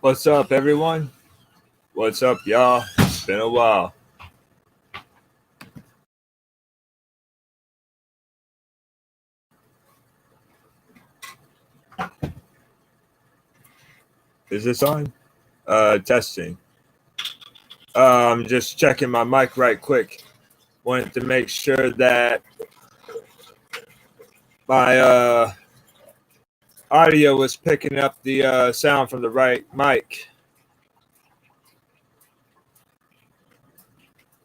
What's up, everyone? What's up, y'all? It's been a while. Is this on? Testing. I'm just checking my mic right quick. Wanted to make sure that my audio was picking up the sound from the right mic.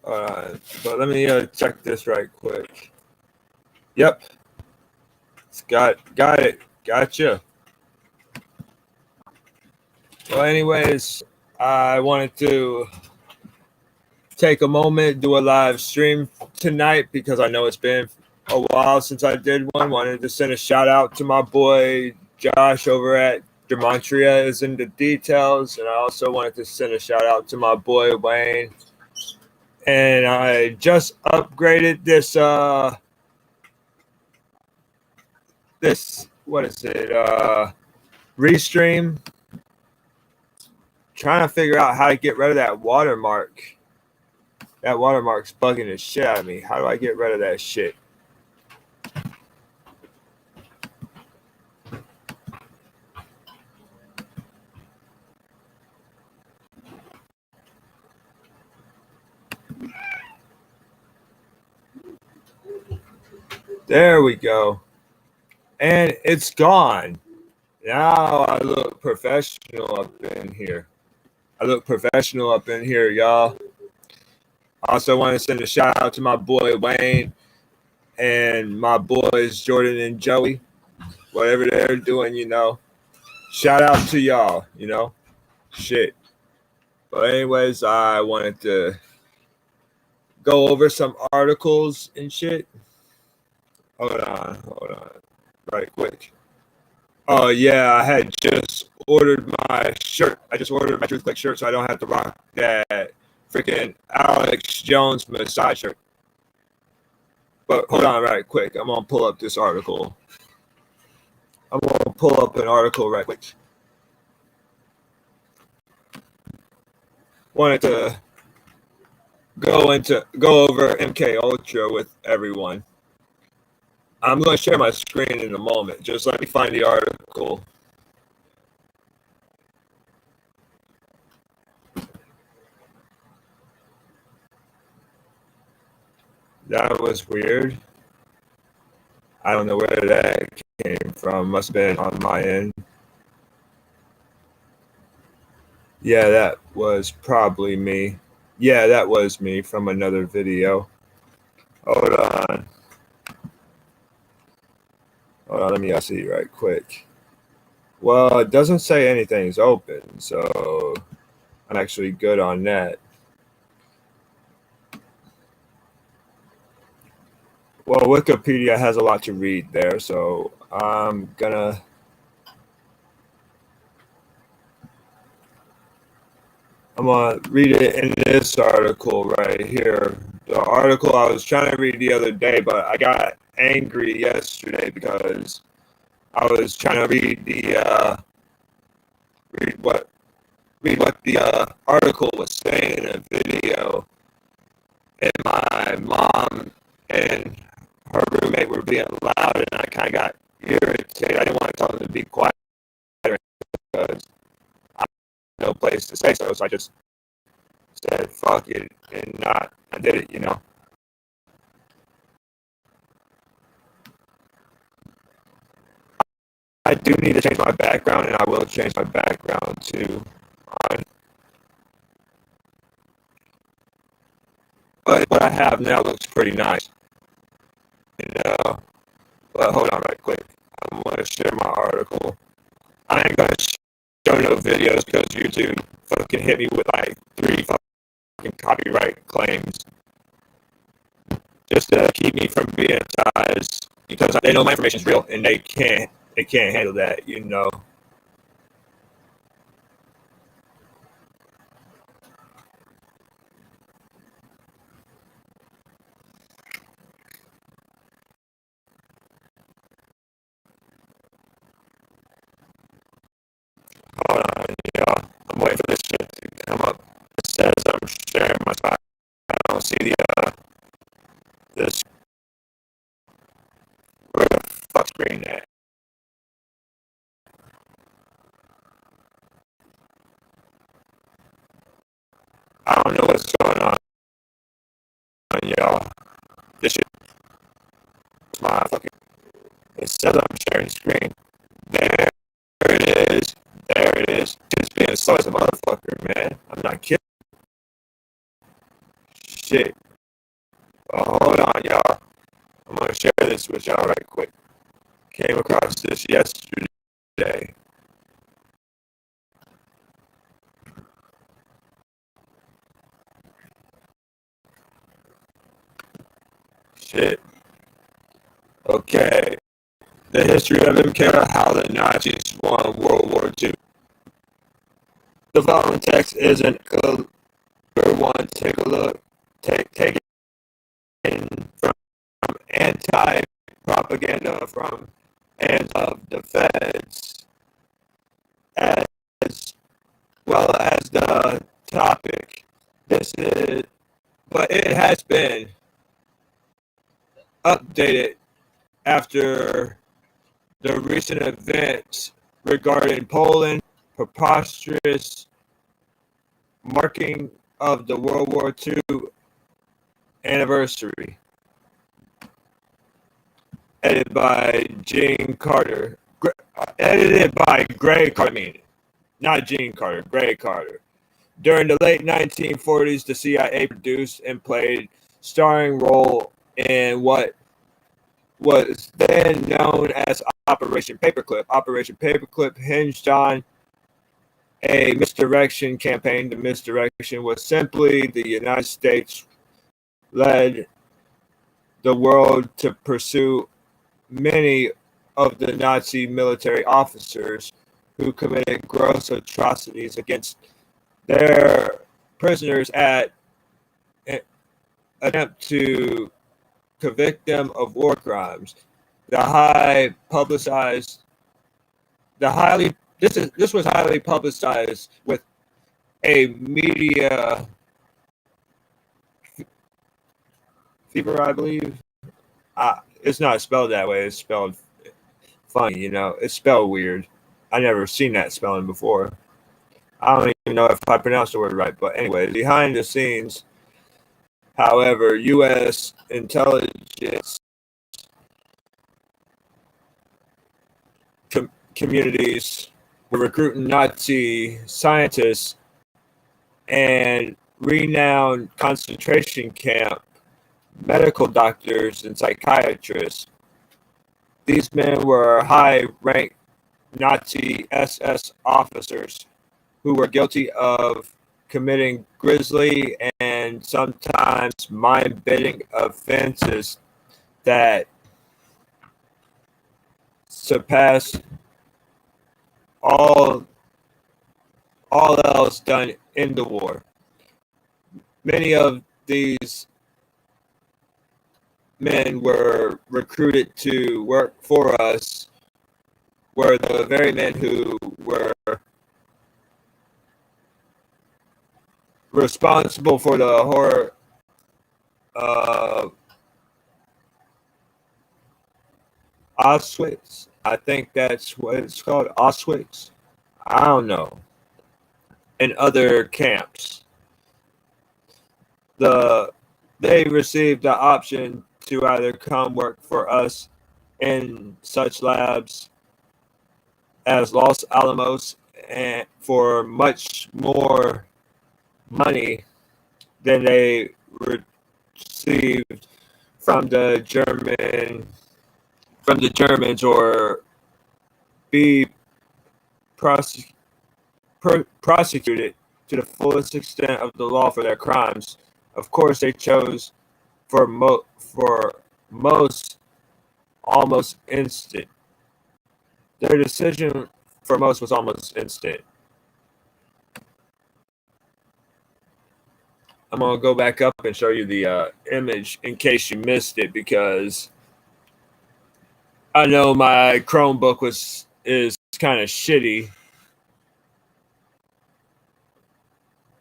But let me check this right quick. Yep. It's got it. Gotcha. Well, anyways, I wanted to take a moment, do a live stream tonight because I know it's been a while since I did one. Wanted to send a shout out to my boy Josh over at Gematria is in the details, and I also wanted to send a shout out to my boy Wayne. And I just upgraded this what is it? Restream. Trying to figure out how to get rid of that watermark. That watermark's bugging the shit out of me. How do I get rid of that shit? There we go. And it's gone. Now I look professional up in here. Y'all. I also want to send a shout out to my boy Wayne and my boys Jordan and Joey. Whatever they're doing, Shout out to y'all, Shit. But anyways, I wanted to go over some articles and shit. Hold on. Right quick. Oh, yeah, I had just ordered my shirt. I just ordered my Kliq shirt so I don't have to rock that freaking Alex Jones massage shirt. But hold on right quick. I'm going to pull up this article. I'm going to pull up an article right quick. Wanted to go over MK Ultra with everyone. I'm going to share my screen in a moment. Just let me find the article. That was weird. I don't know where that came from. Must have been on my end. Yeah, that was probably me. Yeah, that was me from another video. Hold on, let me see right quick. Well, it doesn't say anything's open, so I'm actually good on that. Well, Wikipedia has a lot to read there, so I'm gonna read it in this article right here. The article I was trying to read the other day, but I got angry yesterday because I was trying to read what the article was saying in a video, and my mom and her roommate were being loud, and I kind of got irritated. I didn't want to tell them to be quiet because I had no place to say so, so I just said fuck it, and I did it, I do need to change my background, and I will change my background too. But what I have now looks pretty nice, But hold on right quick. I'm going to share my article. I ain't going to show no videos because YouTube fucking hit me with like 3 fucking copyright claims just to keep me from being advertised because they know my information is real and they can't handle that, Hold on, y'all. I'm don't know what's going on, y'all. This shit is my fucking. It says I'm sharing screen. There it is. There it is. It's being slow as a motherfucker, man. I'm not kidding. Shit. Oh, hold on, y'all. I'm gonna share this with y'all right quick. Came across this yesterday. Shit. Okay. The history of MK, how the Nazis won World War II. The following text isn't good. One, take a look. Take it from anti-propaganda from and of the feds, as well as the topic. This is, but it has been updated after the recent events regarding Poland, preposterous marking of the World War II anniversary. Edited by Gene Carter. Edited by Gray Carter, not Gene Carter, Gray Carter. During the late 1940s, the CIA produced and played starring role in what was then known as Operation Paperclip. Operation Paperclip hinged on a misdirection campaign. The misdirection was simply the United States led the world to pursue many of the Nazi military officers who committed gross atrocities against their prisoners at an attempt to convict them of war crimes. This was highly publicized with a media fever, I believe. It's not spelled that way. It's spelled funny, It's spelled weird. I never seen that spelling before. I don't even know if I pronounced the word right. But anyway, behind the scenes, however, U.S. intelligence communities were recruiting Nazi scientists and renowned concentration camp medical doctors and psychiatrists. These men were high-ranked Nazi SS officers who were guilty of committing grisly and sometimes mind-bending offenses that surpassed all else done in the war. Many of these men were recruited to work for us were the very men who were responsible for the horror Auschwitz. I think that's what it's called, Auschwitz. I don't know. And other camps. They received the option to either come work for us in such labs as Los Alamos and for much more money than they received from the Germans, or be prosecuted to the fullest extent of the law for their crimes. Of course, they chose for most almost instant. Their decision for most was almost instant. I'm going to go back up and show you the image in case you missed it, because I know my Chromebook is kind of shitty.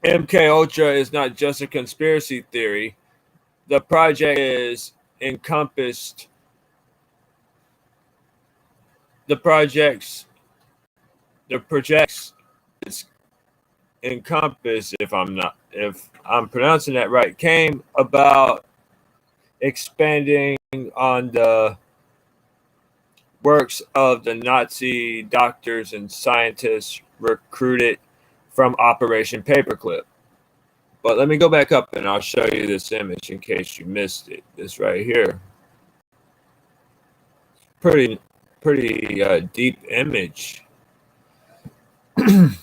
MK Ultra is not just a conspiracy theory. The project is encompassed. The projects encompass, if I'm pronouncing that right, came about expanding on the works of the Nazi doctors and scientists recruited from Operation Paperclip. But let me go back up and I'll show you this image in case you missed it. This right here. Pretty deep image. It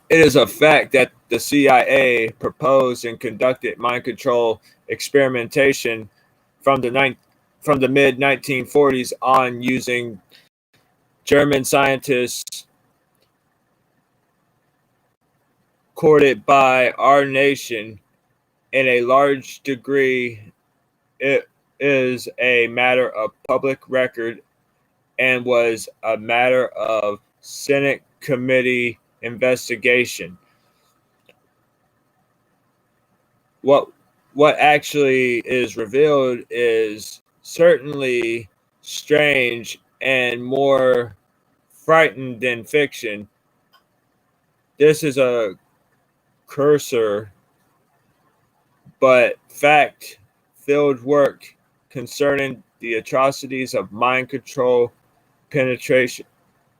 is a fact that the CIA proposed and conducted mind control experimentation from the mid 1940s on, using German scientists courted by our nation. In a large degree, it is a matter of public record and was a matter of Senate committee investigation. What actually is revealed is certainly strange and more frightening than fiction. This is a cursor but fact-filled work concerning the atrocities of mind control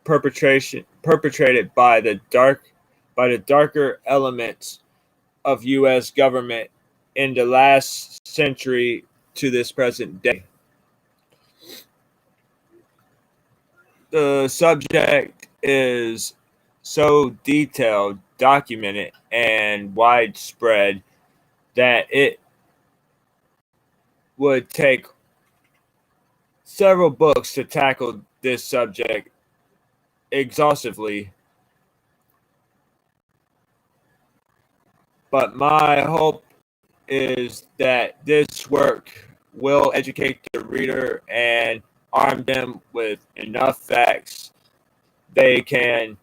perpetrated by the darker elements of U.S. government in the last century to this present day. The subject is so detailed, documented, and widespread that it would take several books to tackle this subject exhaustively. But my hope is that this work will educate the reader and arm them with enough facts they can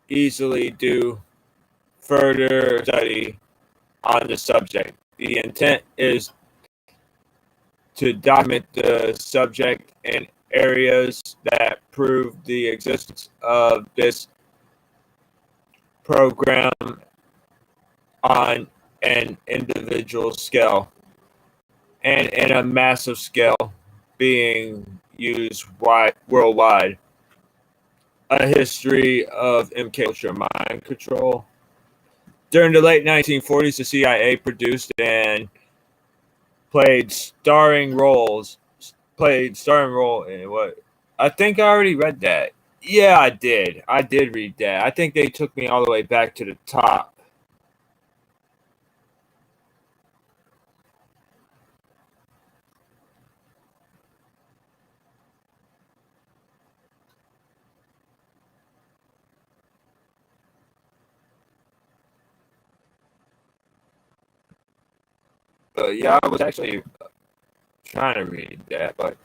easily do further study on the subject. The intent is to document the subject in areas that prove the existence of this program on an individual scale and in a massive scale being used worldwide. A history of MK Ultra mind control. During the late 1940s, the CIA produced and played starring role in what? I think I already read that. Yeah, I did. I did read that. I think they took me all the way back to the top. Yeah, I was actually trying to read that, but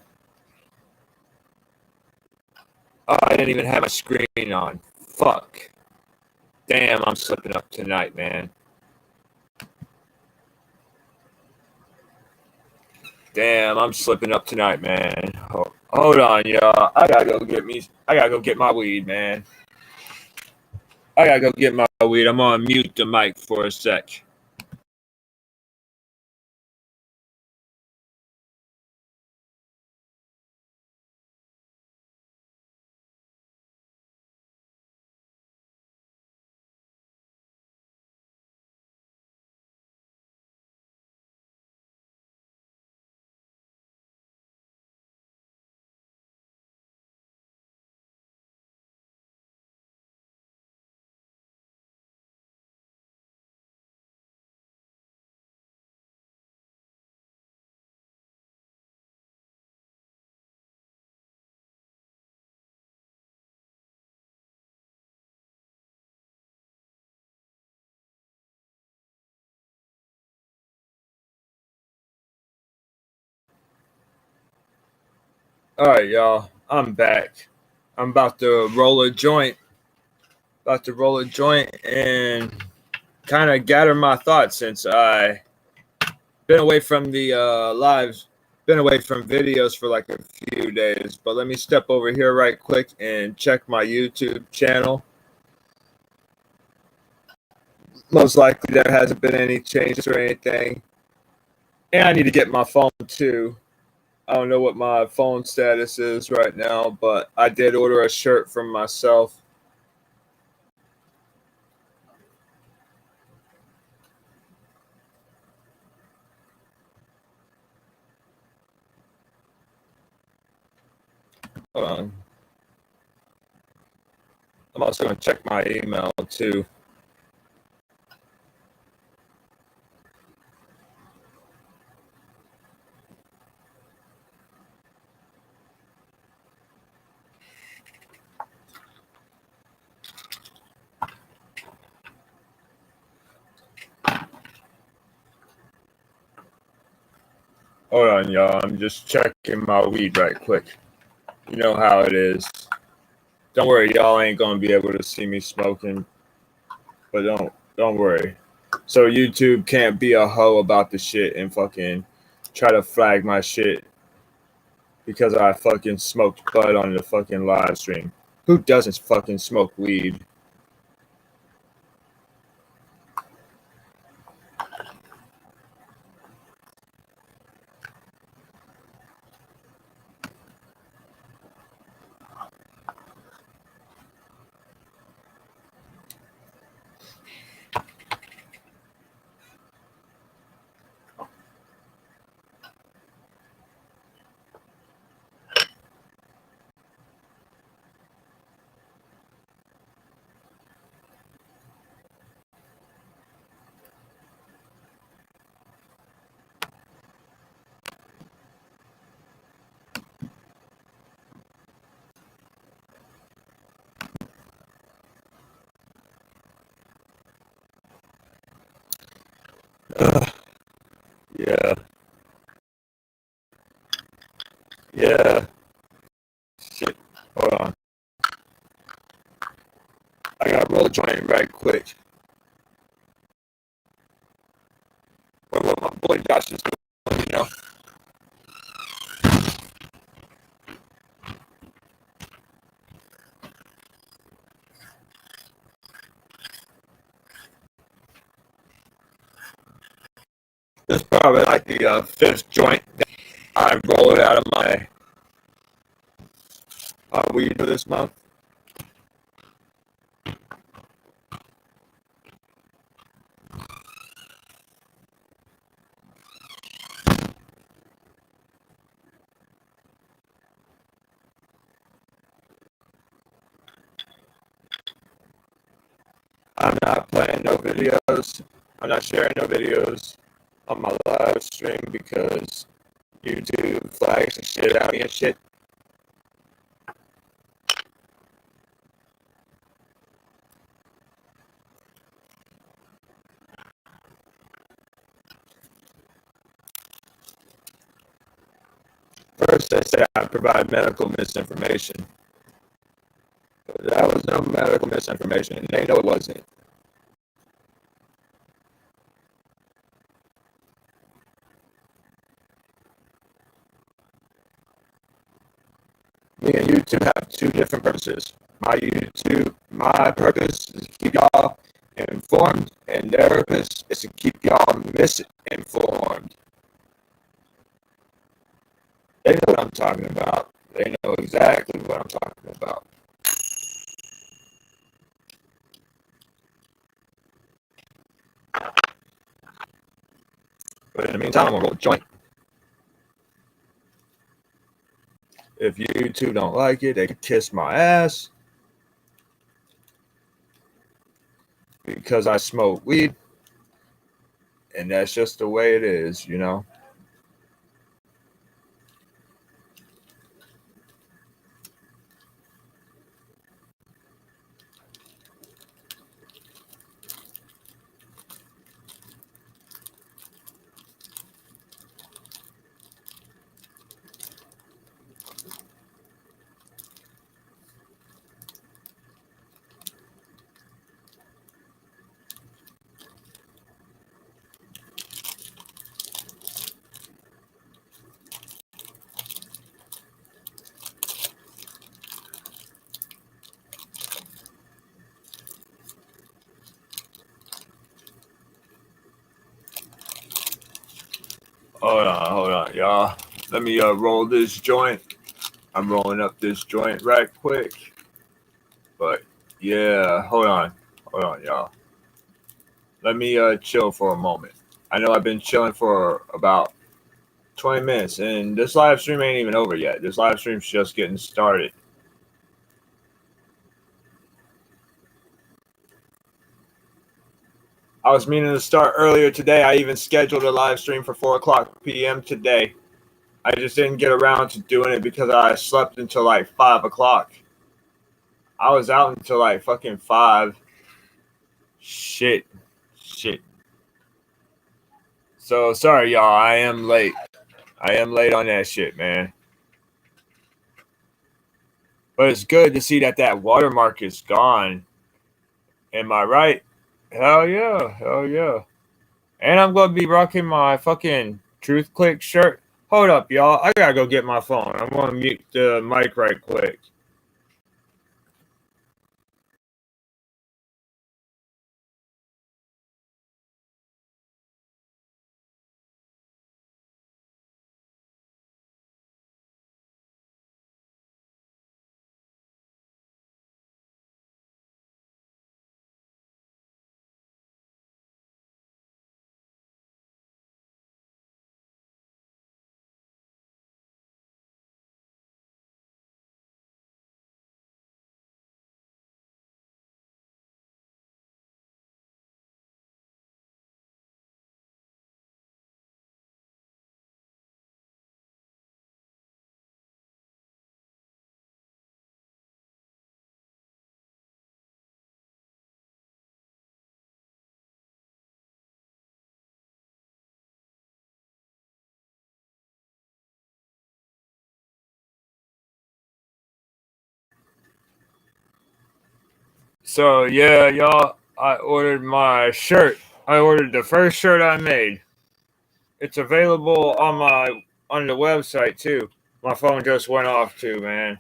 I didn't even have my screen on. Fuck. Damn, I'm slipping up tonight, man. Damn, I'm slipping up tonight, man. Hold on, y'all. I gotta go get my weed, man. I gotta go get my weed. I'm gonna mute the mic for a sec. All right, y'all. I'm back. I'm about to roll a joint. And kind of gather my thoughts since I been away from the lives, been away from videos for like a few days. But let me step over here right quick and check my YouTube channel. most likely there hasn't been any changes or anything. And I need to get my phone too. I don't know what my phone status is right now, but I did order a shirt from myself. Hold on. I'm also going to check my email too. Hold on, y'all. I'm just checking my weed right quick. You know how it is. Don't worry, y'all ain't gonna be able to see me smoking, but don't worry. So YouTube can't be a hoe about the shit and fucking try to flag my shit because I fucking smoked bud on the fucking live stream. Who doesn't fucking smoke weed? Yeah. Yeah. Shit. Hold on. I gotta roll a joint right quick. What my boy Josh is doing, you know. This is probably like the fifth joint that I rolled out of my weed for this month. I'm not playing no videos. I'm not sharing no videos on my live stream because YouTube flags the shit out of me and shit. First, they said I provide medical misinformation. But that was no medical misinformation, and they know it wasn't. Me and YouTube have two different purposes. My purpose is to keep y'all informed, and their purpose is to keep y'all misinformed. They know what I'm talking about. They know exactly what I'm talking about. But in the meantime, I'm gonna roll a joint. If YouTube don't like it, they can kiss my ass because I smoke weed, and that's just the way it is, you know. Hold on, y'all. Let me roll this joint. I'm rolling up this joint right quick. But yeah, hold on, y'all. Let me chill for a moment. I know I've been chilling for about 20 minutes, and this live stream ain't even over yet. This live stream's just getting started. I was meaning to start earlier today. I even scheduled a live stream for 4 o'clock p.m. today. I just didn't get around to doing it because I slept until like 5 o'clock. I was out until like fucking 5. Shit. So sorry, y'all. I am late. On that shit, man. But it's good to see that watermark is gone. Am I right? Hell yeah. And I'm going to be rocking my fucking Kliq shirt. Hold up, y'all. I got to go get my phone. I'm going to mute the mic right quick. So yeah, y'all, I ordered my shirt. I ordered the first shirt I made. It's available on the website too. My phone just went off too, man.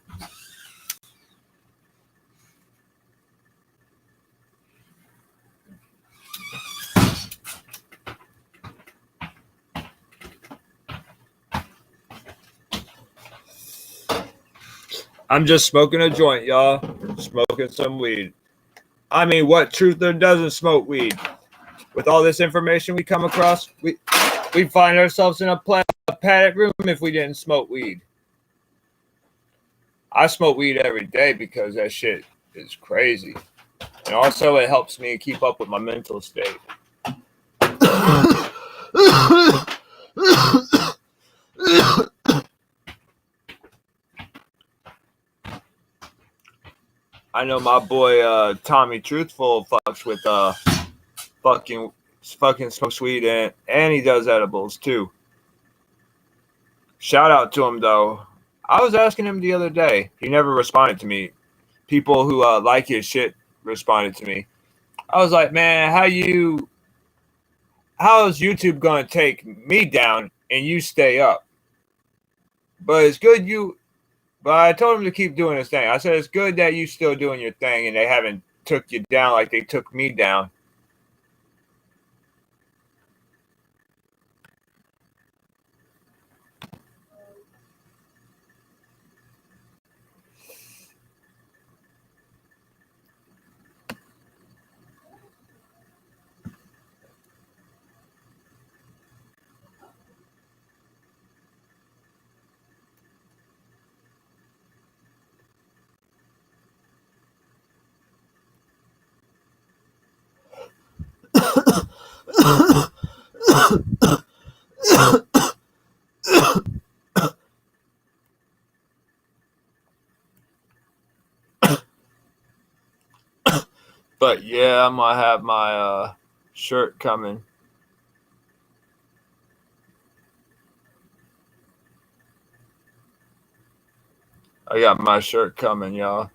I'm just smoking a joint, y'all. Smoking some weed. I mean, what truther doesn't smoke weed? With all this information we come across, we find ourselves in a padded room if we didn't smoke weed. I smoke weed every day because that shit is crazy. And also it helps me keep up with my mental state. I know my boy Tommy Truthful fucks with fucking smokes weed and he does edibles too. Shout out to him though. I was asking him the other day. He never responded to me. People who like his shit responded to me. I was like, man, how is YouTube gonna take me down and you stay up? But it's good but I told him to keep doing his thing. I said it's good that you still doing your thing and they haven't took you down like they took me down. But yeah, I'm gonna have my shirt coming. I got my shirt coming, y'all.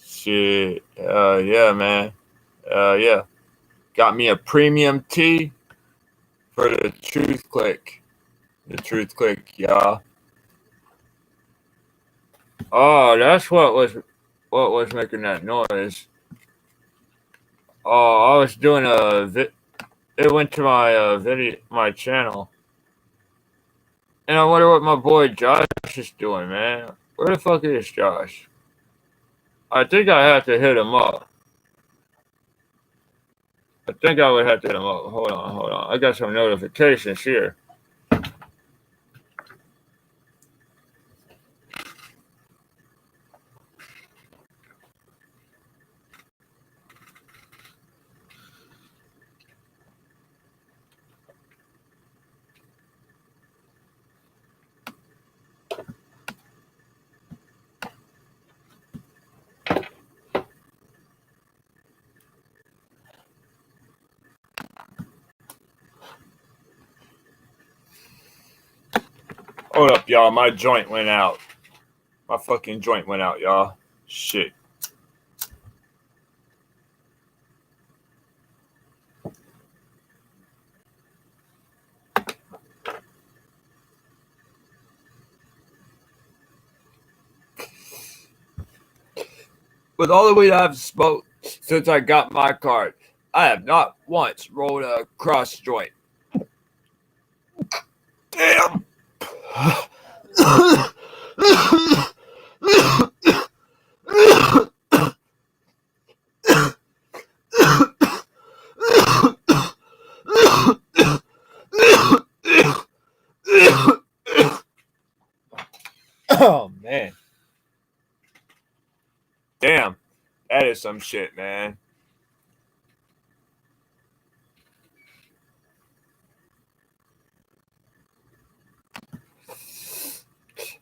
Shit. Yeah, man. Yeah. Got me a premium tee for the Kliq. The Kliq, y'all. Oh, that's what was making that noise. Oh, I was doing it went to my my channel. And I wonder what my boy Josh is doing, man. Where the fuck is Josh? I think I have to hit him up. I think I would have to hit him up. Hold on. I got some notifications here. Hold up, y'all. My joint went out. My fucking joint went out, y'all. Shit. With all the weed I've smoked since I got my card, I have not once rolled a cross joint. Damn. Oh, man. Damn. That is some shit, man.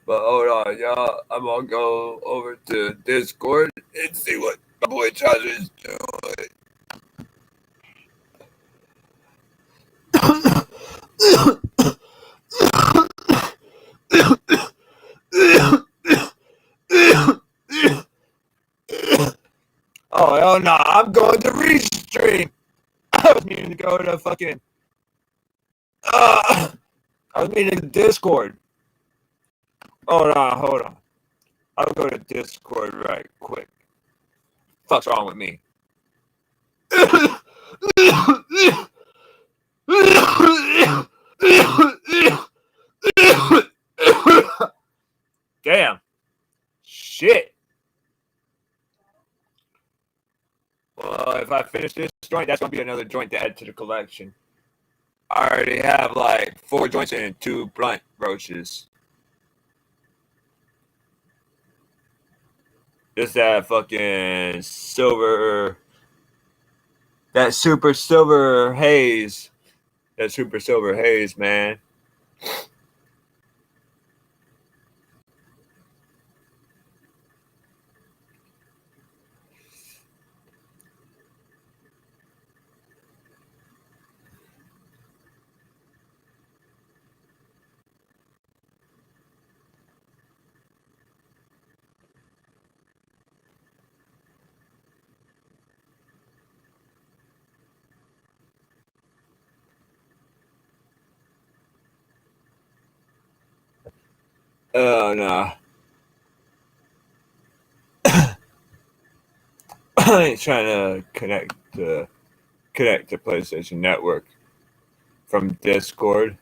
But hold on, y'all. I'm gonna go over to Discord and see what my boy Josh is doing. Oh, hell no. I'm going to Restream. I was meaning to go to fucking. I was meaning to Discord. Hold on. I'll go to Discord right quick. What's wrong with me? Damn. Shit. Well, if I finish this joint, that's going to be another joint to add to the collection. I already have like 4 joints and 2 blunt roaches. Just that fucking silver, that super silver haze. That super silver haze, man. Oh no. I ain't trying to connect to PlayStation Network from Discord.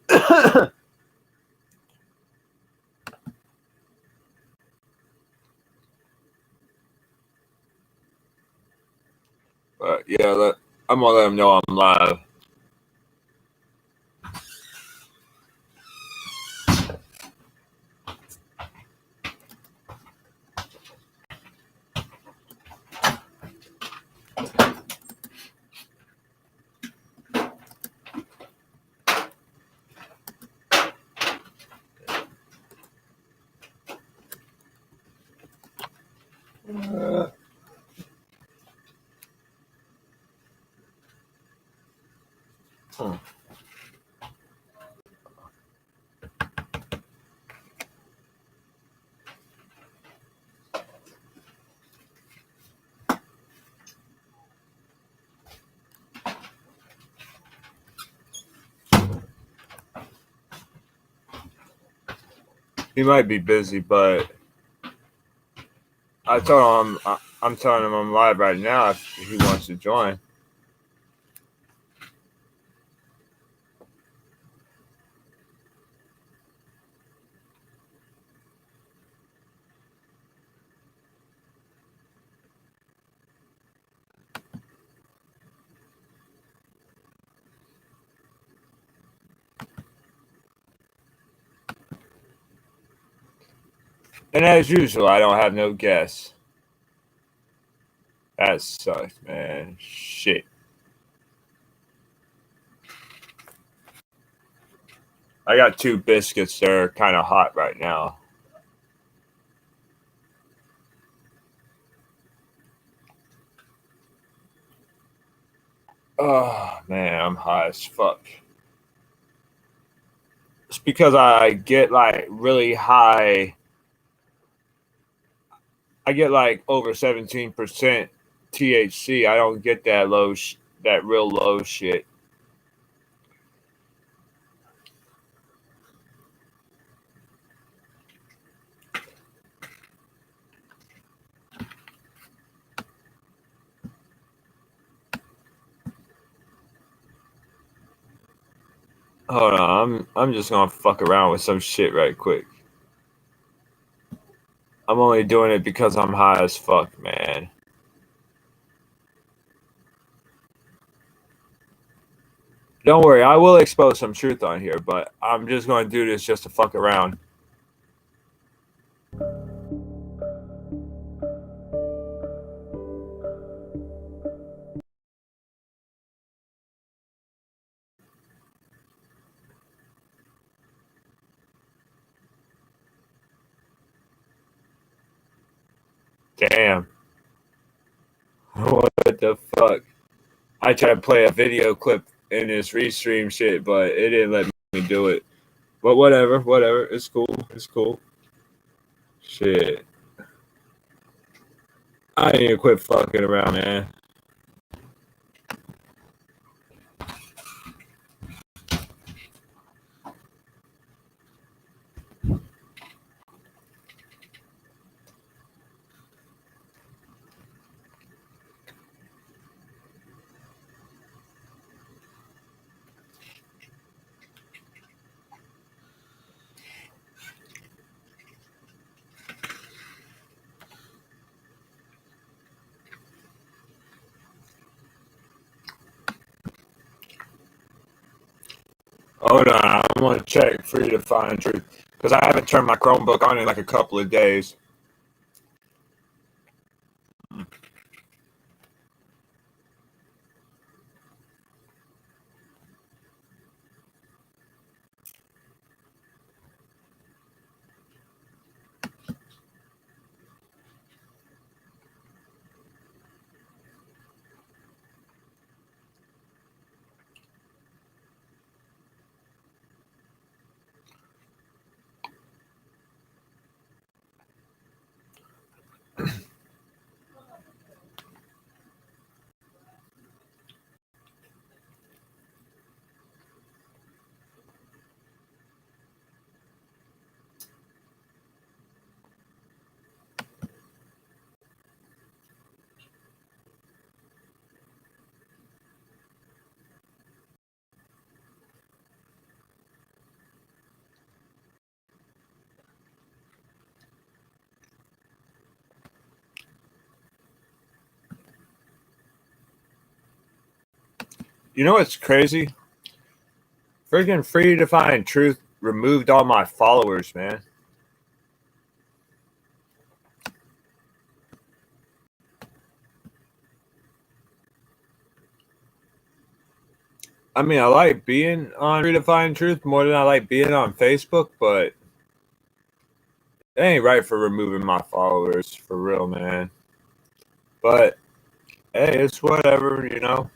But yeah, I'm gonna let them know I'm live. He might be busy, but I told him I'm telling him I'm live right now if he wants to join. And as usual, I don't have no guess. That sucks, man. Shit. I got 2 biscuits that are kind of hot right now. Oh, man, I'm high as fuck. It's because I get like really high. I get like over 17% THC. I don't get that low, that real low shit. Hold on, I'm just gonna fuck around with some shit right quick. I'm only doing it because I'm high as fuck, man. Don't worry, I will expose some truth on here, but I'm just gonna do this just to fuck around. Damn. What the fuck? I tried to play a video clip in this restream shit, but it didn't let me do it. But whatever. It's cool. It's cool. Shit. I need to quit fucking around, man. Hold on, I'm gonna check for you to find truth because I haven't turned my Chromebook on in like a couple of days. You know what's crazy? Freaking Free to Find Truth removed all my followers, man. I mean, I like being on Free to Find Truth more than I like being on Facebook, but it ain't right for removing my followers, for real, man. But hey, it's whatever, you know.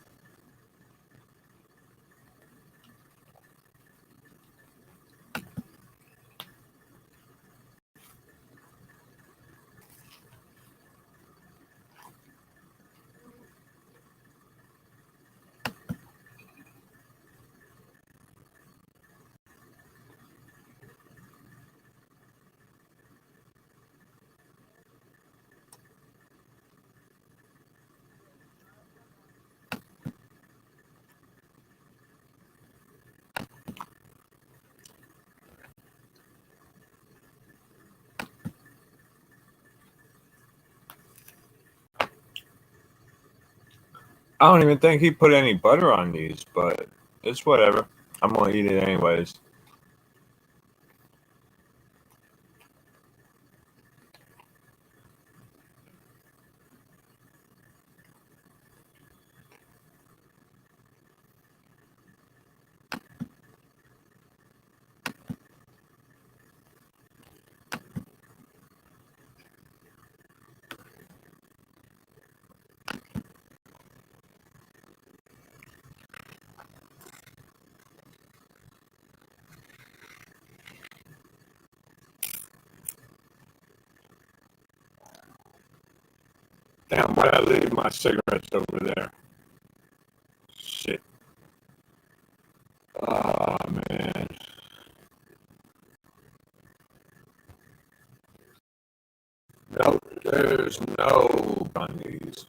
I don't even think he put any butter on these, but it's whatever. I'm gonna eat it anyways. Damn, why did I leave my cigarettes over there? Shit. Oh, man. No, there's no bunnies.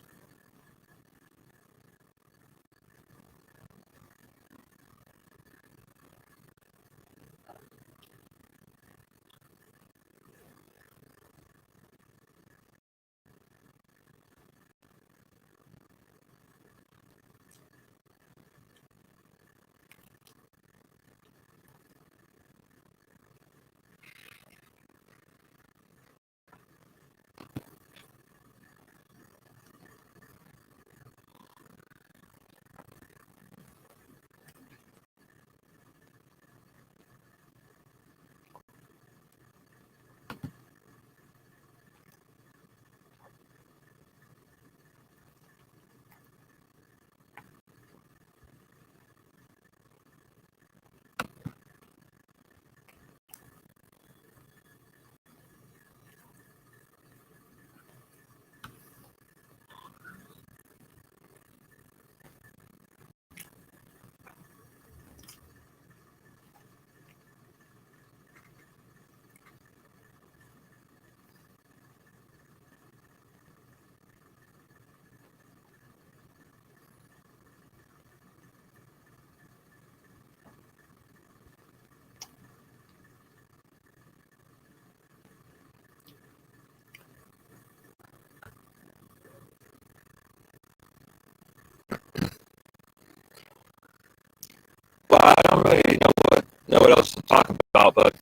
Well, I don't really know what else to talk about, but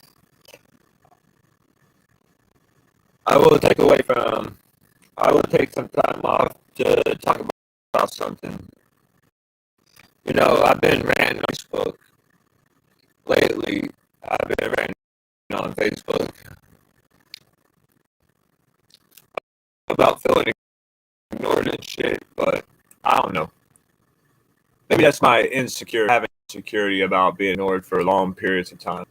I will take away from. I will take some time off to talk about something. You know, I've been ranting on Facebook lately. I've been ranting on Facebook about feeling ignored and shit, but I don't know. Maybe that's my insecurity, having insecurity about being ignored for long periods of time.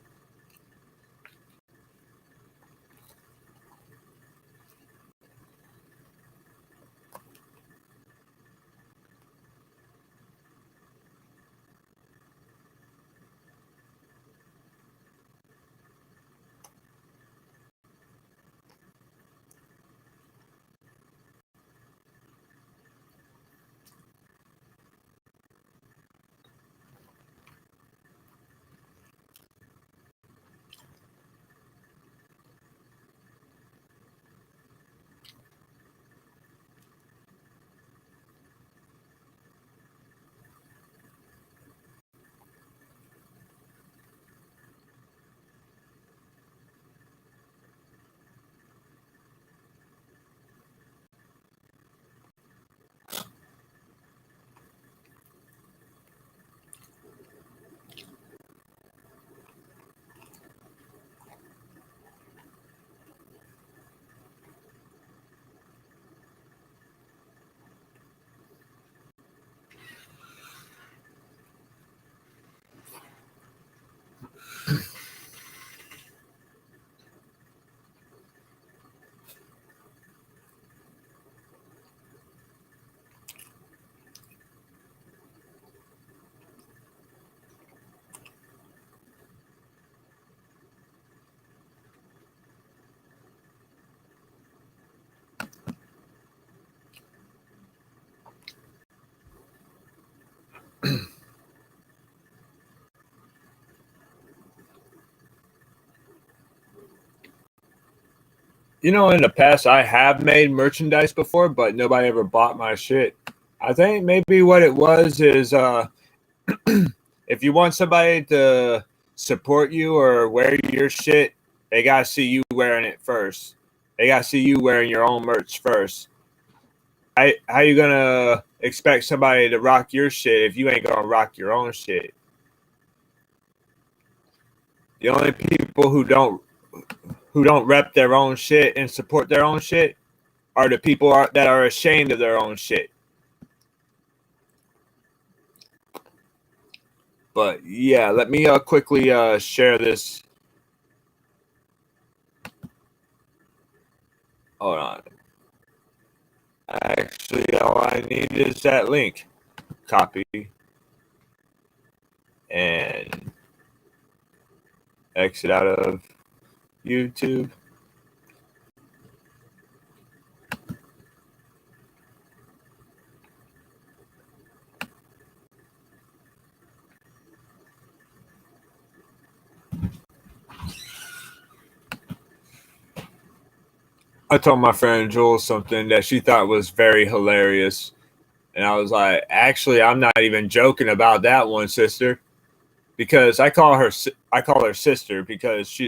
You know, in the past, I have made merchandise before, but nobody ever bought my shit. I think maybe what it was is if you want somebody to support you or wear your shit, they gotta see you wearing it first. They gotta see you wearing your own merch first. How you gonna expect somebody to rock your shit if you ain't gonna rock your own shit? The only people who don't rep their own shit and support their own shit are the people that are ashamed of their own shit. But yeah, let me quickly share this. Hold on. I Actually, all I need is that link. Copy and exit out of YouTube. I told my friend Jules something that she thought was very hilarious. And I was like, actually, I'm not even joking about that one, sister. Because I call her sister because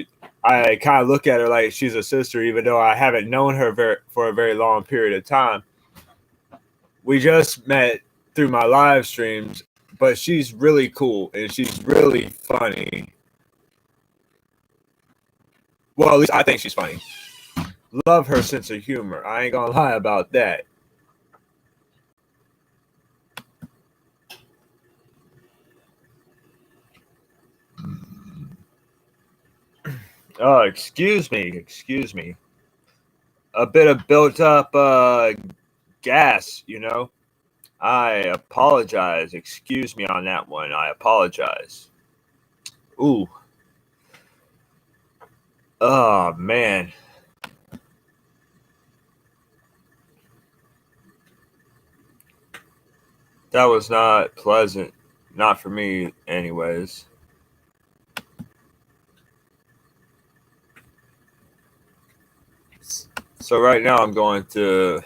I kind of look at her like she's a sister, even though I haven't known her for a very long period of time. We just met through my live streams, but she's really cool and she's really funny. Well, at least I think she's funny. Love her sense of humor. I ain't gonna lie about that. Oh, excuse me. A bit of built up gas, you know. I apologize. Excuse me on that one. I apologize. Ooh. Oh, man. That was not pleasant. Not for me, anyways. So right now I'm going to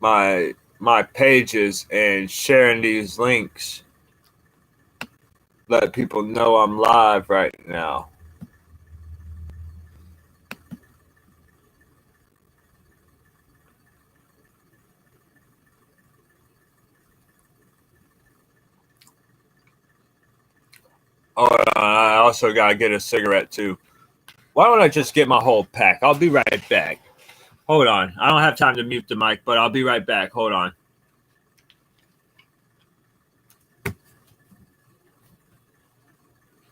my pages and sharing these links. Let people know I'm live right now. Oh, I also got to get a cigarette too. Why don't I just get my whole pack? I'll be right back. Hold on. I don't have time to mute the mic, but I'll be right back. Hold on.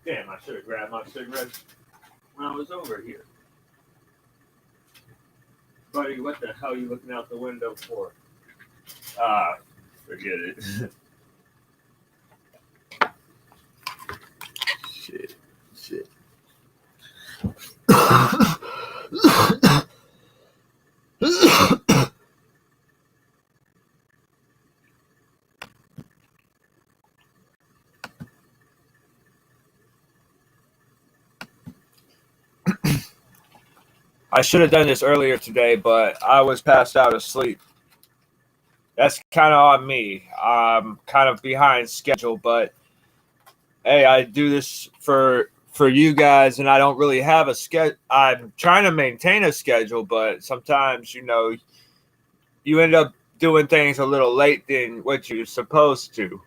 Damn, I should have grabbed my cigarettes when I was over here. Buddy, what the hell are you looking out the window for? Forget it. Shit. I should have done this earlier today, but I was passed out asleep. That's kind of on me. I'm kind of behind schedule, but hey, I do this for you guys, and I don't really have a schedule. I'm trying to maintain a schedule, but sometimes, you end up doing things a little late than what you're supposed to.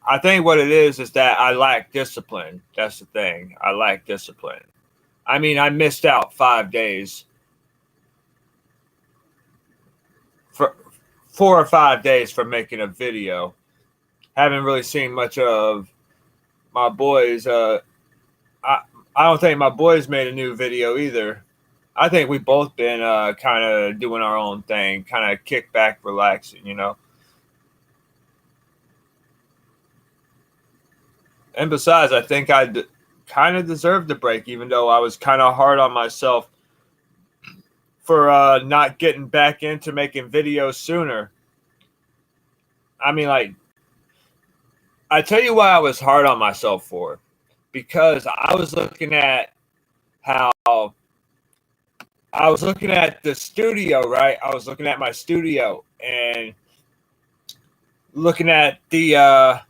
I think what it is that I lack discipline. That's the thing. I lack discipline. I mean, I missed out 5 days. For 4 or 5 days for making a video. Haven't really seen much of my boys. I don't think my boys made a new video either. I think we've both been kind of doing our own thing, kind of kick back, relaxing, And besides, I think I kind of deserved the break, even though I was kind of hard on myself for not getting back into making videos sooner. I mean, like, I tell you why I was hard on myself for. Because I was looking at the studio, right? I was looking at my studio and looking at the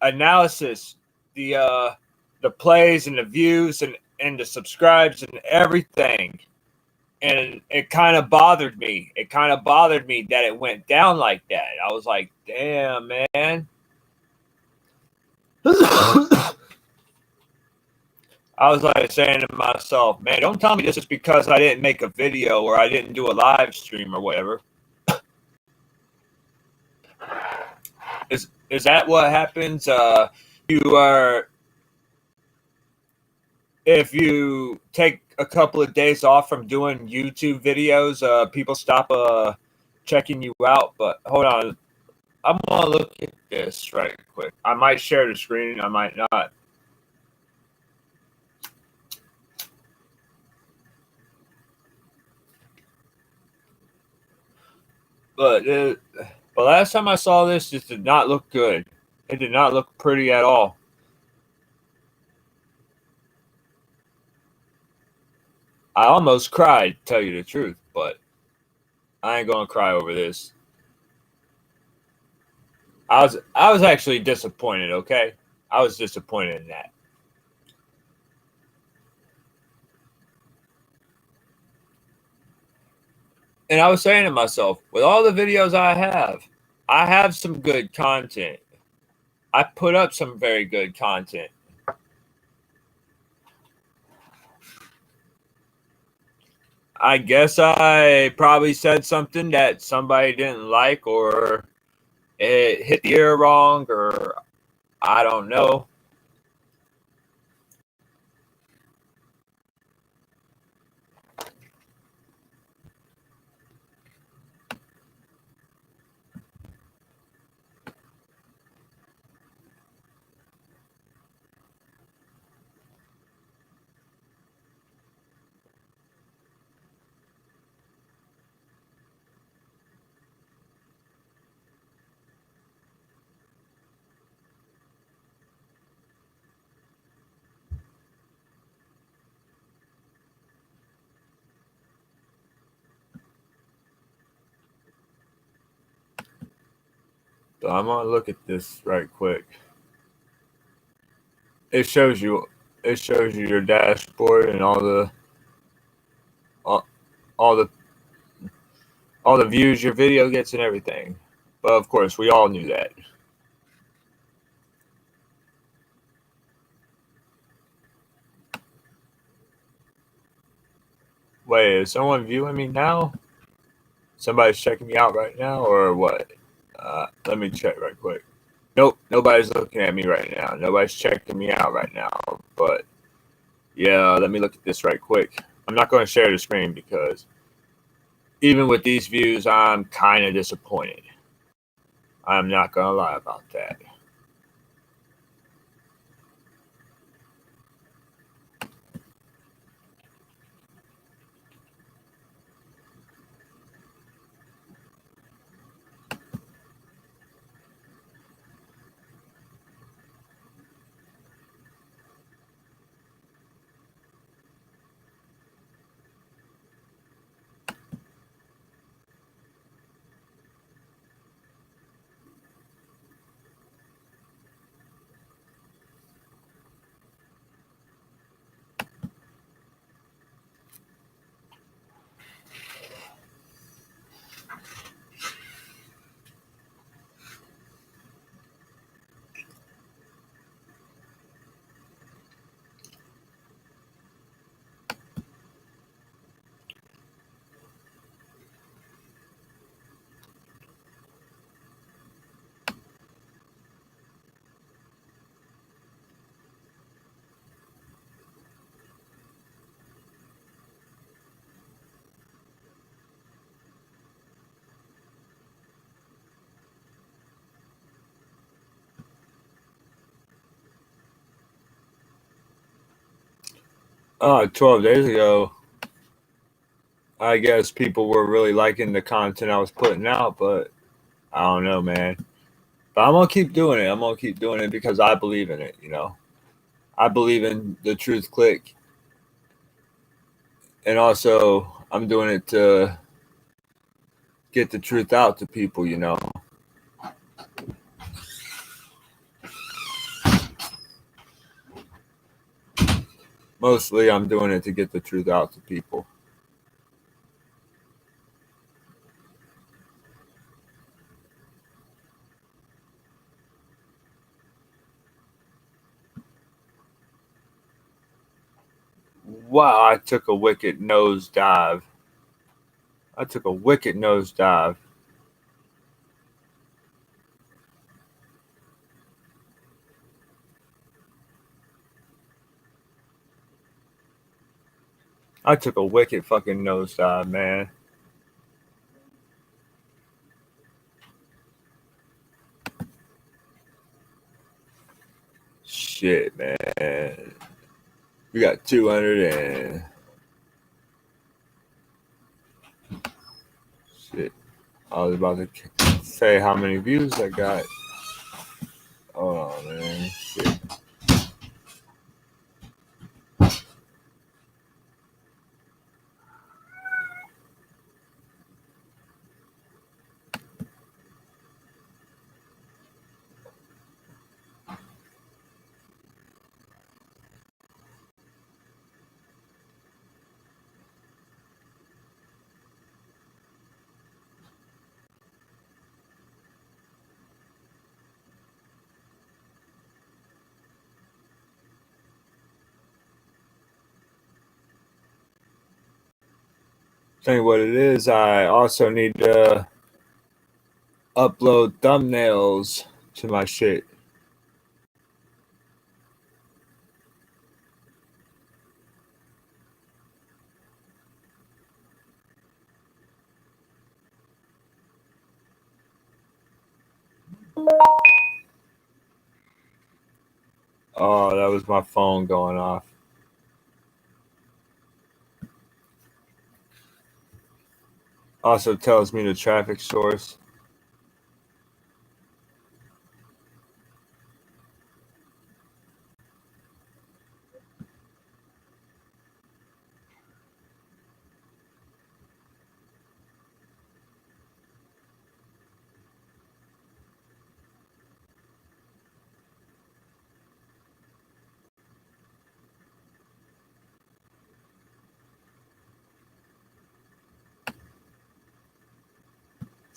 analysis, the plays and the views and the subscribes and everything. And it kind of bothered me. It kind of bothered me that it went down like that. I was like, damn, man. I was like saying to myself, man, don't tell me this is because I didn't make a video or I didn't do a live stream or whatever. Is that what happens? You are if you take a couple of days off from doing YouTube videos, people stop checking you out. But hold on, I'm gonna look at this right quick. I might share the screen, I might not. But the last time I saw this, it did not look good. It did not look pretty at all. I almost cried, to tell you the truth, but I ain't gonna cry over this. I was actually disappointed, okay? I was disappointed in that. And I was saying to myself, with all the videos I have some good content. I put up some very good content. I guess I probably said something that somebody didn't like, or it hit the ear wrong, or I don't know. So I'm gonna look at this right quick. It shows you your dashboard and all, all the all the views your video gets and everything. But of course, we all knew that. Wait, is someone viewing me now? Somebody's checking me out right now, or what? Let me check right quick. Nope, nobody's looking at me right now. Nobody's checking me out right now. But yeah, let me look at this right quick. I'm not going to share the screen because even with these views, I'm kind of disappointed. I'm not going to lie about that. Oh, 12 days ago, I guess people were really liking the content I was putting out, but I don't know, man. But I'm going to keep doing it. I'm going to keep doing it because I believe in it, you know. I believe in the truth Kliq. And also, I'm doing it to get the truth out to people, you know. Mostly, I'm doing it to get the truth out to people. Wow, I took a wicked nosedive. I took a wicked nosedive. I took a wicked fucking nosedive, man. Shit, man. We got 200 and shit. I was about to say how many views I got. Oh man, shit. Tell you what it is. I also need to upload thumbnails to my shit. Oh, that was my phone going off. Also tells me the traffic source.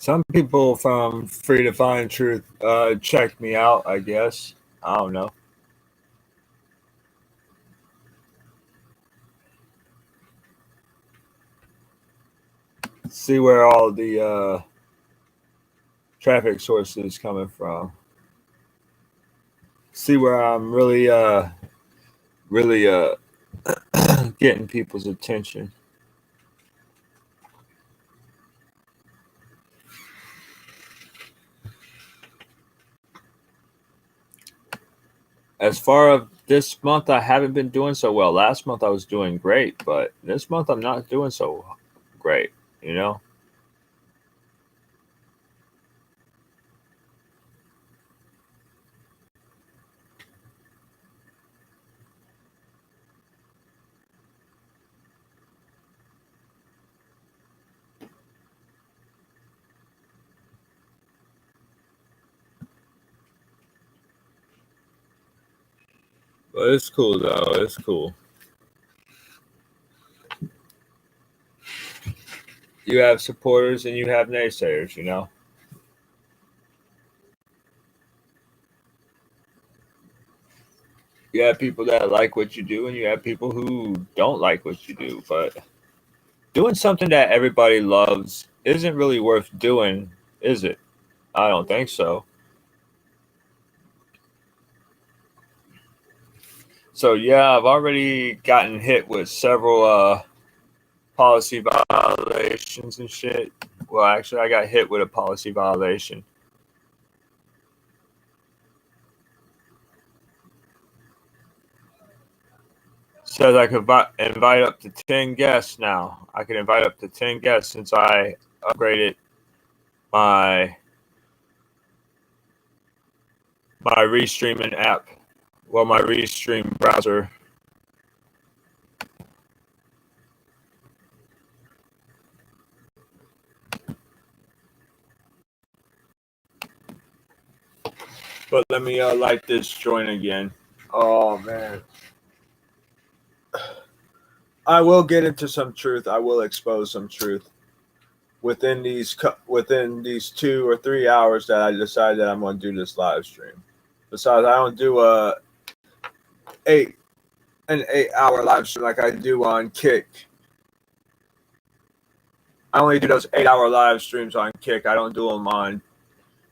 Some people from Free to Find Truth check me out, I guess. I don't know. See where all the traffic sources coming from. See where I'm really getting people's attention. As far as this month, I haven't been doing so well. Last month I was doing great, but this month I'm not doing so great, you know? But it's cool though. It's cool. You have supporters and you have naysayers, you know? You have people that like what you do and you have people who don't like what you do. But doing something that everybody loves isn't really worth doing, is it? I don't think so. So yeah, I've already gotten hit with several policy violations and shit. Well, actually, I got hit with a policy violation. Says I could invite up to 10 guests now. I can invite up to 10 guests since I upgraded my restreaming app. Well, my restream browser. But let me light this joint again. Oh man. I will get into some truth. I will expose some truth within these 2 or 3 hours that I decide that I'm going to do this live stream. Besides, I don't do an 8-hour live stream like I do on Kliq. I only do those 8-hour live streams on Kliq. I don't do them on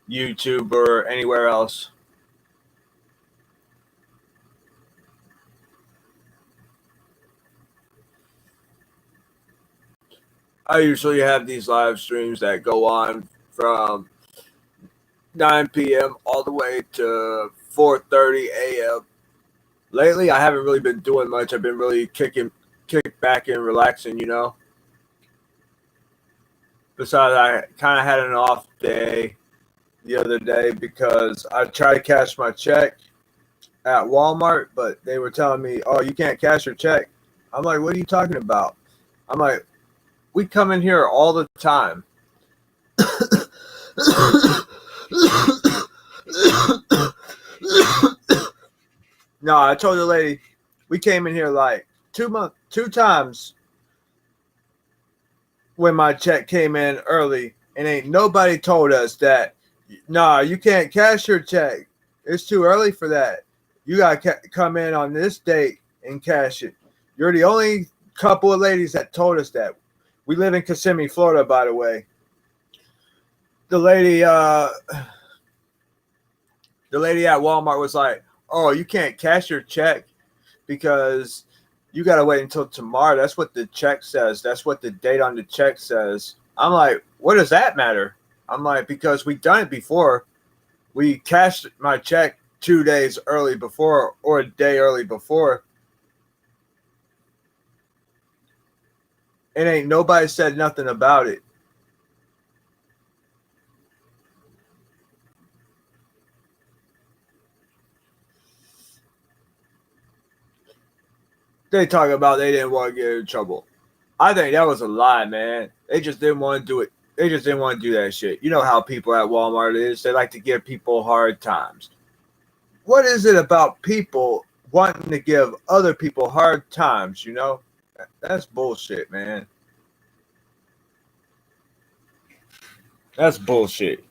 YouTube or anywhere else. I usually have these live streams that go on from 9 p.m. all the way to 4:30 a.m. Lately, I haven't really been doing much. I've been really kick back and relaxing, you know. Besides, I kind of had an off day the other day because I tried to cash my check at Walmart, but they were telling me, "Oh, you can't cash your check." I'm like, "What are you talking about?" I'm like, "We come in here all the time." No, I told the lady, we came in here like 2 times when my check came in early, and ain't nobody told us that, nah, you can't cash your check. It's too early for that. You got to come in on this date and cash it. You're the only couple of ladies that told us that. We live in Kissimmee, Florida, by the way. The lady at Walmart was like, "Oh, you can't cash your check because you got to wait until tomorrow. That's what the check says. That's what the date on the check says." I'm like, "What does that matter?" I'm like, "Because we've done it before. We cashed my check 2 days early before, or a day early before. And ain't nobody said nothing about it." They talk about they didn't want to get in trouble. I think that was a lie, man. They just didn't want to do it. They just didn't want to do that shit. You know how people at Walmart is. They like to give people hard times. What is it about people wanting to give other people hard times, you know? That's bullshit, man. That's bullshit.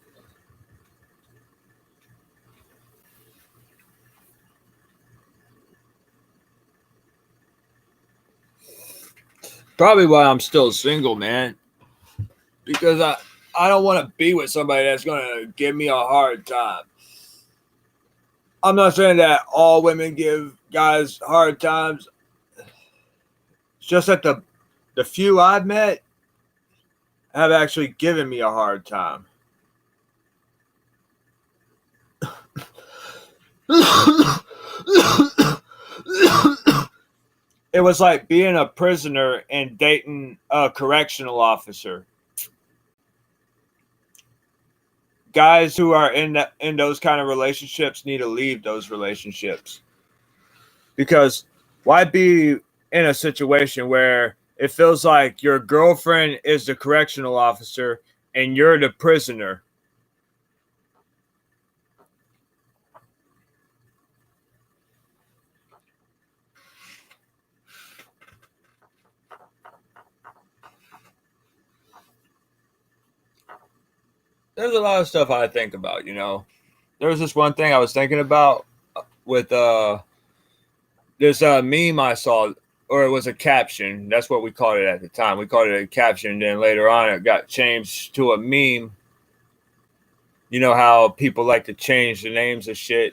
Probably why I'm still single, man. Because I don't want to be with somebody that's going to give me a hard time. I'm not saying that all women give guys hard times. It's just that the few I've met have actually given me a hard time. It was like being a prisoner and dating a correctional officer. Guys who are in those kind of relationships need to leave those relationships, because why be in a situation where it feels like your girlfriend is the correctional officer and you're the prisoner? There's a lot of stuff I think about, you know. There was this one thing I was thinking about with this meme I saw, or it was a caption. That's what we called it at the time. We called it a caption. Then later on, it got changed to a meme. You know how people like to change the names of shit.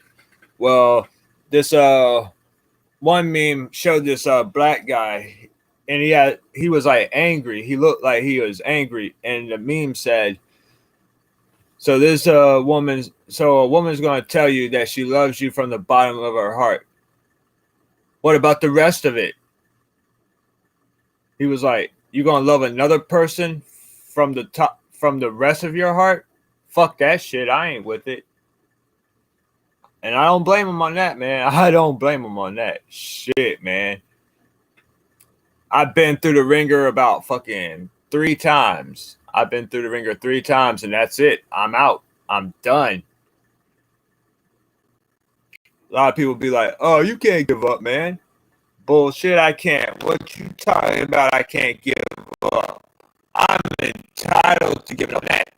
Well, this one meme showed this black guy, and he was like angry. He looked like he was angry, and the meme said, "So this a woman's going to tell you that she loves you from the bottom of her heart. What about the rest of it?" He was like, "You gonna love another person from the rest of your heart? Fuck that shit. I ain't with it." And I don't blame him on that, man. I don't blame him on that shit, man. I've been through the ringer about fucking 3 times. I've been through the ringer 3 times, and that's it. I'm out. I'm done. A lot of people be like, "Oh, you can't give up, man." Bullshit, I can't. What you talking about? I can't give up. I'm entitled to give up that.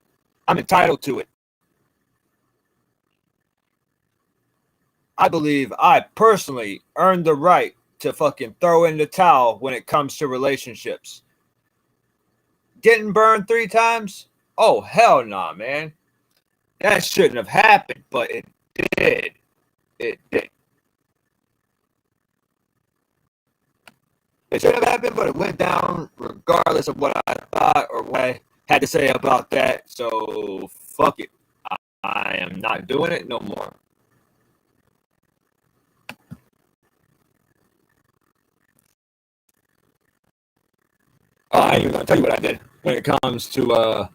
I'm entitled to it. I believe I personally earned the right to fucking throw in the towel when it comes to relationships. Getting burned 3 times? Oh, hell nah, man. That shouldn't have happened, but it did. It did. It should have happened, but it went down regardless of what I thought or what I had to say about that. So fuck it. I am not doing it no more. I ain't even gonna tell you what I did when it comes to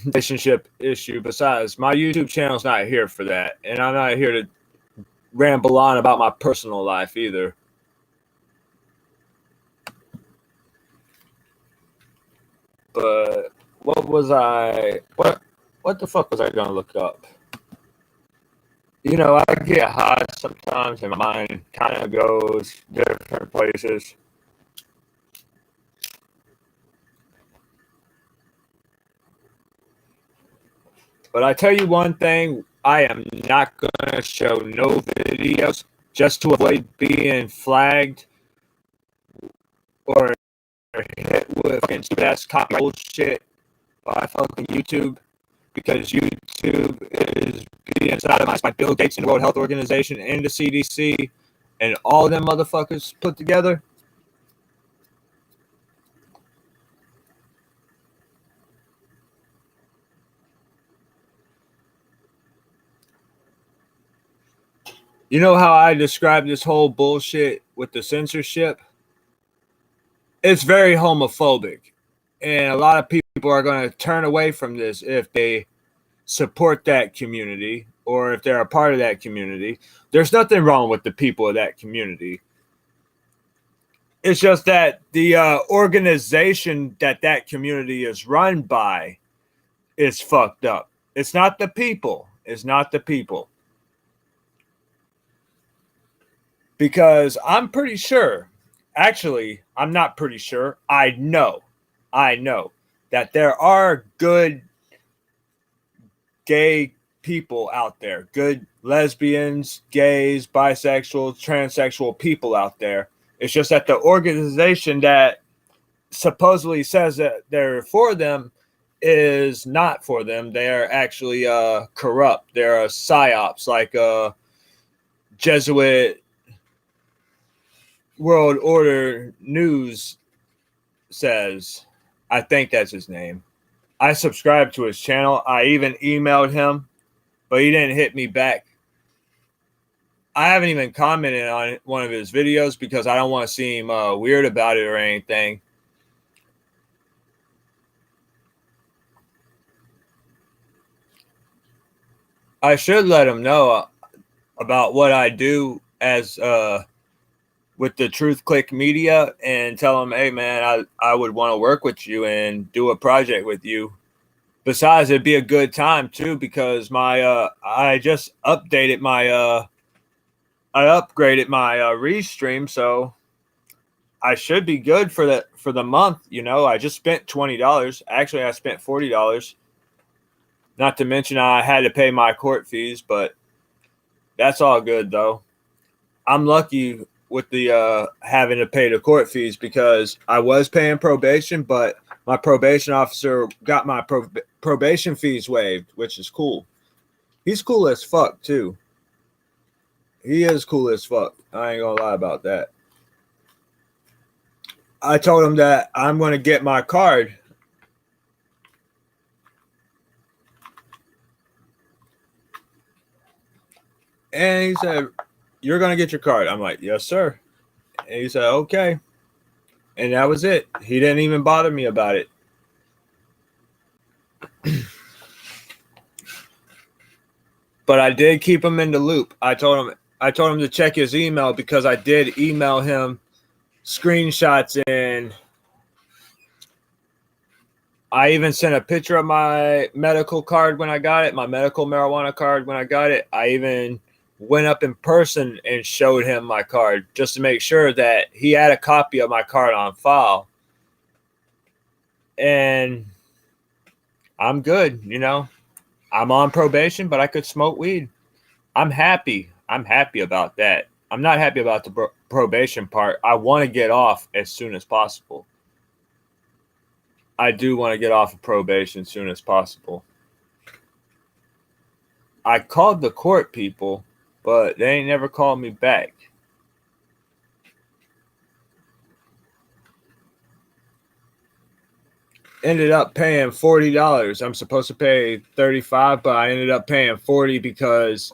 relationship issue. Besides, my YouTube channel's not here for that, and I'm not here to ramble on about my personal life either. But what was I? What the fuck was I gonna look up? You know, I get high sometimes, and my mind kind of goes different places. But I tell you one thing, I am not going to show no videos just to avoid being flagged or hit with fucking stupid ass copy bullshit by fucking YouTube, because YouTube is being sodomized by Bill Gates and the World Health Organization and the CDC and all them motherfuckers put together. You know how I describe this whole bullshit with the censorship? It's very homophobic. And a lot of people are going to turn away from this if they support that community or if they're a part of that community. There's nothing wrong with the people of that community. It's just that the organization that community is run by is fucked up. It's not the people. It's not the people. Because I'm pretty sure, actually, I'm not pretty sure. I know that there are good gay people out there, good lesbians, gays, bisexual, transsexual people out there. It's just that the organization that supposedly says that they're for them is not for them. They're actually corrupt. They're psyops, like Jesuit World Order News says. I think that's his name. I subscribed to his channel. I even emailed him, but he didn't hit me back. I haven't even commented on one of his videos because I don't want to seem weird about it or anything. I should let him know about what I do as with the Kliq Media and tell him, hey man, I would want to work with you and do a project with you. Besides, it'd be a good time too, because my I just updated my I upgraded my restream, so I should be good for the month. You know, I just spent $20. Actually, I spent $40. Not to mention I had to pay my court fees, but that's all good though. I'm lucky with the having to pay the court fees because I was paying probation, but my probation officer got my probation fees waived, which is cool. He's cool as fuck too. He is cool as fuck. I ain't gonna lie about that. I told him that I'm going to get my card. And he said, you're going to get your card. I'm like, yes, sir. And he said, okay. And that was it. He didn't even bother me about it. But I did keep him in the loop. I told him to check his email because I did email him screenshots, and I even sent a picture of my medical card when I got it, my medical marijuana card when I got it. I even went up in person and showed him my card just to make sure that he had a copy of my card on file. And I'm good, you know. I'm on probation, but I could smoke weed. I'm happy. I'm happy about that. I'm not happy about the probation part. I want to get off as soon as possible. I do want to get off of probation as soon as possible. I called the court people, but they ain't never called me back. ended up paying $40. I'm supposed to pay $35, but I ended up paying $40 because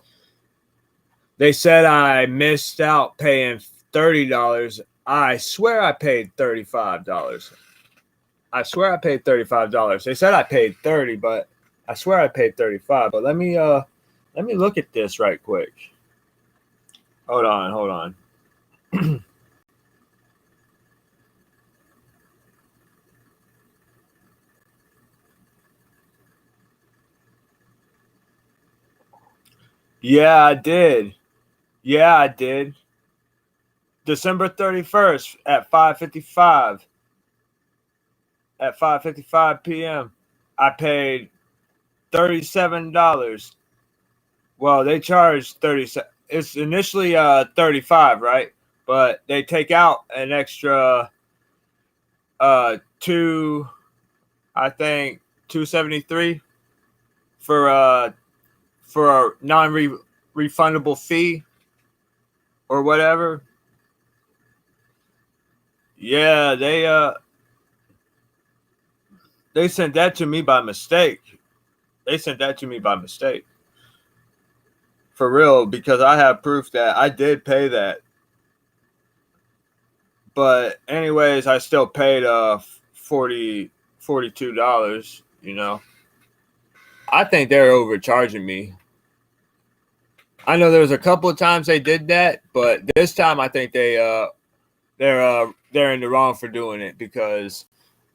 they said I missed out paying $30. I swear I paid $35. I swear I paid $35. They said I paid 30, but I swear I paid 35. But let me look at this right quick. Hold on. Yeah, I did. Yeah, I did. December 31st at 5:55. At 5:55 p.m. I paid $37. Well, they charged 37. It's initially 35, right? But they take out an extra two, I think 273 for a non-refundable fee or whatever. Yeah, they sent that to me by mistake. They sent that to me by mistake. For real, because I have proof that I did pay that. But anyways, I still paid $42, you know. I think they're overcharging me. I know there was a couple of times they did that, but this time I think they're in the wrong for doing it because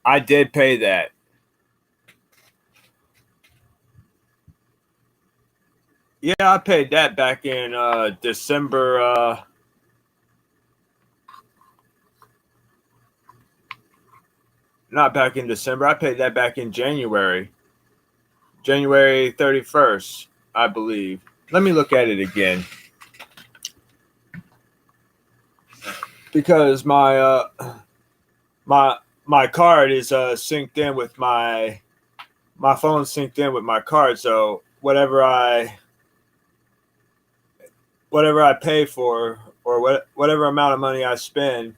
I did pay that. Yeah, I paid that back in December. Not back in December. I paid that back in January 31st, I believe. Let me look at it again because my card is synced in with my phone synced in with my card. So whatever I pay for or whatever amount of money I spend.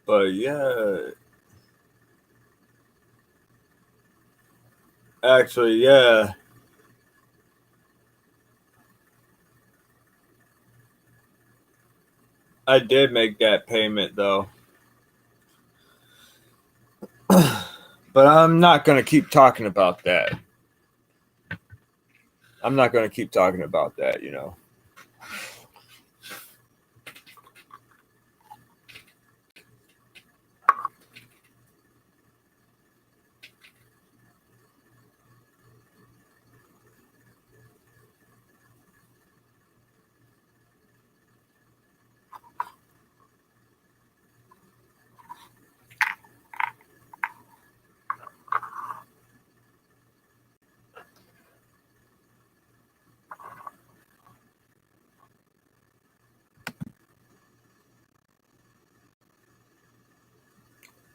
But yeah, actually, yeah, I did make that payment though. But I'm not going to keep talking about that. I'm not going to keep talking about that, you know.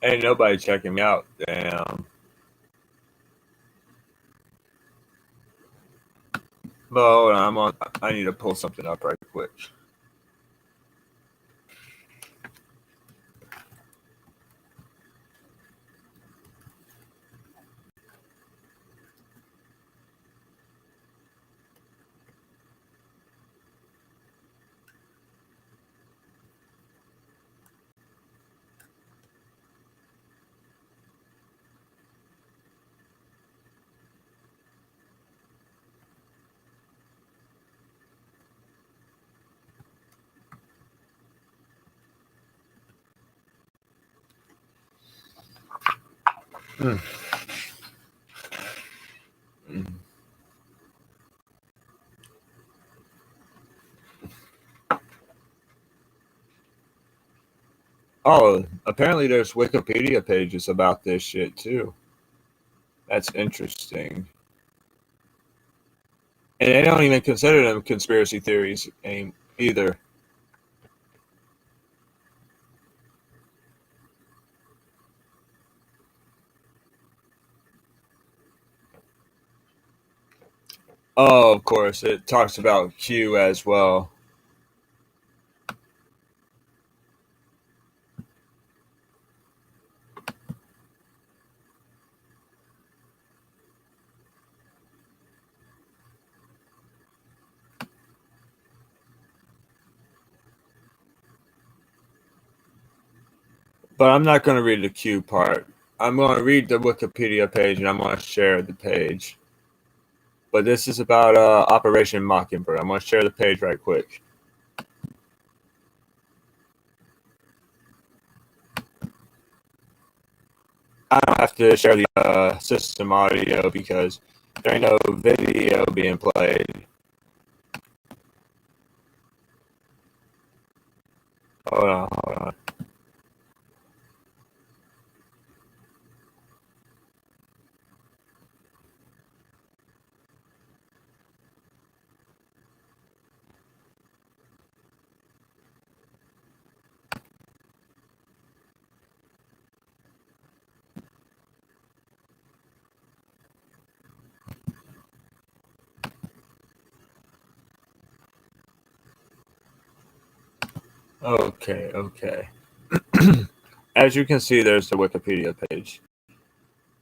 Ain't nobody checking me out. Damn. But hold on, I need to pull something up right quick. Mm. Mm. Oh, apparently there's Wikipedia pages about this shit too. That's interesting. And they don't even consider them conspiracy theories either. Oh, of course, it talks about Q as well. But I'm not going to read the Q part. I'm going to read the Wikipedia page and I'm going to share the page. But this is about Operation Mockingbird. I'm going to share the page right quick. I don't have to share the system audio because there ain't no video being played. Hold on. Okay. As you can see, there's the Wikipedia page.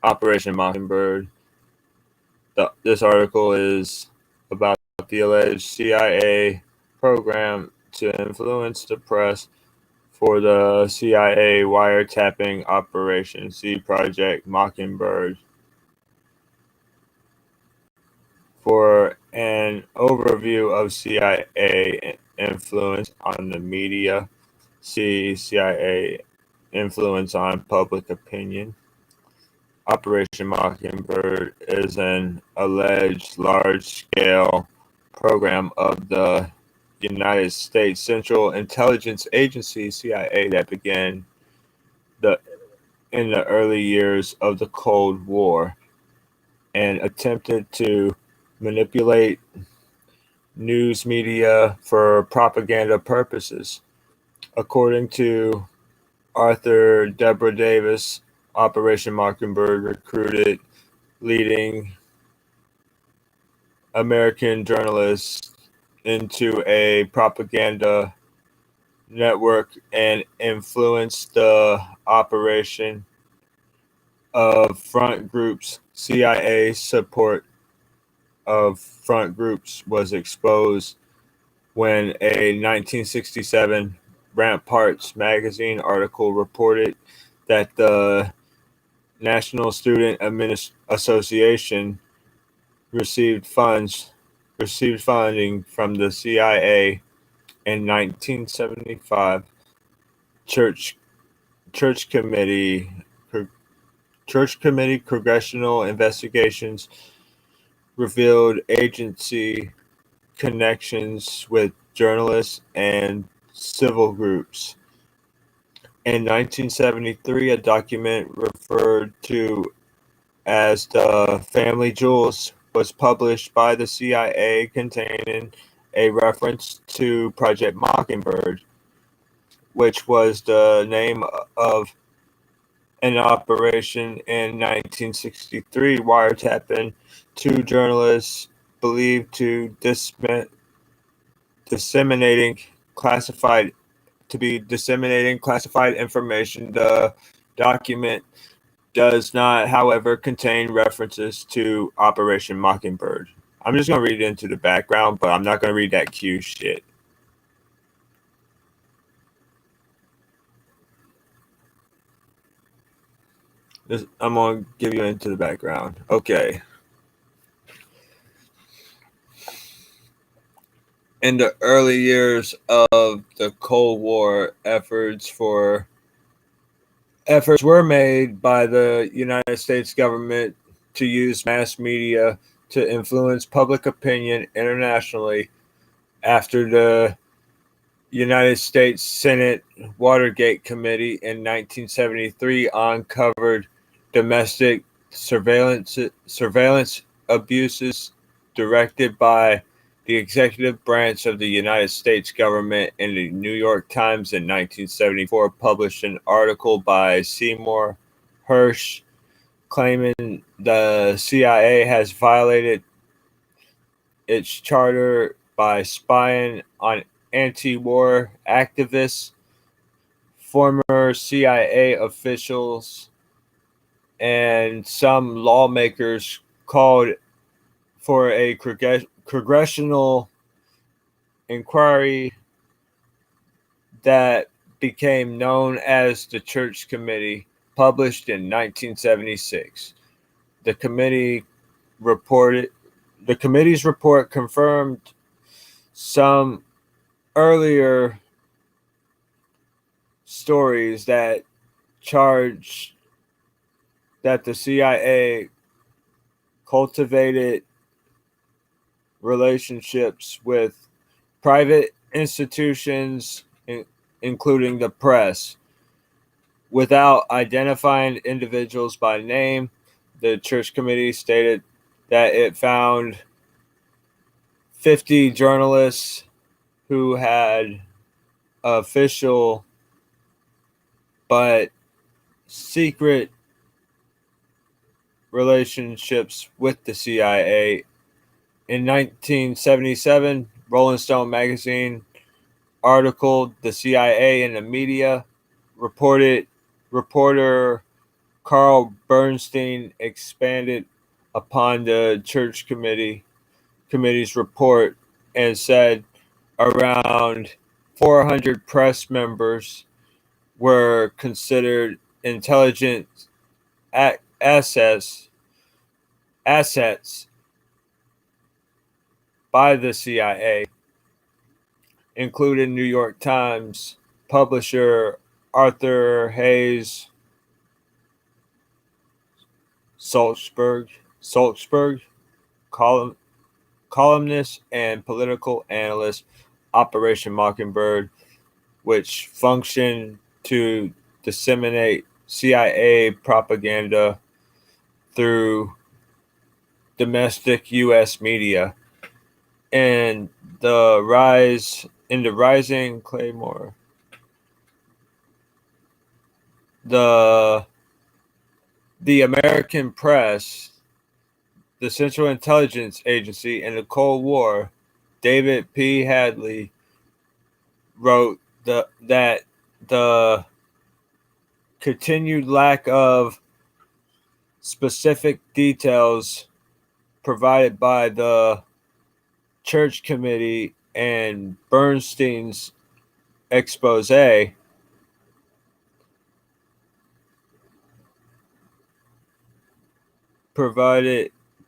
Operation Mockingbird. This article is about the alleged CIA program to influence the press for the CIA wiretapping Operation C Project Mockingbird. For an overview of CIA influence on the media, see CIA influence on public opinion. Operation Mockingbird is an alleged large-scale program of the United States Central Intelligence Agency (CIA) that began in the early years of the Cold War and attempted to manipulate news media for propaganda purposes. According to Arthur Deborah Davis, Operation Mockingbird recruited leading American journalists into a propaganda network and influenced the operation of front groups. CIA support of front groups was exposed when a 1967 Ramparts magazine article reported that the National Student Association received funding from the CIA in 1975. Church Church Committee congressional investigations revealed agency connections with journalists and civil groups. In 1973, a document referred to as the Family Jewels was published by the CIA containing a reference to Project Mockingbird, which was the name of an operation in 1963 wiretapping two journalists believed to disseminating classified information. The document does not, however, contain references to Operation Mockingbird. I'm just going to read into the background, but I'm not going to read that Q shit. I'm going to give you into the background. Okay. In the early years of the Cold War, efforts were made by the United States government to use mass media to influence public opinion internationally after the United States Senate Watergate Committee in 1973 uncovered domestic surveillance abuses directed by the executive branch of the United States government. In the New York Times in 1974 published an article by Seymour Hersh claiming the CIA has violated its charter by spying on anti-war activists. Former CIA officials and some lawmakers called for a congressional inquiry that became known as the Church Committee, published in 1976. The committee reported the committee's report confirmed some earlier stories that charged that the CIA cultivated relationships with private institutions, including the press, without identifying individuals by name. The Church Committee stated that it found 50 journalists who had official but secret relationships with the CIA. In 1977, Rolling Stone magazine article, "The CIA and the Media," reporter Carl Bernstein expanded upon the Church Committee's report and said around 400 press members were considered intelligence assets by the CIA, including New York Times publisher Arthur Hayes Salzberg, columnist and political analyst, Operation Mockingbird, which functioned to disseminate CIA propaganda through domestic U.S. media. And the rising Claymore, the American press, the Central Intelligence Agency, and the Cold War, David P. Hadley wrote that the continued lack of specific details provided by the Church Committee and Bernstein's expose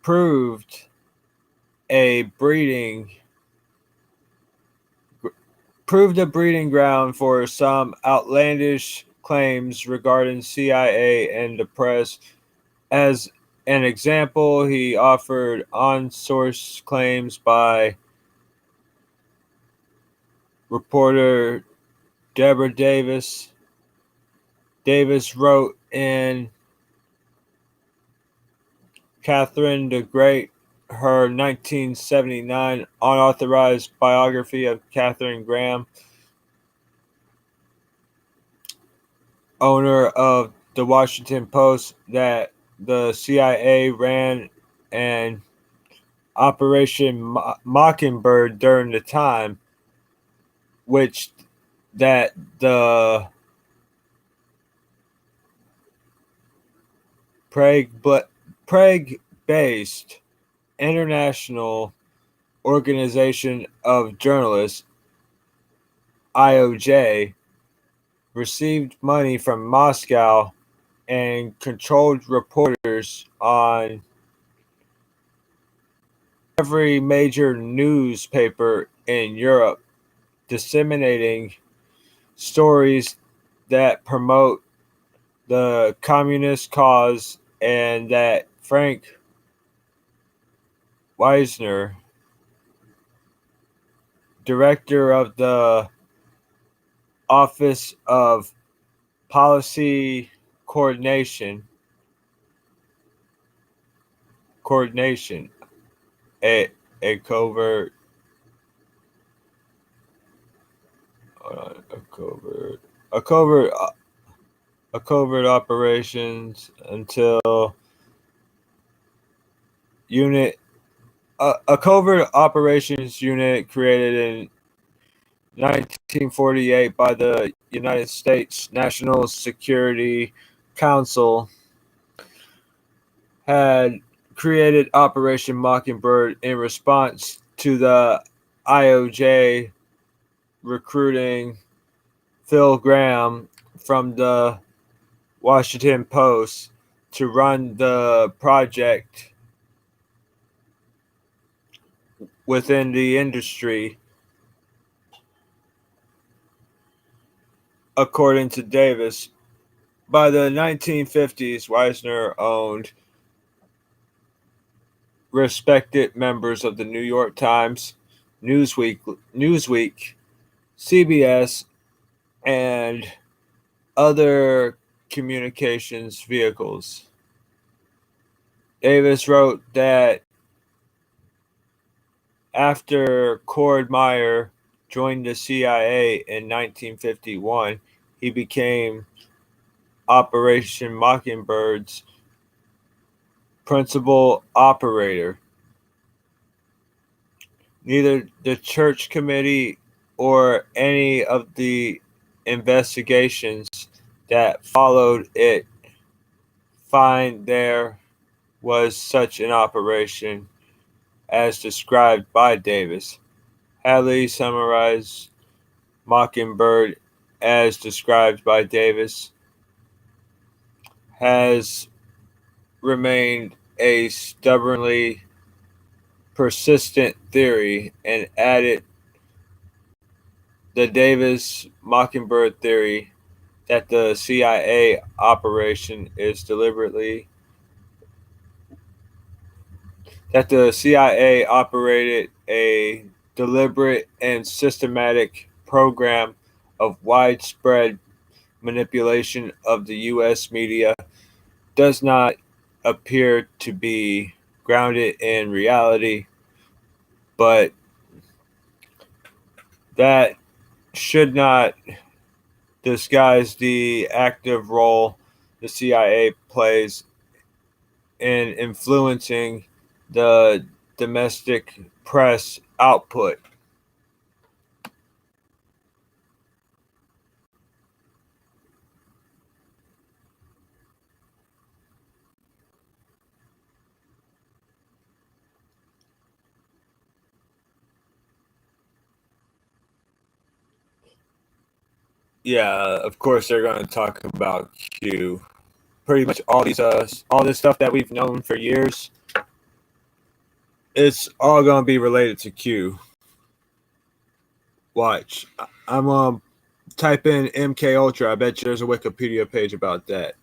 proved a breeding ground for some outlandish claims regarding CIA and the press. As an example, he offered on-source claims by reporter Deborah Davis. Davis wrote in Catherine the Great, her 1979 unauthorized biography of Katharine Graham, owner of the Washington Post, that the CIA ran an Operation Mockingbird during the time, which that the Prague-based International Organization of Journalists, IOJ, received money from Moscow and controlled reporters on every major newspaper in Europe, disseminating stories that promote the communist cause, and that Frank Wisner, director of the Office of Policy Coordination, a a covert a covert a covert a covert operations until unit a covert operations unit created in 1948 by the United States National Security Council had created Operation Mockingbird in response to the IOJ recruiting Phil Graham from the Washington Post to run the project within the industry. According to Davis, by the 1950s, Wisner owned respected members of the New York Times, Newsweek, CBS, and other communications vehicles. Davis wrote that after Cord Meyer joined the CIA in 1951, he became Operation Mockingbird's principal operator. Neither the Church Committee or any of the investigations that followed it find there was such an operation as described by Davis. Hadley summarized Mockingbird as described by Davis has remained a stubbornly persistent theory and added the Davis Mockingbird theory that the CIA operation is that the CIA operated a deliberate and systematic program of widespread manipulation of the U.S. media does not appear to be grounded in reality, but that should not disguise the active role the CIA plays in influencing the domestic press output. Yeah, of course they're going to talk about Q. Pretty much all this stuff that we've known for years, it's all going to be related to Q. Watch. I'm going to type in MK Ultra. I bet you there's a Wikipedia page about that.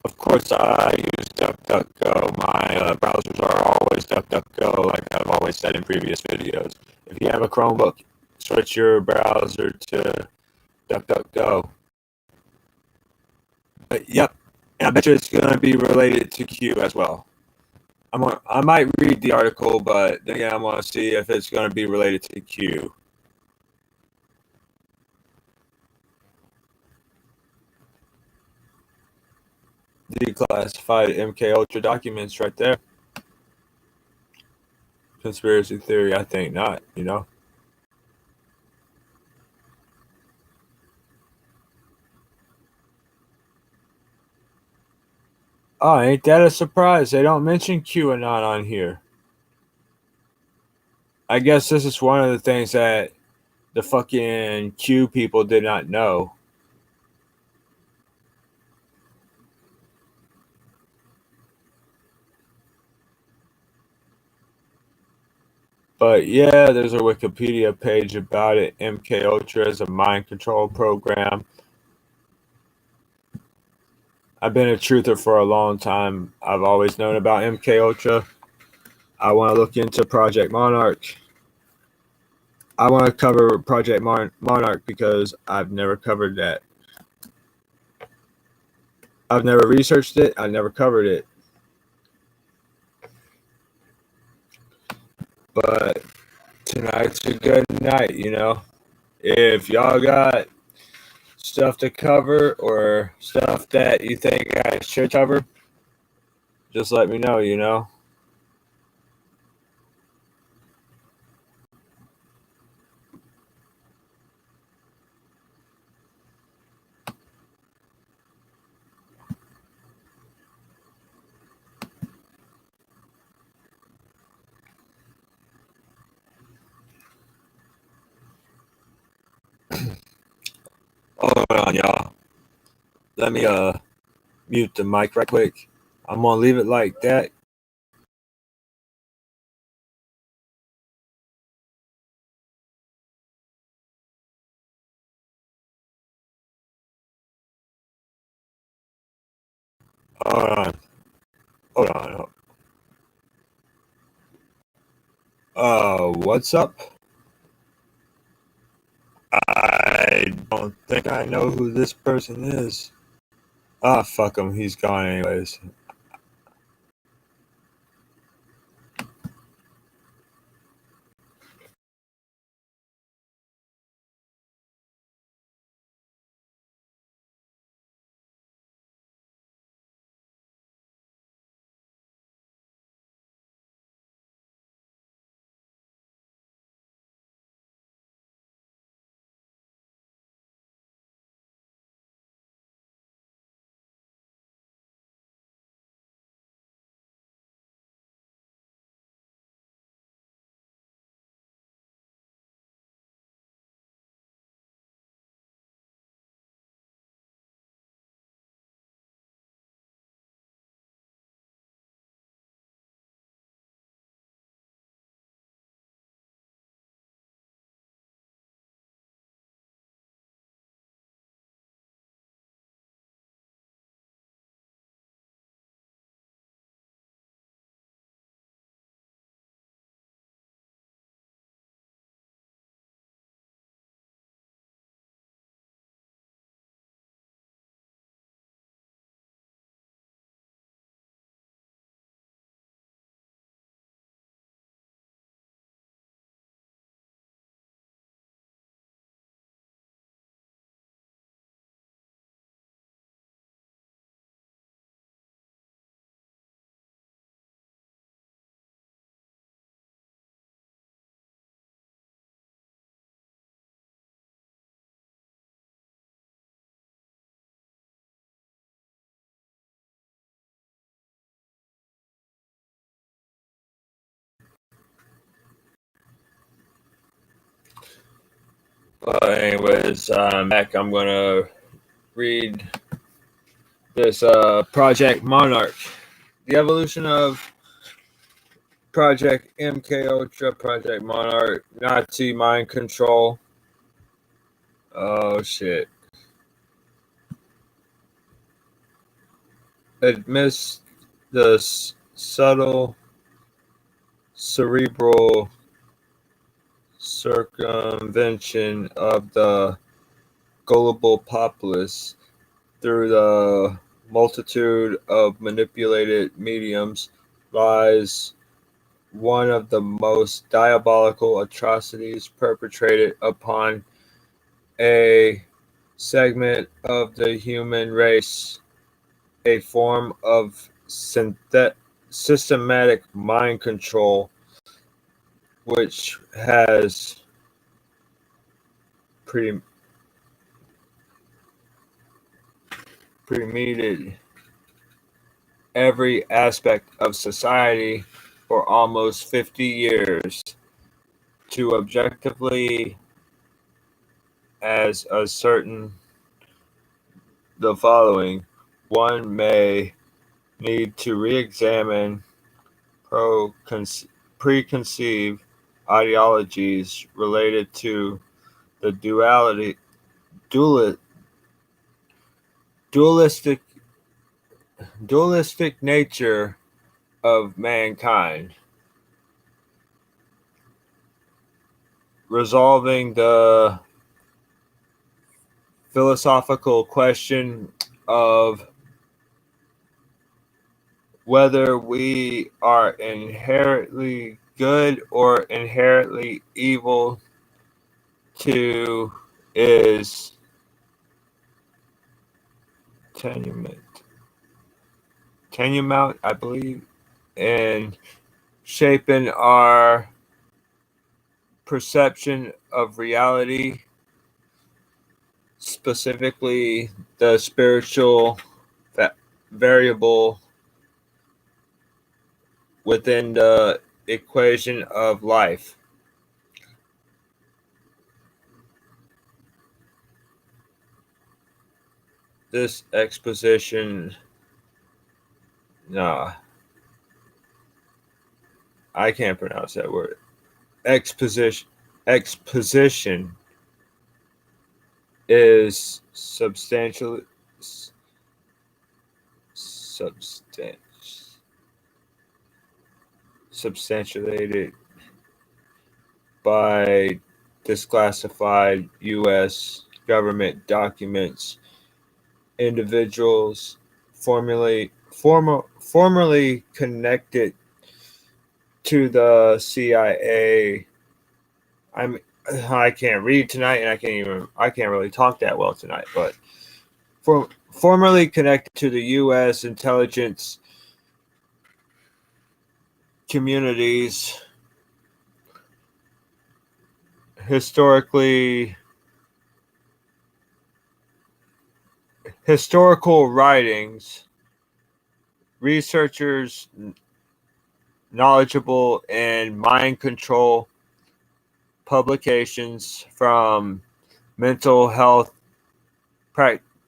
Of course, I use DuckDuckGo. My browsers are always DuckDuckGo, like I've always said in previous videos. If you have a Chromebook, switch your browser to DuckDuckGo. But yep, and I bet you it's going to be related to Q as well. I might read the article, but then again, I want to see if it's going to be related to Q. Declassified MK Ultra documents right there. Conspiracy theory, I think not, you know. Oh, ain't that a surprise? They don't mention QAnon on here. I guess this is one of the things that the fucking Q people did not know. But yeah, there's a Wikipedia page about it. MK Ultra is a mind control program. I've been a truther for a long time. I've always known about MK Ultra. I want to look into Project Monarch. I want to cover Project Monarch because I've never covered that. I've never researched it. I never covered it. But tonight's a good night, you know. If y'all got stuff to cover or stuff that you think I should cover, just let me know, you know. Hold on, y'all. Let me mute the mic right quick. I'm gonna leave it like that. Hold on. Hold on. What's up? I don't think I know who this person is. Ah, fuck him. He's gone anyways. But anyways, back. I'm gonna read this Project Monarch, the evolution of Project MK Ultra, Project Monarch, Nazi mind control. Oh shit! Amidst the subtle cerebral circumvention of the gullible populace through the multitude of manipulated mediums lies one of the most diabolical atrocities perpetrated upon a segment of the human race, a form of systematic mind control which has permeated every aspect of society for almost 50 years. To objectively as ascertain the following, one may need to re-examine preconceived ideologies related to the dualistic dualistic nature of mankind, resolving the philosophical question of whether we are inherently good or inherently evil to is tenuement, I believe, in shaping our perception of reality, specifically the spiritual variable within the equation of life. This exposition, nah, I can't pronounce that word. Exposition is substantiated by disclassified U.S. government documents, individuals formerly connected to the CIA. I can't read tonight, and I can't really talk that well tonight. But formerly connected to the U.S. intelligence communities, historical writings, researchers knowledgeable in mind control, publications from mental health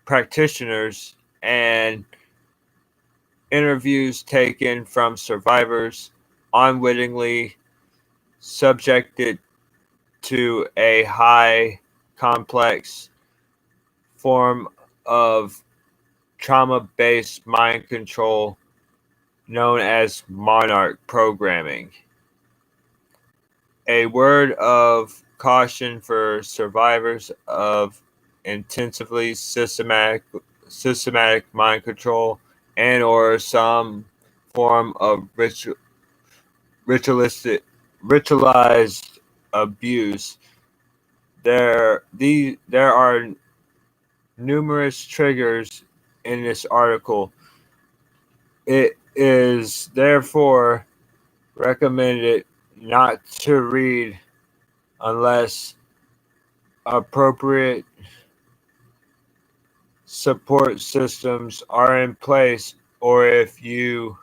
practitioners, and interviews taken from survivors unwittingly subjected to a high complex form of trauma-based mind control known as monarch programming. A word of caution for survivors of intensively systematic mind control and or some form of ritualized abuse. There are numerous triggers in this article. It is therefore recommended not to read unless appropriate support systems are in place or if you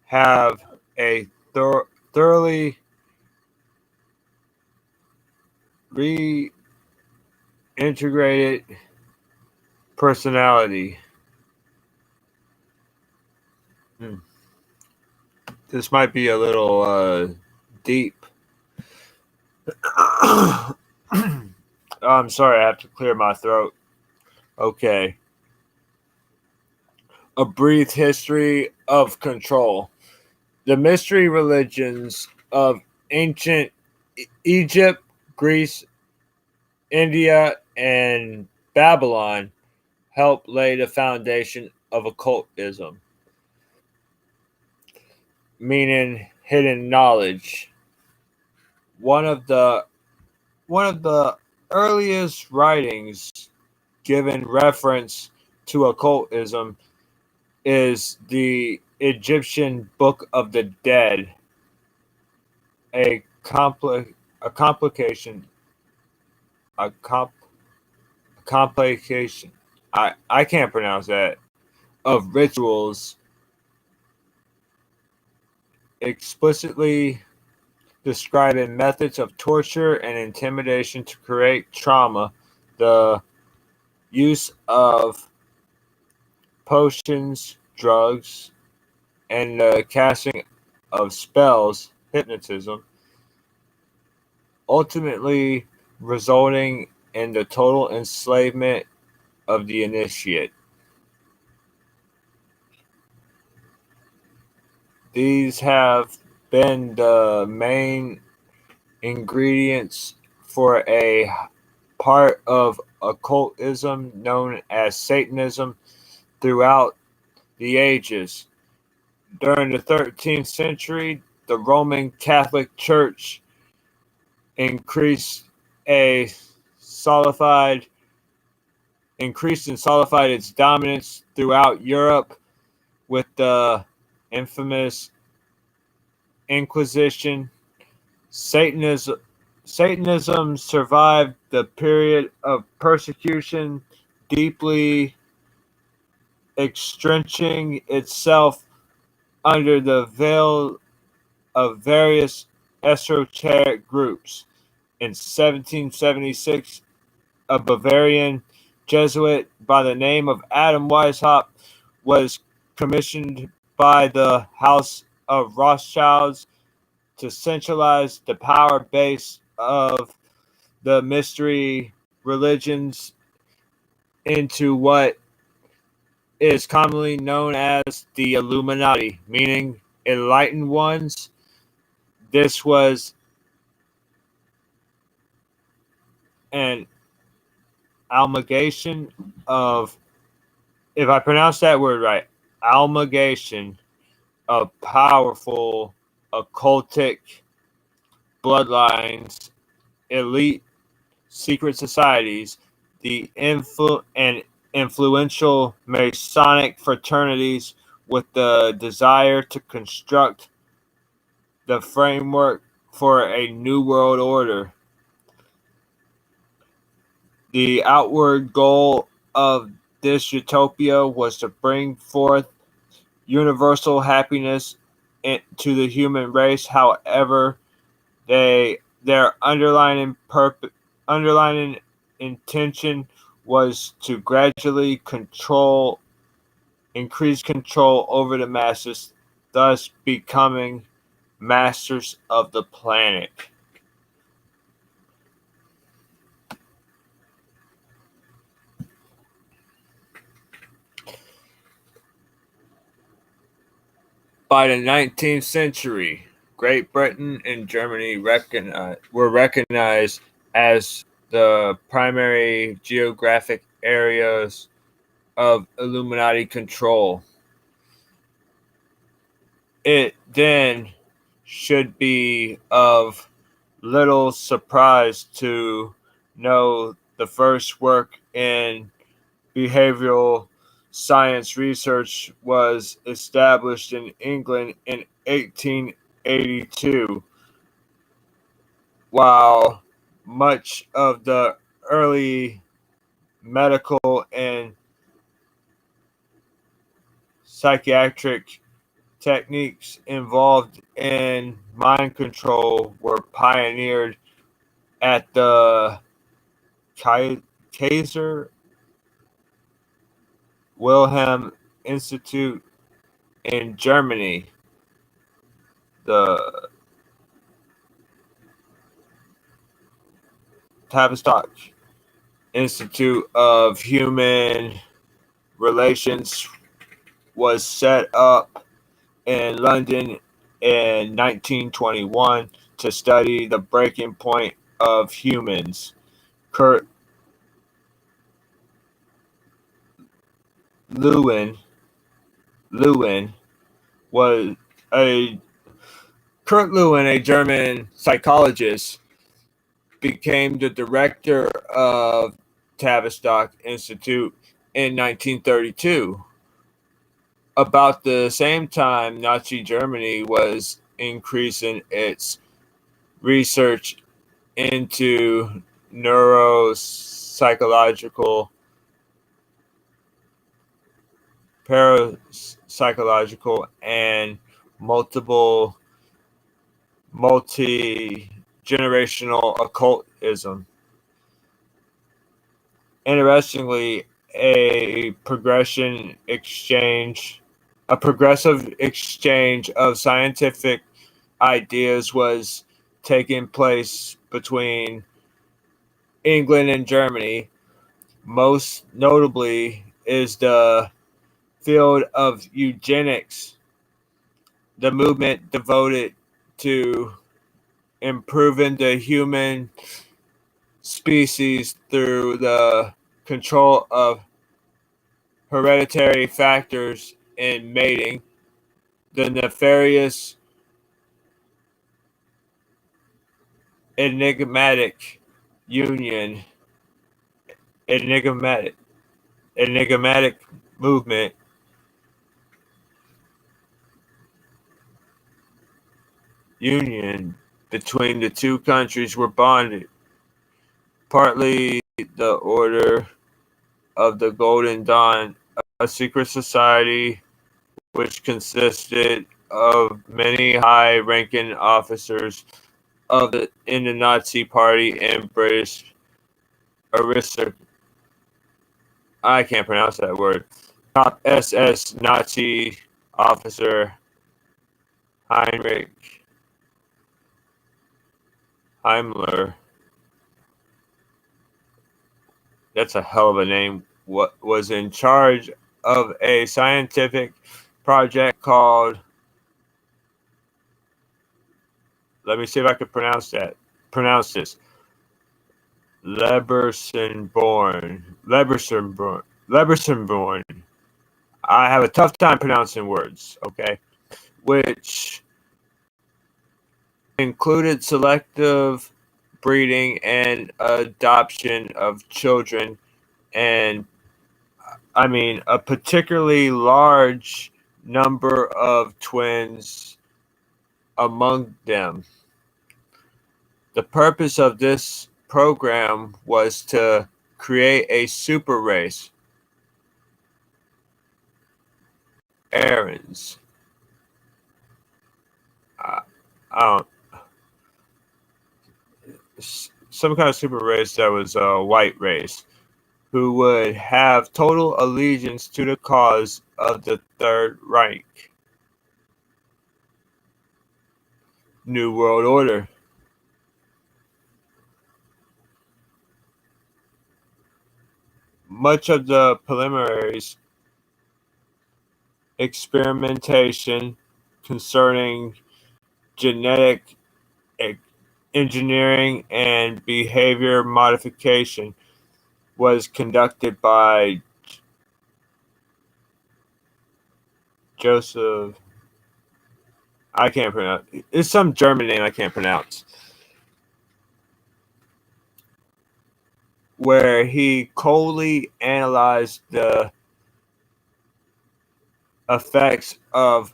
have a thoroughly reintegrated personality. This might be a little deep. I'm sorry, I have to clear my throat. Okay. A brief history of control. The mystery religions of ancient Egypt, Greece, India, and Babylon helped lay the foundation of occultism, meaning hidden knowledge. One of the earliest writings given reference to occultism is the Egyptian Book of the Dead, a complication. I can't pronounce that, of rituals explicitly describing methods of torture and intimidation to create trauma, the use of potions, drugs, and the casting of spells, hypnotism, ultimately resulting in the total enslavement of the initiate. These have been the main ingredients for a part of occultism known as Satanism throughout the ages. During the 13th century, the Roman Catholic Church increased and solidified its dominance throughout Europe with the infamous Inquisition. Satanism survived the period of persecution, deeply entrenching itself under the veil of various esoteric groups. In 1776, a Bavarian Jesuit by the name of Adam Weishaupt was commissioned by the House of Rothschilds to centralize the power base of the mystery religions into what is commonly known as the Illuminati, meaning enlightened ones. This was an amalgamation of, if I pronounce that word right, amalgamation of powerful occultic bloodlines, elite secret societies, the influential Masonic fraternities with the desire to construct the framework for a new world order. The outward goal of this utopia was to bring forth universal happiness to the human race. However, their underlying intention was to gradually increase control over the masses, thus becoming masters of the planet. By the 19th century, Great Britain and Germany were recognized as the primary geographic areas of Illuminati control. It then should be of little surprise to know the first work in behavioral science research was established in England in 1882, while much of the early medical and psychiatric techniques involved in mind control were pioneered at the Kaiser Wilhelm Institute in Germany. The Tavistock Institute of Human Relations was set up in London in 1921 to study the breaking point of humans. Kurt Lewin was a German psychologist, became the director of Tavistock Institute in 1932. About the same time, Nazi Germany was increasing its research into neuropsychological, parapsychological, and multi-generational occultism. Interestingly, a progressive exchange of scientific ideas was taking place between England and Germany. Most notably is the field of eugenics. the movement devoted to improving the human species through the control of hereditary factors in mating, the nefarious, enigmatic union, enigmatic movement union between the two countries were bonded, partly the Order of the Golden Dawn, a secret society which consisted of many high-ranking officers in the Nazi Party and British aristocracy. I can't pronounce that word. Top SS Nazi officer Heinrich Himmler. That's a hell of a name. What was in charge of a scientific project called, let me see if I can pronounce this. Lebersenborn. I have a tough time pronouncing words, okay? Which included selective breeding and adoption of children, and a particularly large number of twins among them. The purpose of this program was to create a super race, Aryans. I don't, some kind of super race that was a white race, who would have total allegiance to the cause of the Third Reich. New World Order. Much of the preliminaries experimentation concerning genetic engineering and behavior modification was conducted by Joseph. I can't pronounce. It's some German name I can't pronounce. Where he coldly analyzed the effects of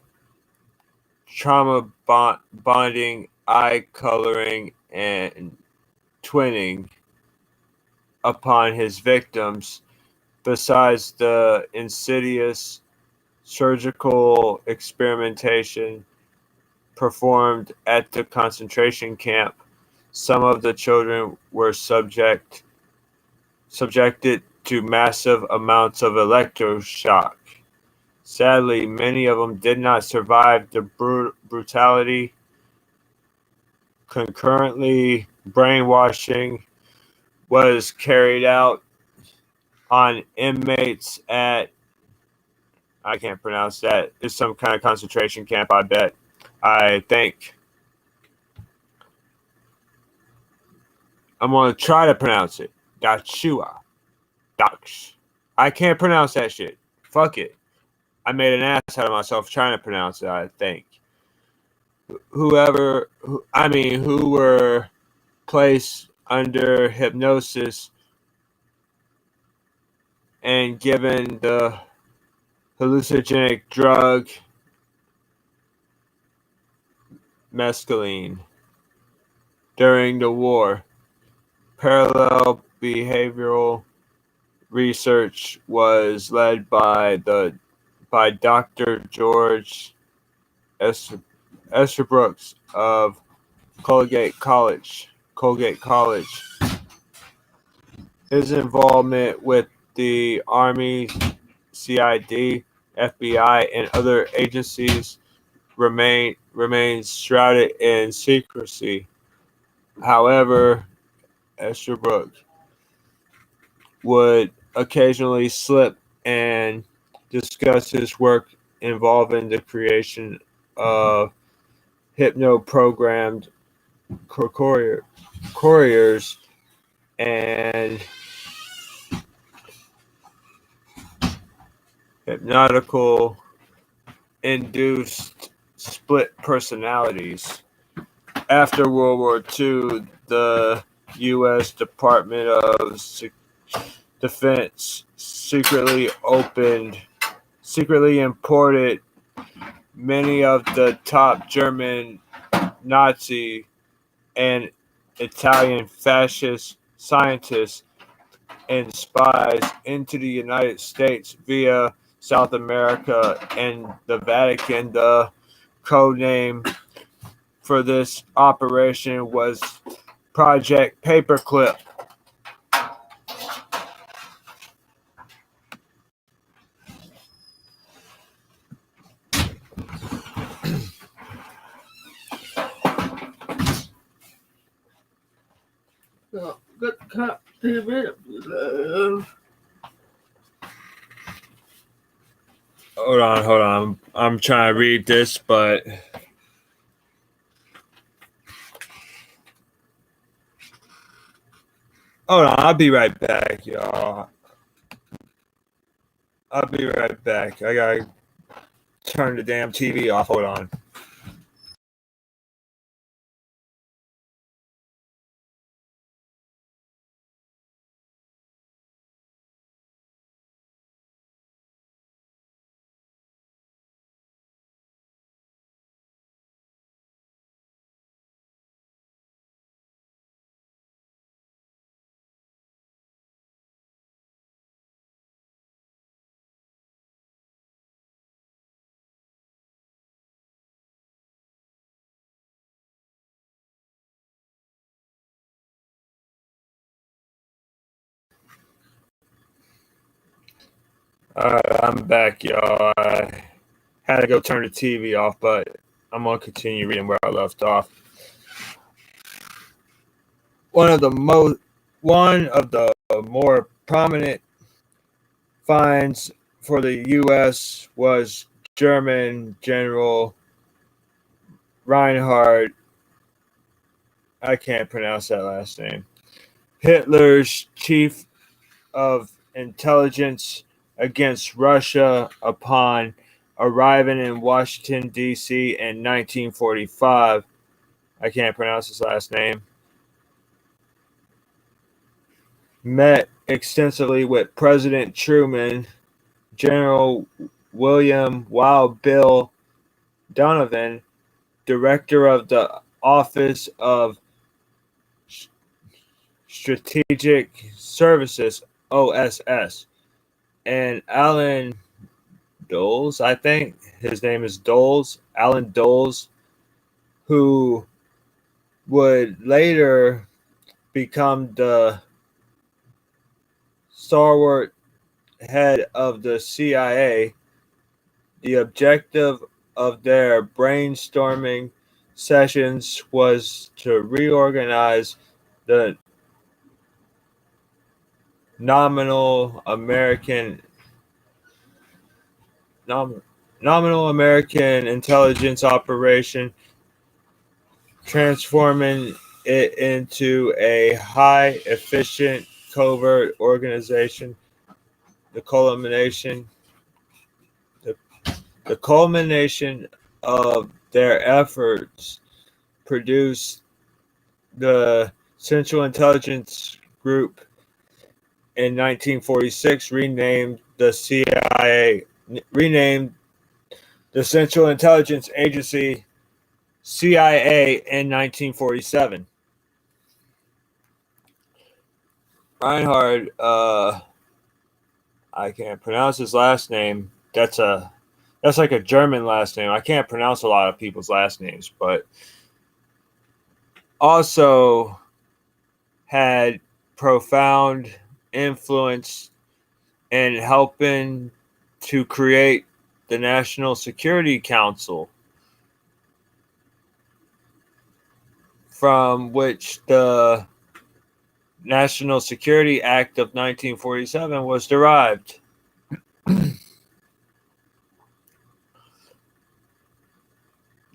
trauma bonding, eye coloring, and twinning upon his victims, besides the insidious surgical experimentation performed at the concentration camp. Some of the children were subjected to massive amounts of electroshock. Sadly, many of them did not survive the brutality. Concurrently, brainwashing was carried out on inmates at, I can't pronounce that. It's some kind of concentration camp, I bet. I think. I'm going to try to pronounce it. Dachua. Dachs. I can't pronounce that shit. Fuck it. I made an ass out of myself trying to pronounce it, I think. Who were placed under hypnosis and given the hallucinogenic drug mescaline during the war. Parallel behavioral research was led by Dr. George Estabrook of Colgate College. His involvement with the Army, CID, FBI, and other agencies remains shrouded in secrecy. However, Estabrook would occasionally slip and discuss his work involving the creation of hypno-programmed couriers and hypnotical induced split personalities. After World War II, the U.S. Department of Defense secretly imported many of the top German Nazi and Italian fascist scientists and spies into the United States via South America and the Vatican. The code name for this operation was Project Paperclip. Hold on. I'm trying to read this, but hold on. I'll be right back, y'all. I'll be right back. I gotta turn the damn TV off. Hold on. Alright, I'm back, y'all. I had to go turn the TV off, but I'm gonna continue reading where I left off. One of the more prominent finds for the U.S. was German General Reinhard. I can't pronounce that last name. Hitler's chief of intelligence against Russia upon arriving in Washington, D.C. in 1945. I can't pronounce his last name. Met extensively with President Truman, General William Wild Bill Donovan, director of the Office of Strategic Services, OSS, and Alan Dulles, I think his name is Dulles, Alan Dulles, who would later become the stalwart head of the CIA. The objective of their brainstorming sessions was to reorganize the nominal American intelligence operation, transforming it into a high efficient covert organization. The culmination of their efforts produced the Central Intelligence Group in 1946, renamed the Central Intelligence Agency CIA in 1947. Reinhard, I can't pronounce his last name. That's like a German last name. I can't pronounce a lot of people's last names, but also had profound influence in helping to create the National Security Council, from which the National Security Act of 1947 was derived.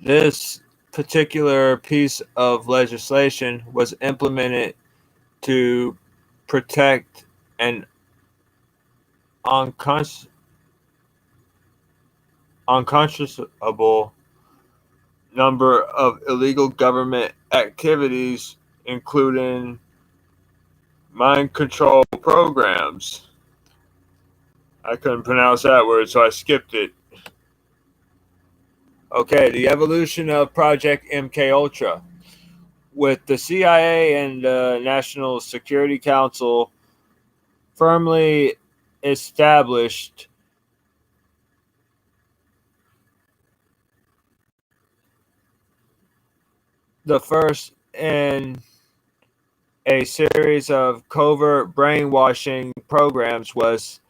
This particular piece of legislation was implemented to protect an unconscionable number of illegal government activities, including mind control programs. I couldn't pronounce that word, so I skipped it. Okay, the evolution of Project MK Ultra. With the CIA and the National Security Council firmly established, the first in a series of covert brainwashing programs was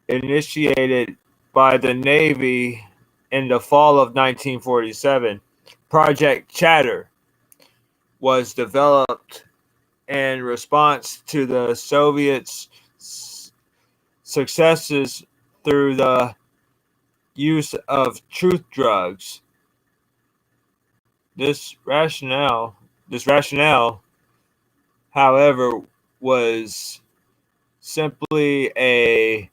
initiated by the Navy in the fall of 1947. Project Chatter was developed in response to the Soviets' successes through the use of truth drugs. This rationale, however, was simply a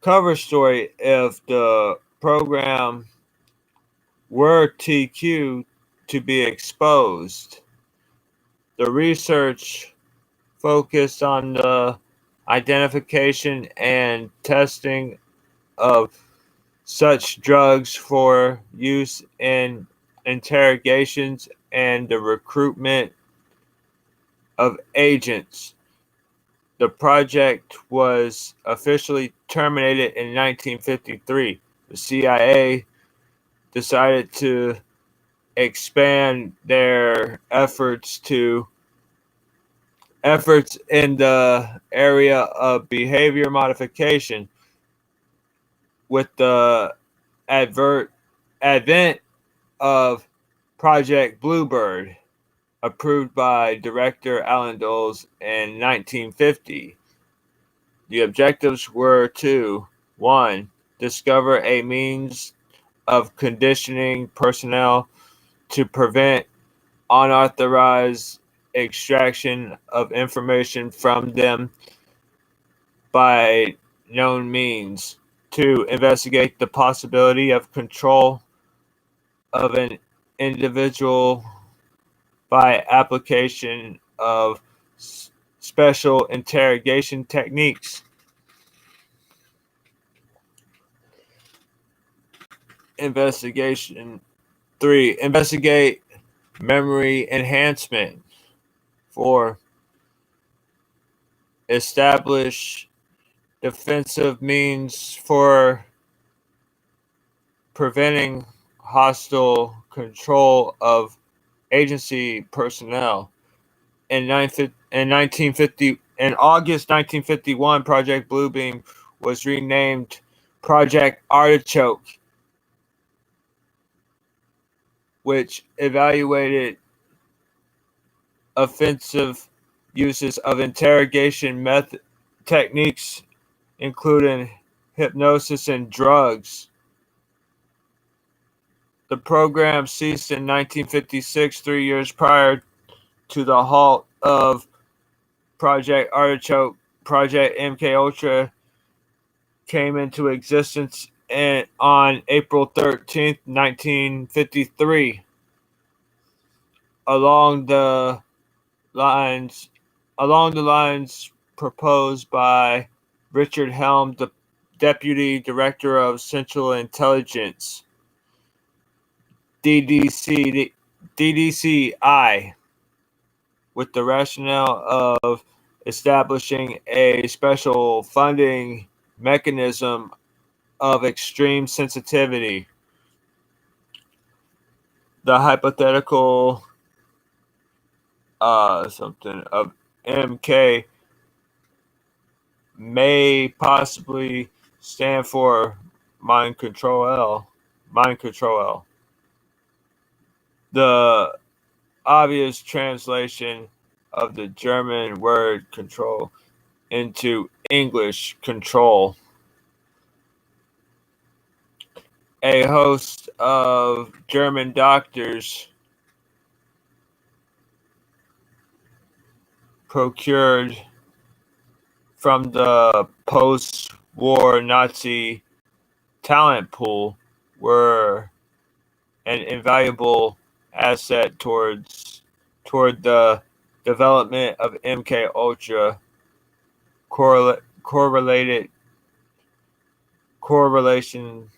cover story if the program were TQ to be exposed. The research focused on the identification and testing of such drugs for use in interrogations and the recruitment of agents. The project was officially terminated in 1953. The CIA decided to expand their efforts in the area of behavior modification with the advent of Project Bluebird, approved by director Alan Dulles in 1950. The objectives were to 1. Discover a means of conditioning personnel to prevent unauthorized extraction of information from them by known means. 2. Investigate the possibility of control of an individual by application of special interrogation techniques. Investigation 3. Investigate memory enhancement. 4. Establish defensive means for preventing hostile control of agency personnel. In August 1951, Project Bluebeam was renamed Project Artichoke, which evaluated offensive uses of interrogation techniques, including hypnosis and drugs. The program ceased in 1956, 3 years prior to the halt of Project Artichoke. Project MK Ultra came into existence on April 13th, 1953, along the lines proposed by Richard Helm, the Deputy Director of Central Intelligence, DDCI, with the rationale of establishing a special funding mechanism of extreme sensitivity. The hypothetical something of MK may possibly stand for mind control L. The obvious translation of the German word control into English control. a host of German doctors procured from the post-war Nazi talent pool were an invaluable asset toward the development of MK Ultra. Correlation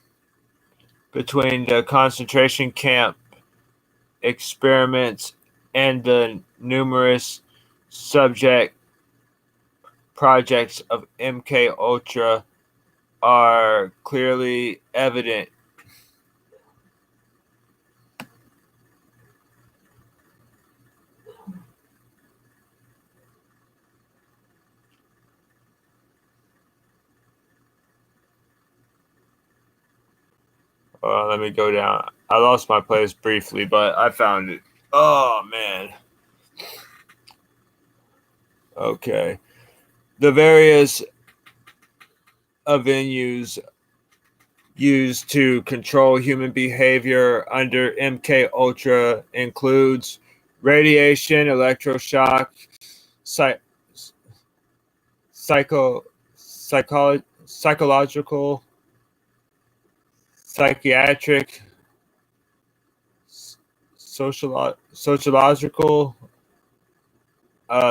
between the concentration camp experiments and the numerous subject projects of MK Ultra are clearly evident. Let me go down. I lost my place briefly, but I found it. Oh, man. Okay. The various venues used to control human behavior under MK Ultra includes radiation, electroshock, psychological, psychiatric, sociological,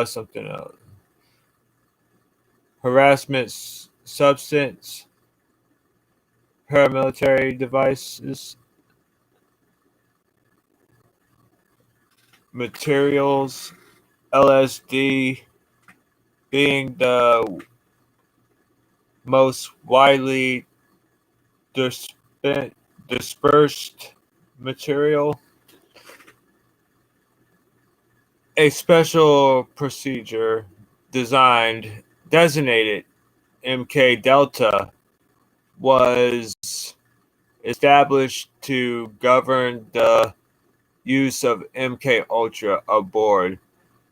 something else, harassment, substance, paramilitary devices, materials, LSD being the most widely dispersed material. A special procedure designated MK Delta was established to govern the use of MK Ultra aboard.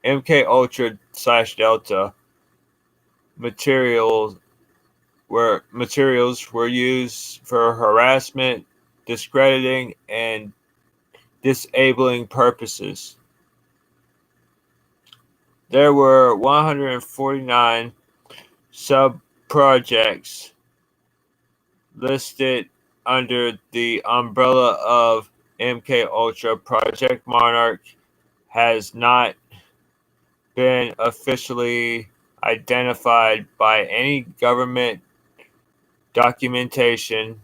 MK Ultra / Delta materials were used for harassment, discrediting, and disabling purposes. There were 149 sub-projects listed under the umbrella of MK Ultra. Project Monarch has not been officially identified by any government documentation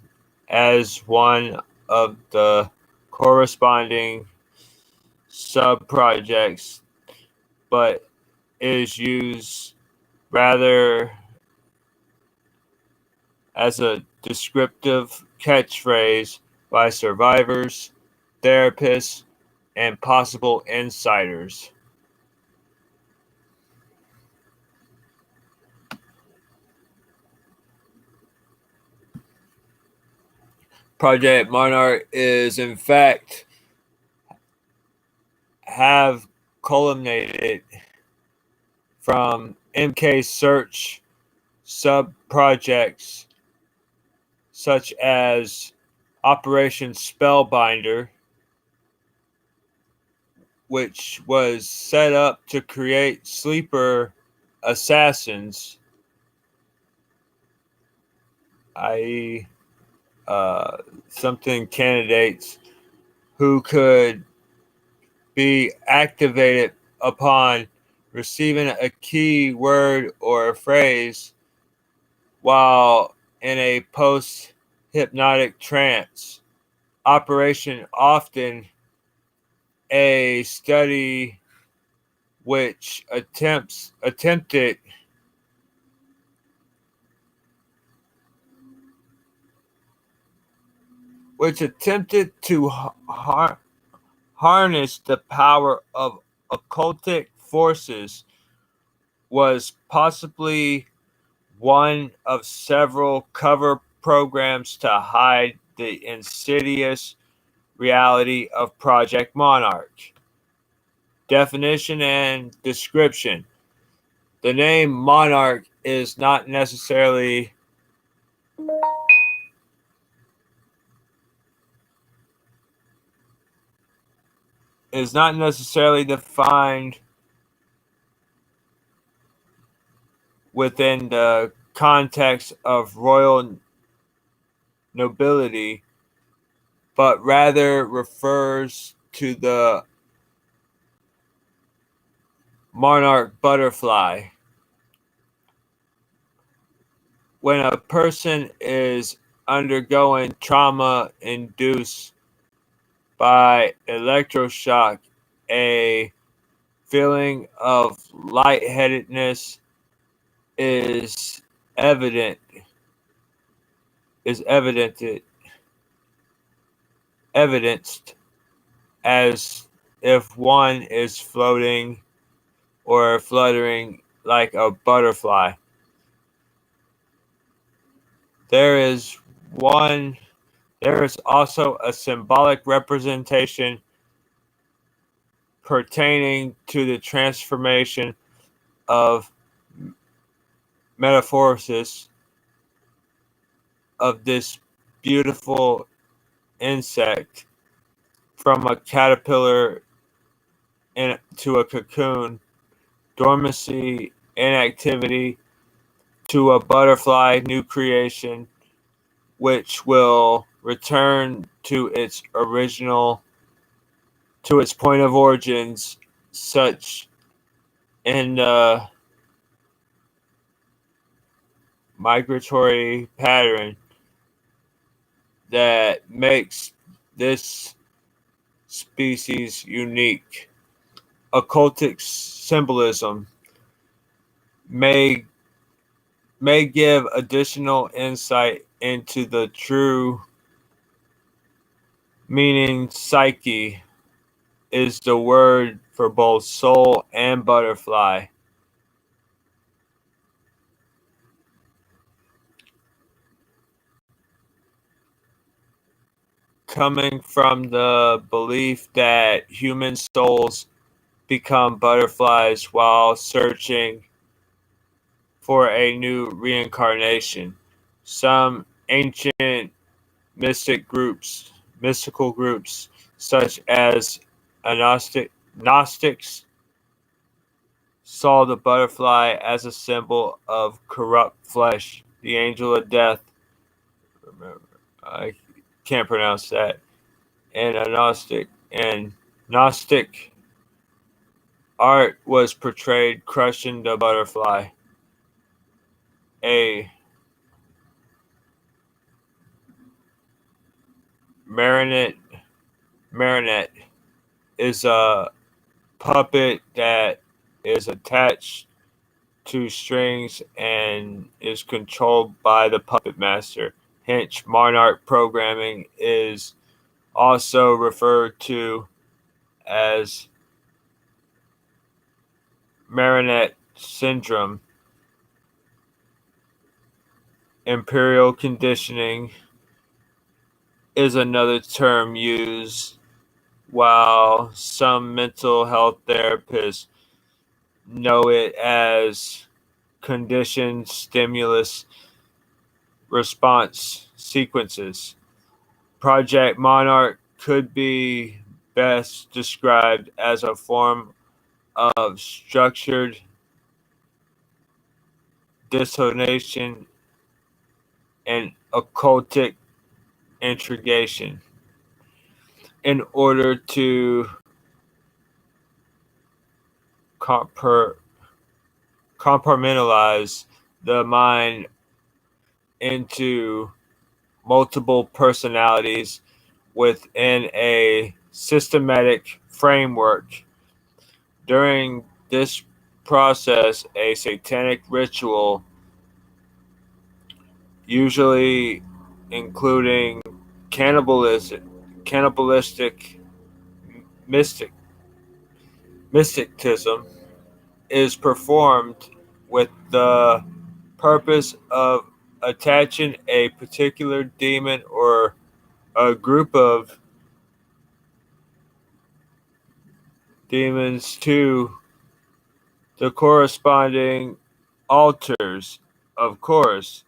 as one of the corresponding sub-projects, but is used rather as a descriptive catchphrase by survivors, therapists, and possible insiders. Project Monarch is in fact have culminated from MK Search sub-projects such as Operation Spellbinder, which was set up to create sleeper assassins, i.e., something candidates who could be activated upon receiving a key word or a phrase while in a post-hypnotic trance. Operation often a study which attempted to harness the power of occultic forces was possibly one of several cover programs to hide the insidious reality of Project Monarch. Definition and description. The name Monarch is not necessarily is not necessarily defined within the context of royal nobility, but rather refers to the monarch butterfly. When a person is undergoing trauma induced by electroshock, a feeling of lightheadedness is evident is evidenced as if one is floating or fluttering like a butterfly. There is also a symbolic representation pertaining to the transformation of metamorphosis of this beautiful insect from a caterpillar into a cocoon, dormancy, inactivity, to a butterfly, new creation, which will return to its point of origins, such in the migratory pattern that makes this species unique. Occultic symbolism may give additional insight into the true meaning. Psyche is the word for both soul and butterfly. Coming from the belief that human souls become butterflies while searching for a new reincarnation. Some ancient mystical groups, such as Gnostics, saw the butterfly as a symbol of corrupt flesh, the angel of death. Remember, I can't pronounce that. And Gnostic art was portrayed crushing the butterfly. A marionette is a puppet that is attached to strings and is controlled by the puppet master. Hence, monarch programming is also referred to as marionette syndrome. Imperial conditioning is another term used, while some mental health therapists know it as conditioned stimulus response sequences. Project Monarch could be best described as a form of structured dissonation and occultic intrigation in order to compartmentalize the mind into multiple personalities within a systematic framework. During this process, a satanic ritual, usually including cannibalistic mysticism, is performed with the purpose of attaching a particular demon or a group of demons to the corresponding altars. Of course,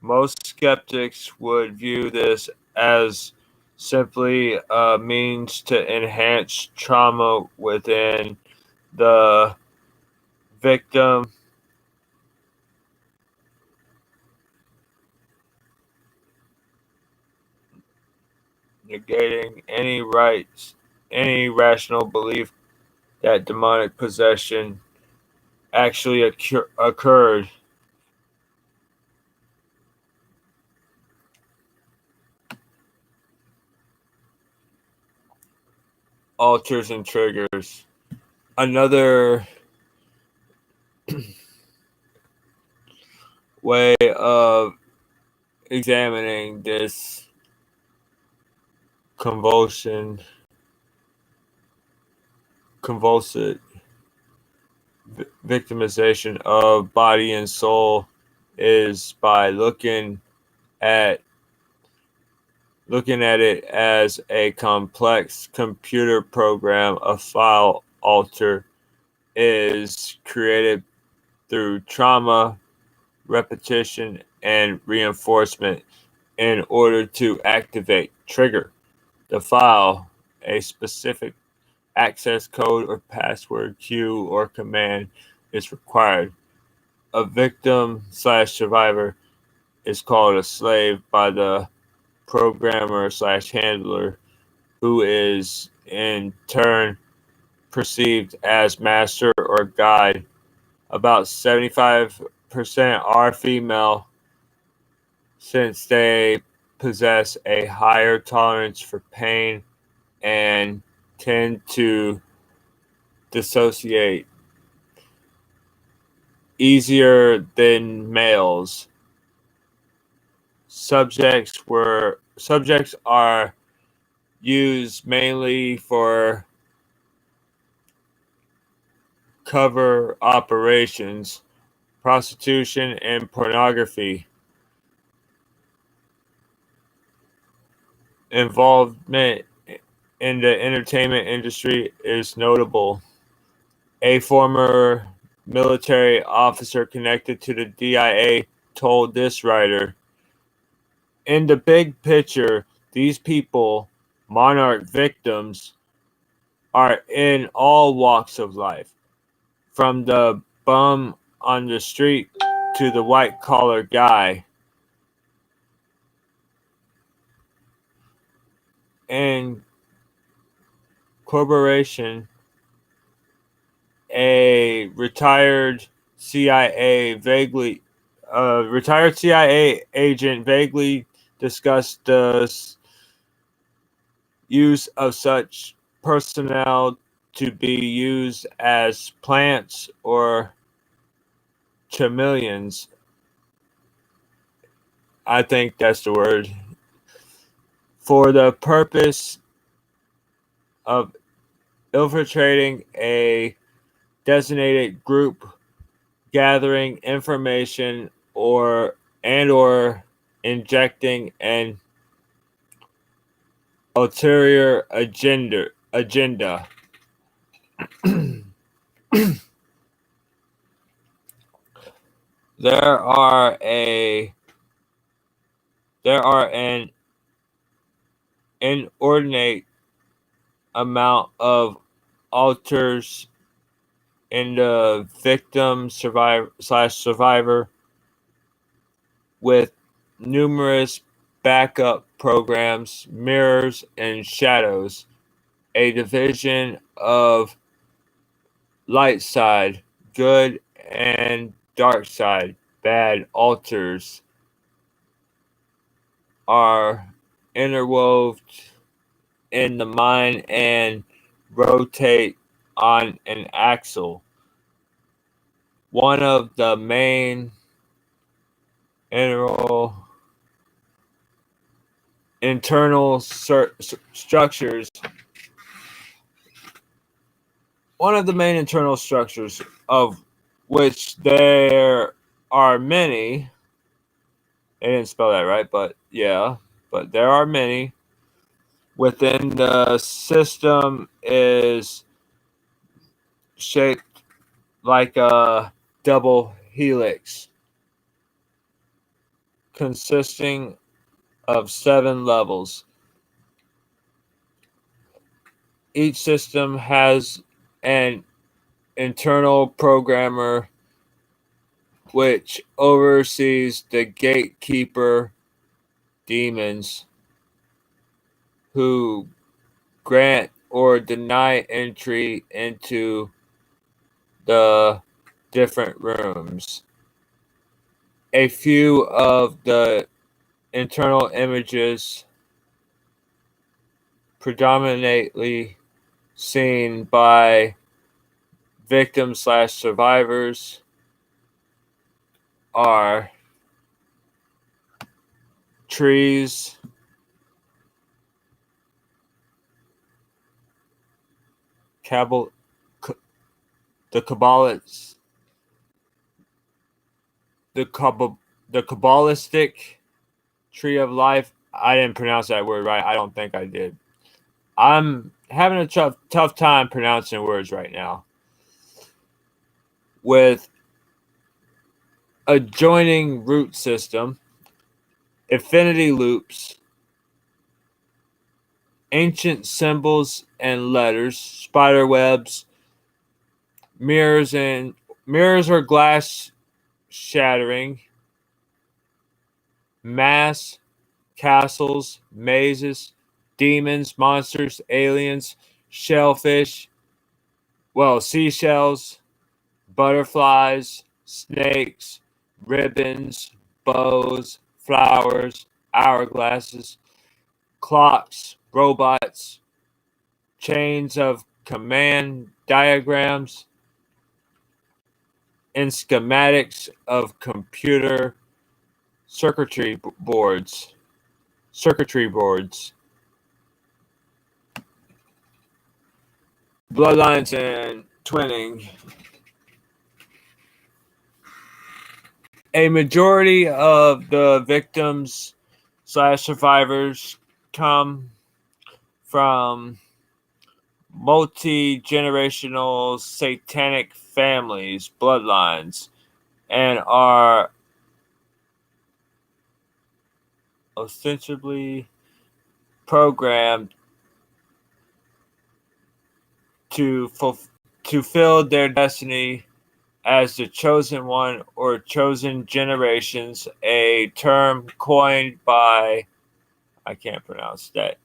most skeptics would view this as simply a means to enhance trauma within the victim, negating any rational belief that demonic possession actually occurred. Altars and triggers. Another way of examining this convulsive victimization of body and soul is by looking at it as a complex computer program. A file alter is created through trauma, repetition, and reinforcement in order to trigger the file. A specific access code or password, cue, or command is required. A victim/survivor is called a slave by the programmer/handler, who is in turn perceived as master or guide. About 75% are female, since they possess a higher tolerance for pain and tend to dissociate easier than males. Subjects are used mainly for cover operations, prostitution, and pornography. Involvement in the entertainment industry is notable. A former military officer connected to the DIA told this writer, "In the big picture, these people, monarch victims, are in all walks of life, from the bum on the street to the white-collar guy." And corporation, a retired CIA agent vaguely discussed the use of such personnel to be used as plants or chameleons. I think that's the word. For the purpose of infiltrating a designated group, gathering information, or injecting an ulterior agenda. There are an inordinate amount of alters in the victim survivor, with numerous backup programs, mirrors, and shadows. A division of light side, good, and dark side, bad alters are interwoved in the mind and rotate on an axle. One of the main internal structures of which there are many. They didn't spell that right, but yeah, but there are many within the system, is shaped like a double helix, consisting of 7 levels. Each system has an internal programmer which oversees the gatekeeper demons who grant or deny entry into the different rooms. A few of the internal images predominantly seen by victims/survivors are trees, cabal, the Kabbalists, the Kabbalistic tree of life. I didn't pronounce that word right. I don't think I did. I'm having a tough time pronouncing words right now. With adjoining root system, infinity loops, ancient symbols and letters, spider webs, mirrors or glass shattering, mass, castles, mazes, demons, monsters, aliens, shellfish, seashells, butterflies, snakes, ribbons, bows, flowers, hourglasses, clocks, robots, chains of command diagrams, and schematics of computer circuitry boards. Bloodlines and twinning. A majority of the victims/survivors come from multi-generational satanic families, bloodlines, and are ostensibly programmed to fulfill their destiny as the chosen one or chosen generations, a term coined by I can't pronounce that.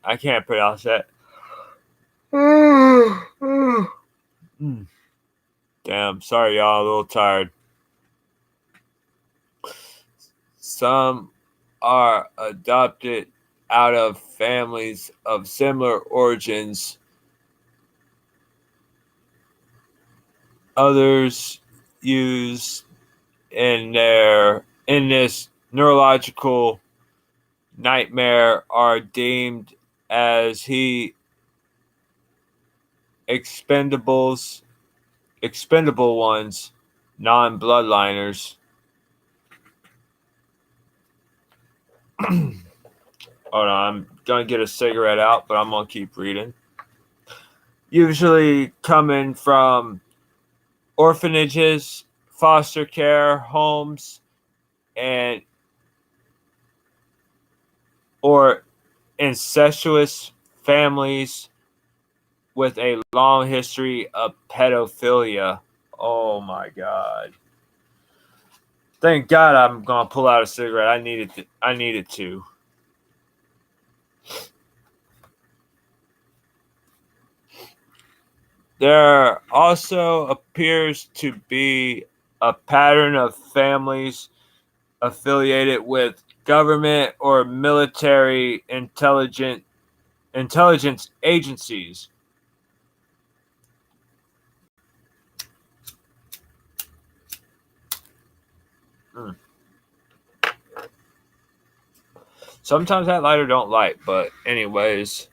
Damn, sorry y'all, a little tired. Some are adopted out of families of similar origins. Others used in this neurological nightmare are deemed as expendable ones, non-bloodliners. Hold on, I'm gonna get a cigarette out, but I'm gonna keep reading. Usually coming from orphanages, foster care homes, or incestuous families with a long history of pedophilia. Oh my God. Thank God I'm gonna pull out a cigarette. I needed to. There also appears to be a pattern of families affiliated with government or military intelligence agencies. Sometimes that lighter don't light, but anyways.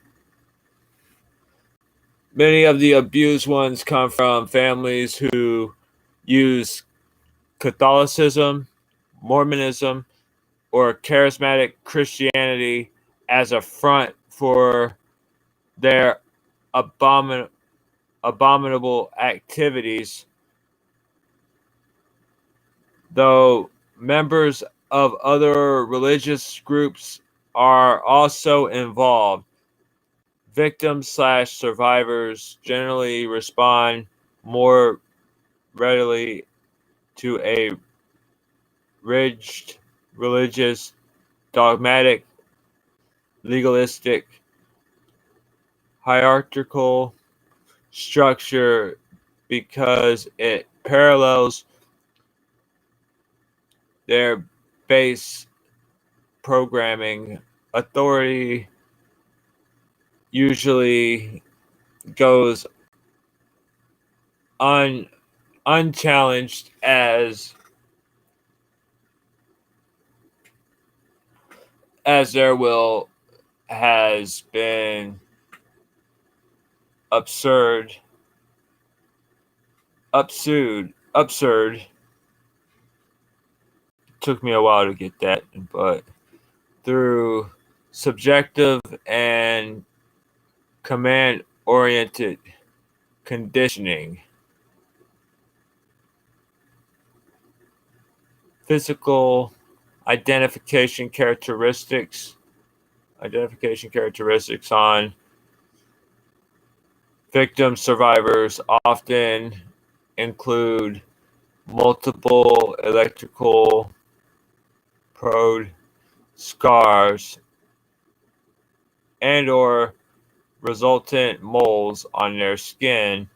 Many of the abused ones come from families who use Catholicism, Mormonism, or charismatic Christianity as a front for their abominable activities, though members of other religious groups are also involved. Victims/survivors generally respond more readily to a rigid, religious, dogmatic, legalistic, hierarchical structure because it parallels their base programming. Authority usually goes unchallenged as their will has been absurd. Took me a while to get that, but through subjective and command-oriented conditioning. Physical identification characteristics on victim survivors often include multiple electrical prode scars and or resultant moles on their skin,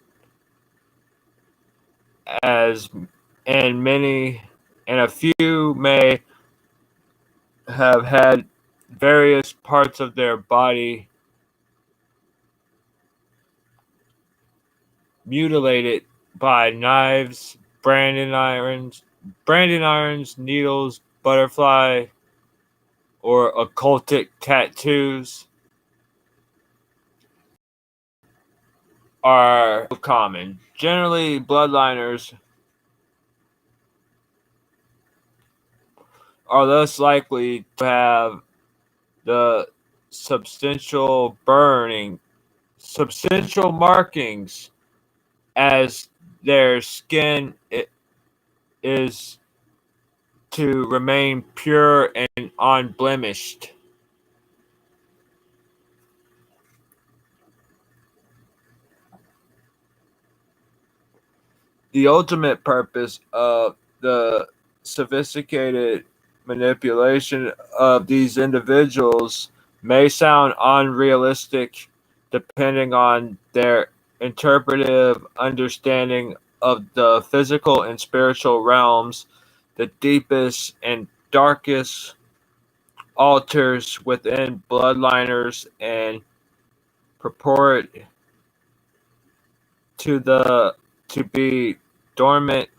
as and a few may have had various parts of their body mutilated by knives, branding irons, needles, butterfly, or occultic tattoos are common. Generally, bloodliners are less likely to have the substantial markings as their skin is to remain pure and unblemished. The ultimate purpose of the sophisticated manipulation of these individuals may sound unrealistic depending on their interpretive understanding of the physical and spiritual realms. The deepest and darkest altars within bloodliners and purport to be dormant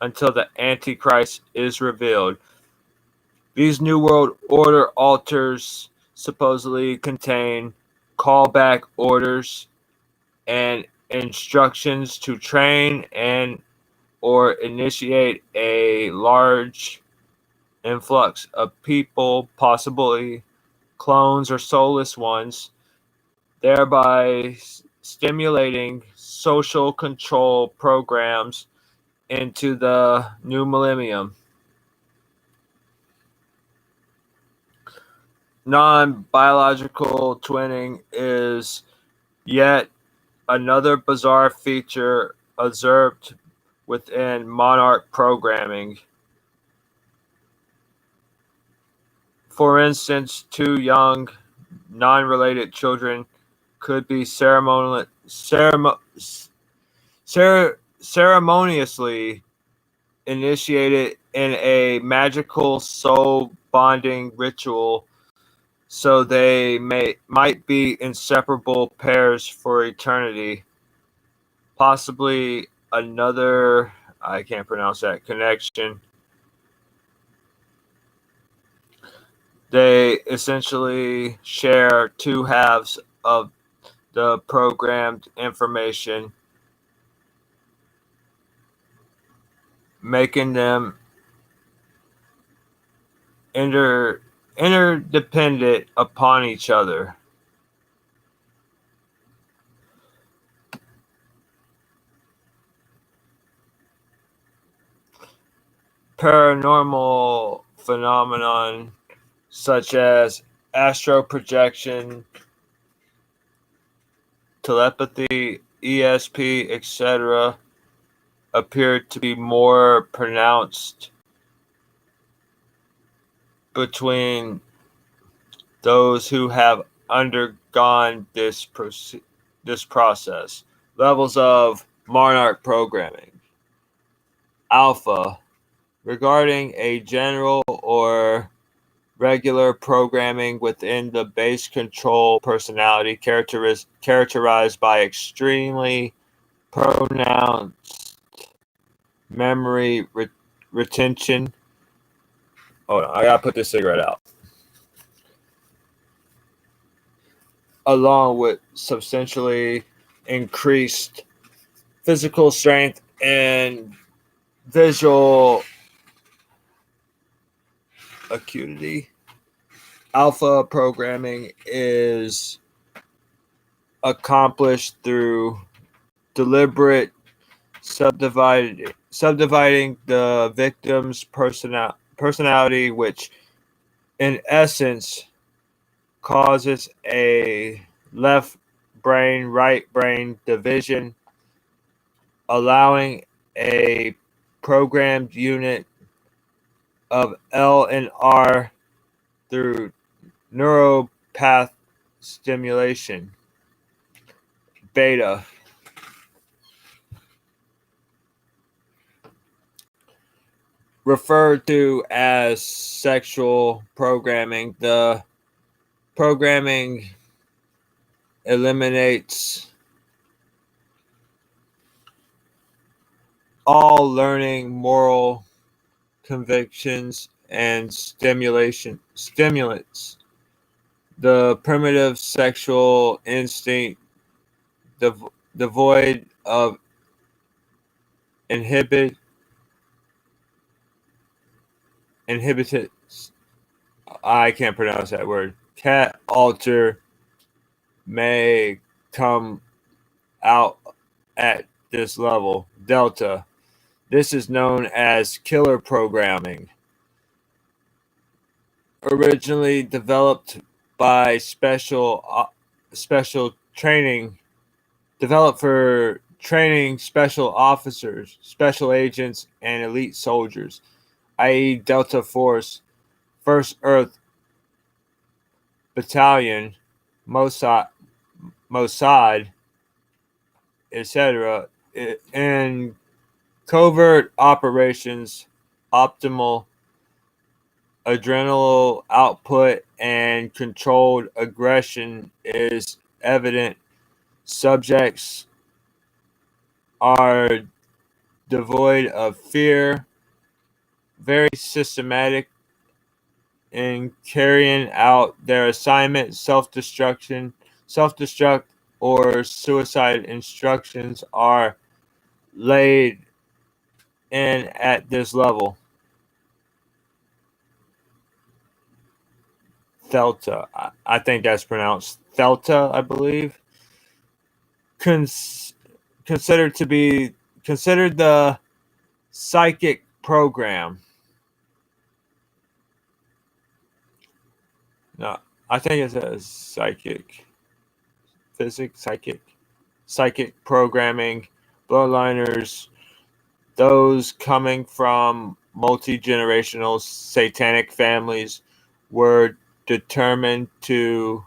until the Antichrist is revealed. These New World Order altars supposedly contain callback orders and instructions to train and or initiate a large influx of people, possibly clones or soulless ones, thereby stimulating social control programs into the new millennium. Non-biological twinning is yet another bizarre feature observed within monarch programming. For instance, two young, non-related children could be ceremoniously initiated in a magical soul bonding ritual so they might be inseparable pairs for eternity. Possibly another, I can't pronounce that, connection. They essentially share two halves of the programmed information, making them interdependent upon each other. Paranormal phenomenon such as astral projection telepathy, ESP, etc., appear to be more pronounced between those who have undergone this process. Levels of monarch programming. Alpha, regarding a general or regular programming within the base control personality characterized by extremely pronounced memory retention. Hold on, I gotta put this cigarette out. Along with substantially increased physical strength and visual acuity. Alpha programming is accomplished through deliberate subdividing the victim's personality, which in essence causes a left brain, right brain division, allowing a programmed unit of L and R through neuropath stimulation. Beta, referred to as sexual programming. The programming eliminates all learning, moral convictions, and stimulants. The primitive sexual instinct, devoid of inhibited. I can't pronounce that word. Cat alter may come out at this level. Delta. This is known as killer programming. Originally developed by special training, developed for training special officers, special agents, and elite soldiers, i.e. Delta Force, First Earth Battalion, Mossad, etc., and covert operations, optimal adrenal output, and controlled aggression is evident. Subjects are devoid of fear, very systematic in carrying out their assignment. Self-destruct or suicide instructions are laid in at this level. Thelta, I think that's pronounced Thelta, I believe. Considered the psychic program. No, I think it's a psychic programming. Bloodliners, those coming from multi-generational satanic families, were determined to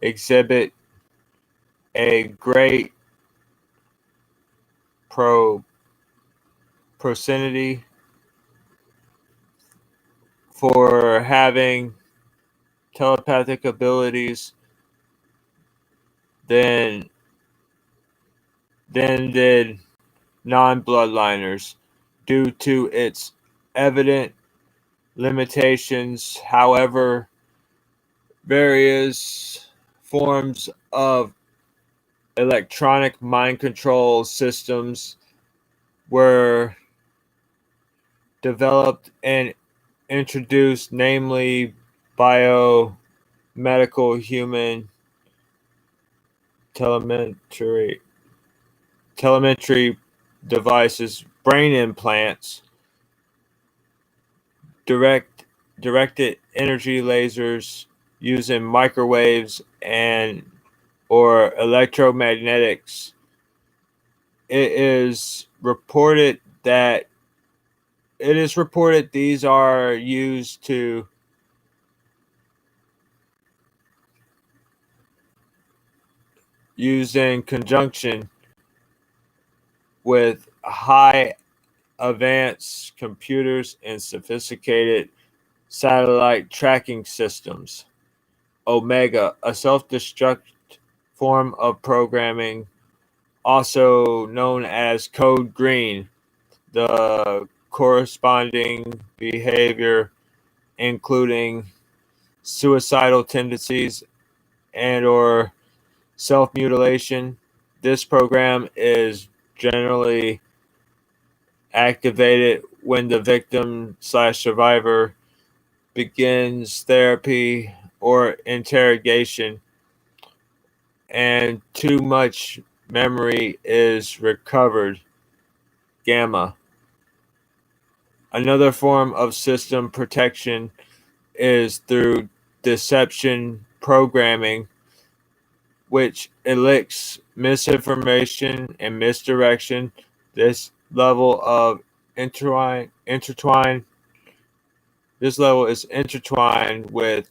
exhibit a great propenity for having telepathic abilities than did non-bloodliners, due to its evident limitations. However, various forms of electronic mind control systems were developed and introduced, namely biomedical human telemetry devices, brain implants, directed energy lasers using microwaves, and or electromagnetics. It is reported these are used in conjunction with high advanced computers and sophisticated satellite tracking systems. Omega, a self-destruct form of programming, also known as code green. The corresponding behavior, including suicidal tendencies and or self-mutilation. This program is generally activated when the victim/survivor begins therapy or interrogation and too much memory is recovered. Gamma. Another form of system protection is through deception programming, which elicits misinformation and misdirection. This level of intertwine. This level is intertwined with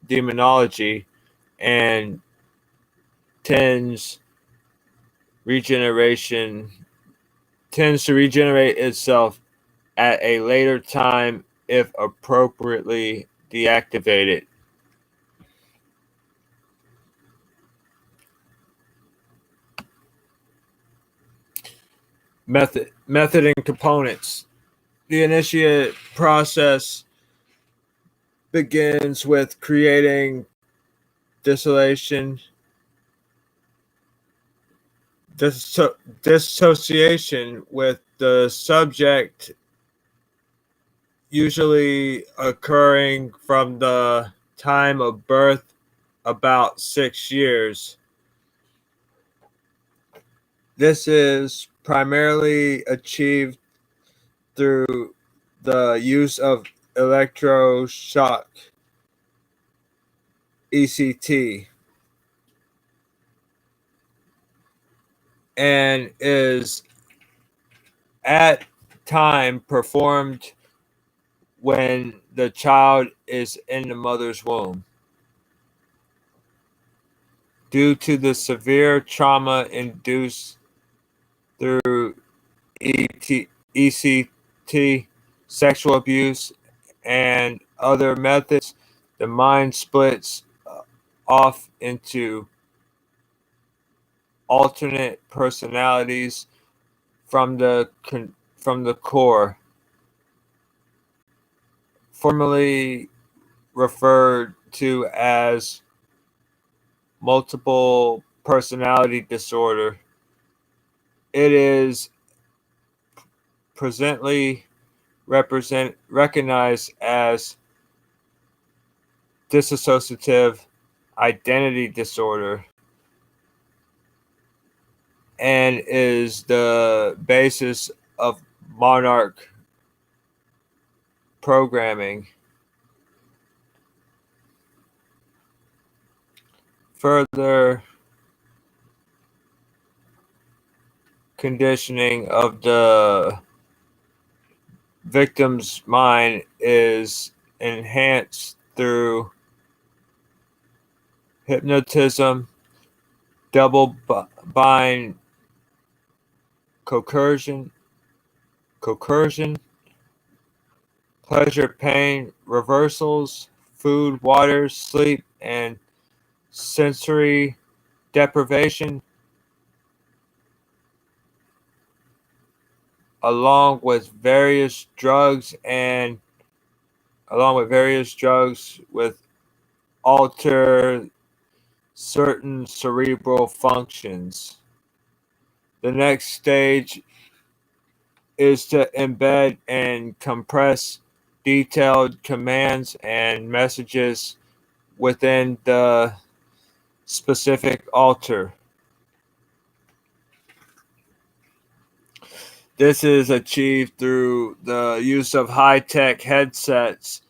demonology and tends to regenerate itself at a later time if appropriately deactivated. Method and components. The initiate process begins with creating dissociation with the subject, usually occurring from the time of birth, about 6 years. This is primarily achieved through the use of electroshock, ECT, and is at time performed when the child is in the mother's womb. Due to the severe trauma induced through ECT, sexual abuse, and other methods, the mind splits off into alternate personalities from the core, formerly referred to as multiple personality disorder. It is presently recognized as dissociative identity disorder and is the basis of monarch programming. Further conditioning of the victim's mind is enhanced through hypnotism, double bind coercion, pleasure pain reversals, food, water, sleep, and sensory deprivation, along with various drugs with alter certain cerebral functions. The next stage is to embed and compress detailed commands and messages within the specific alter. This is achieved through the use of high-tech headsets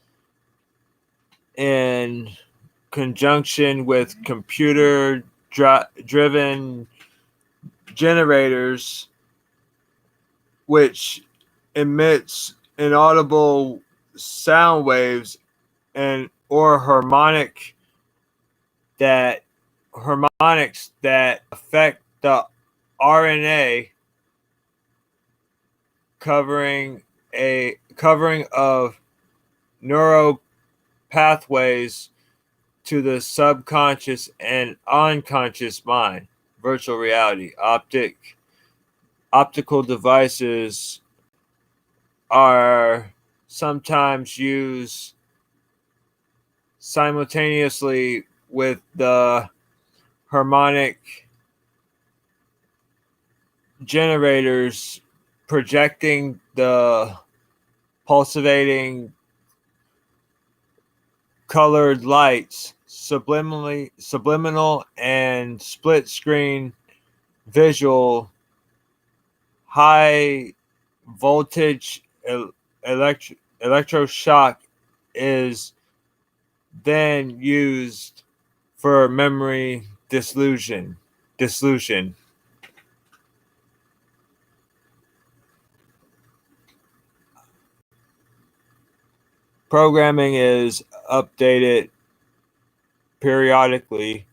in conjunction with computer driven generators, which emits inaudible sound waves and or harmonics that affect the RNA covering of neural pathways to the subconscious and unconscious mind. Virtual reality. Optical devices are sometimes used simultaneously with the harmonic generators projecting the pulsating colored lights, subliminal and split screen visual, high voltage electroshock is then used for memory dissolution. Programming is updated periodically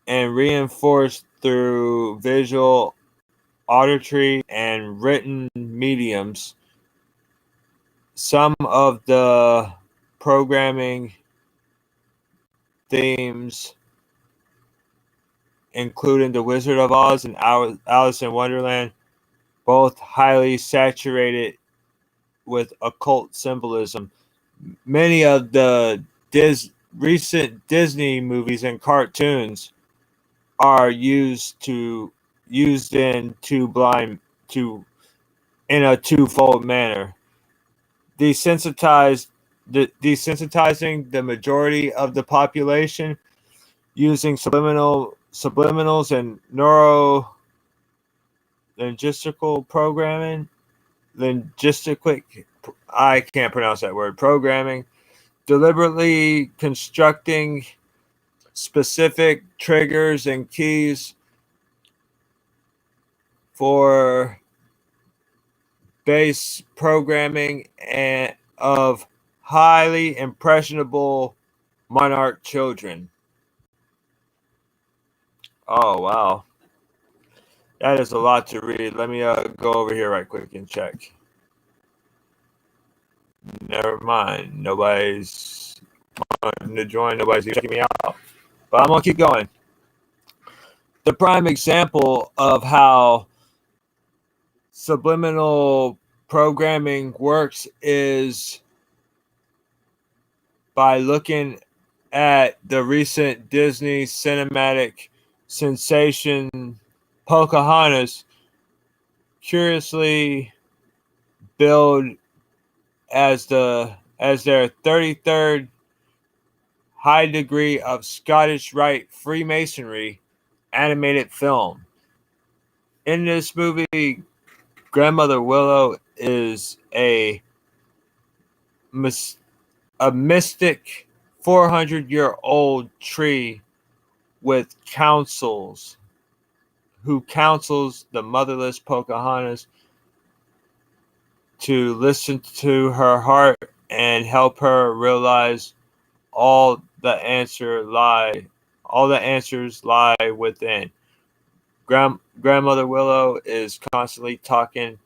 and reinforced through visual, auditory, and written mediums. Some of the programming themes, including The Wizard of Oz and Alice in Wonderland, both highly saturated with occult symbolism. Many of the recent Disney movies and cartoons are used in a twofold manner. Desensitizing the majority of the population using subliminals and neuro linguistical programming. I can't pronounce that word. Programming, deliberately constructing specific triggers and keys for base programming and of highly impressionable monarch children. Oh, wow. That is a lot to read. Let me go over here right quick and check. Never mind. Nobody's wanting to join. Nobody's checking me out. But I'm going to keep going. The prime example of how subliminal programming works is by looking at the recent Disney cinematic sensation Pocahontas, curiously billed as their 33rd high degree of Scottish Rite Freemasonry animated film. In this movie, Grandmother Willow is a mystic 400-year-old tree with who counsels the motherless Pocahontas to listen to her heart and help her realize all the answers lie within. Grandmother Willow is constantly talking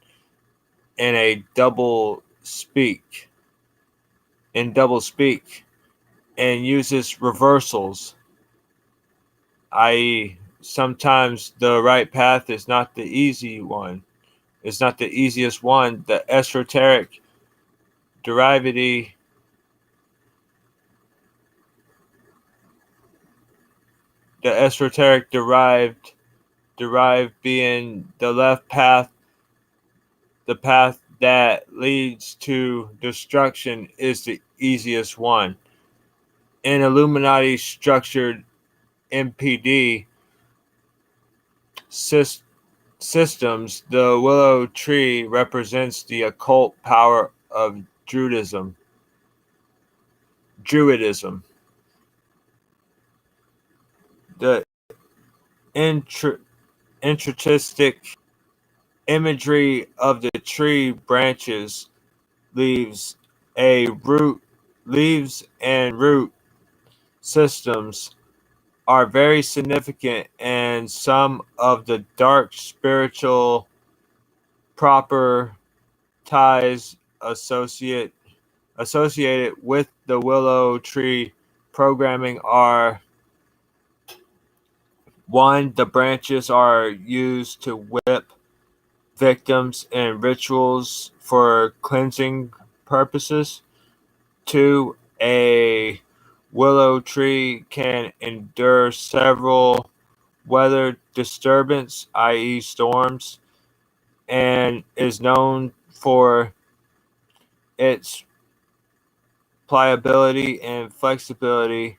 in double speak, and uses reversals, i.e., sometimes the right path is not the easy one. It's not the easiest one. The esoteric derived being the left path, the path that leads to destruction is the easiest one. In Illuminati structured MPD systems, the willow tree represents the occult power of Druidism. intrinsic imagery of the tree branches, leaves, leaves and root systems are very significant, and some of the dark spiritual proper ties associated with the willow tree programming are: one, the branches are used to whip victims in rituals for cleansing purposes. Two, a willow tree can endure several weather disturbance, i.e., storms, and is known for its pliability and flexibility.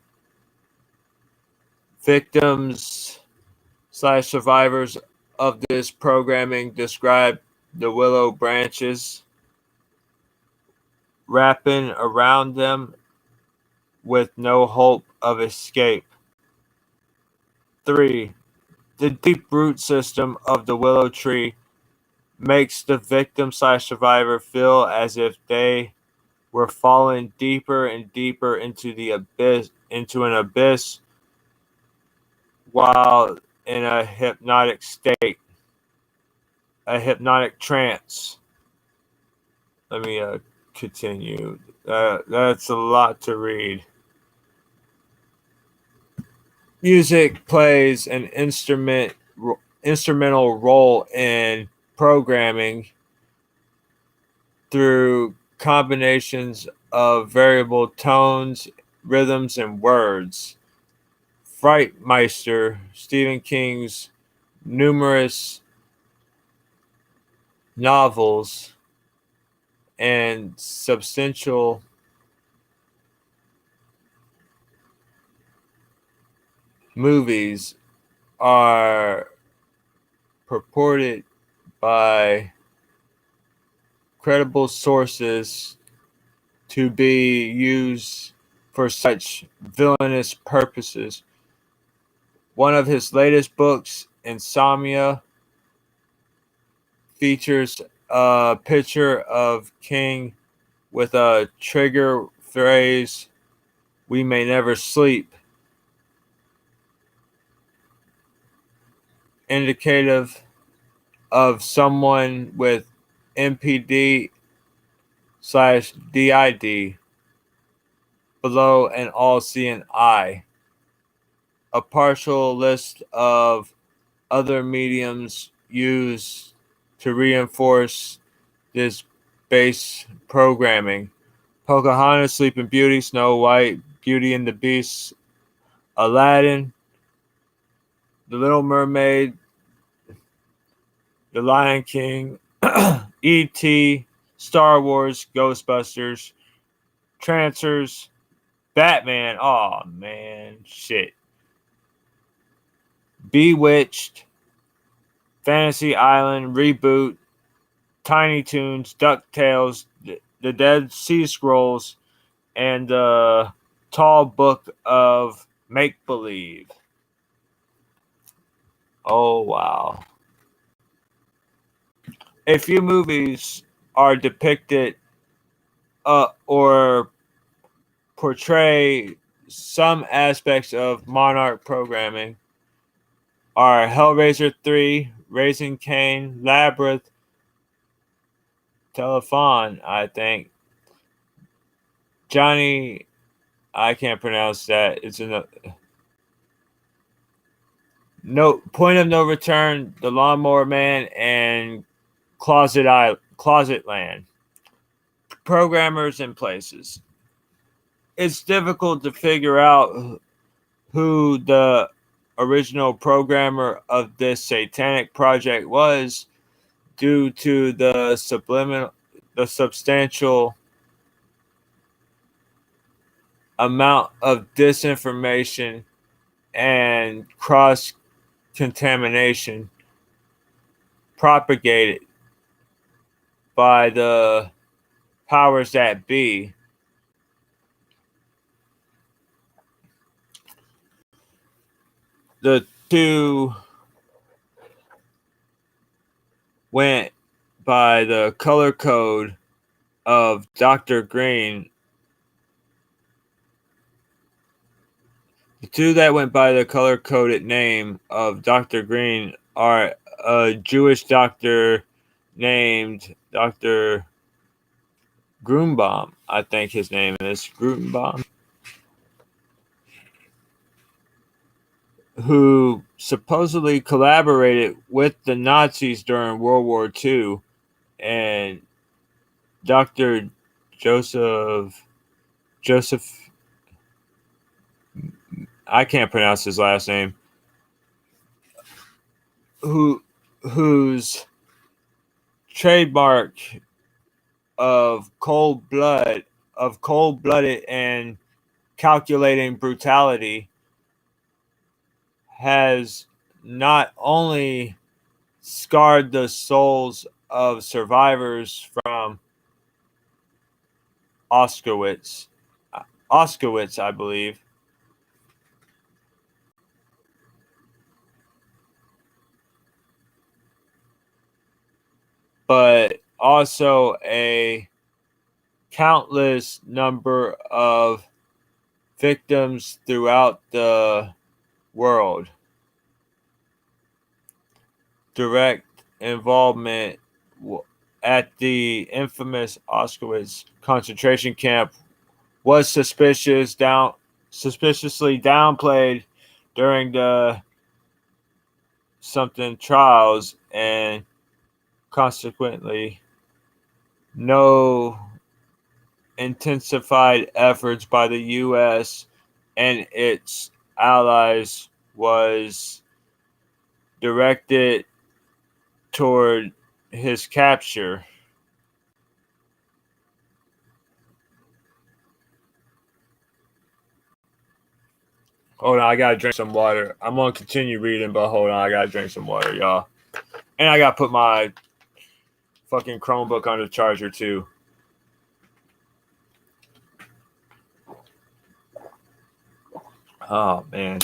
Victims/survivors of this programming describe the willow branches wrapping around them with no hope of escape. 3. The deep root system of the willow tree makes the victim/survivor feel as if they were falling deeper and deeper into an abyss while in a hypnotic state, a hypnotic trance. Let me continue. That's a lot to read. Music plays an instrumental role in programming through combinations of variable tones, rhythms, and words. Frightmeister, Stephen King's numerous novels and substantial movies are purported by credible sources to be used for such villainous purposes. One of his latest books, Insomnia, features a picture of King with a trigger phrase, "We may never sleep," indicative of someone with MPD/DID below an all-seeing eye. A partial list of other mediums used to reinforce this base programming: Pocahontas, Sleeping Beauty, Snow White, Beauty and the Beast, Aladdin, The Little Mermaid, The Lion King, E.T., Star Wars, Ghostbusters, Trancers, Batman, oh man, shit, Bewitched, Fantasy Island, Reboot, Tiny Toons, DuckTales, The Dead Sea Scrolls, and the Tall Book of Make Believe. Oh, wow. A few movies are depicted or portray some aspects of Monarch programming are Hellraiser 3, Raising Cain, Labyrinth, Telephone, I think. Johnny, I can't pronounce that. It's in the Point of No Return, The Lawnmower Man, and Closet Land. Programmers and places. It's difficult to figure out who the original programmer of this satanic project was due to the substantial amount of disinformation and cross contamination propagated by the powers that be. The two went by the color code of Dr. Green. The two that went by the color coded name of Dr. Green are a Jewish doctor named Dr. Grunbaum. I think his name is Grunbaum, who supposedly collaborated with the Nazis during World War II, and Dr. Joseph, I can't pronounce his last name, whose trademark of cold-blooded and calculating brutality has not only scarred the souls of survivors from Auschwitz, I believe, but also a countless number of victims throughout the world. Direct involvement at the infamous Auschwitz concentration camp was suspiciously downplayed during the something trials, and consequently no intensified efforts by the U.S. and its allies was directed toward his capture. Hold on, I gotta drink some water. I'm gonna continue reading, but hold on, I gotta drink some water, y'all. And I gotta put my fucking Chromebook on the charger too. Oh man.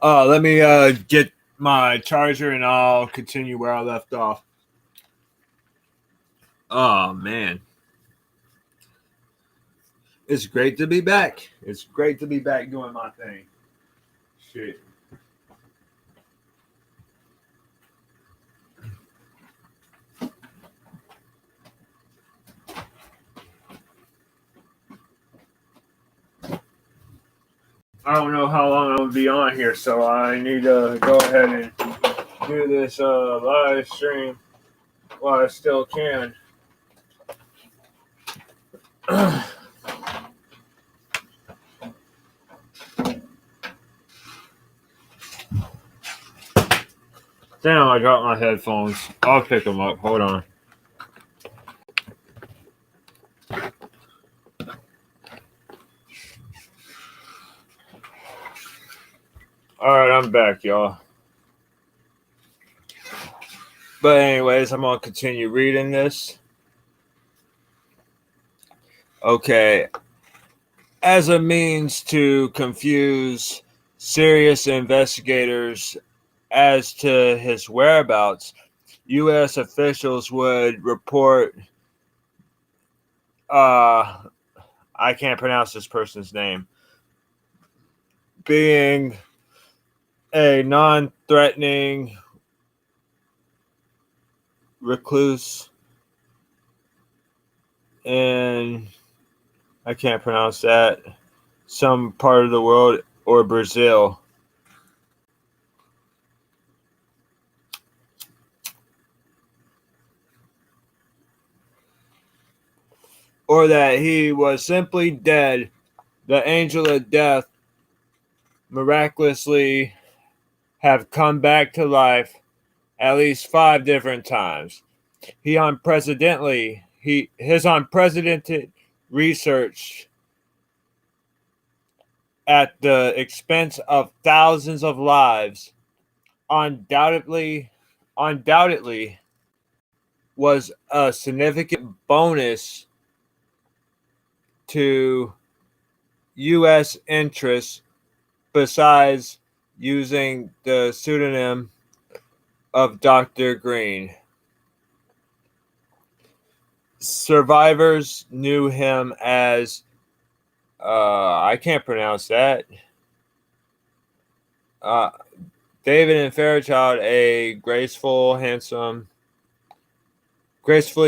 Let me get my charger and I'll continue where I left off. Oh man. It's great to be back. It's great to be back doing my thing. Shit. I don't know how long I'm gonna be on here, so I need to go ahead and do this live stream while I still can. Damn, I got my headphones. I'll pick them up. Hold on. Alright, I'm back, y'all. But anyways, I'm going to continue reading this. Okay. As a means to confuse serious investigators as to his whereabouts, U.S. officials would report, I can't pronounce this person's name, being a non-threatening recluse in, I can't pronounce that, some part of the world, or Brazil. Or that he was simply dead. The angel of death miraculously have come back to life at least 5 different times. His unprecedented research at the expense of thousands of lives undoubtedly was a significant bonus to U.S. interests besides using the pseudonym of Dr. Green. Survivors knew him as, I can't pronounce that, David and Fairchild, a gracefully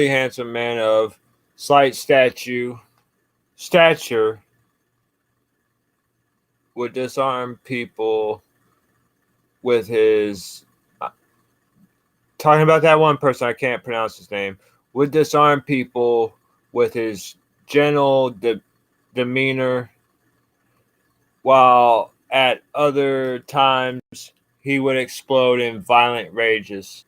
handsome man of slight stature, would disarm people with his, talking about that one person, I can't pronounce his name, would disarm people with his gentle demeanor, while at other times he would explode in violent rages.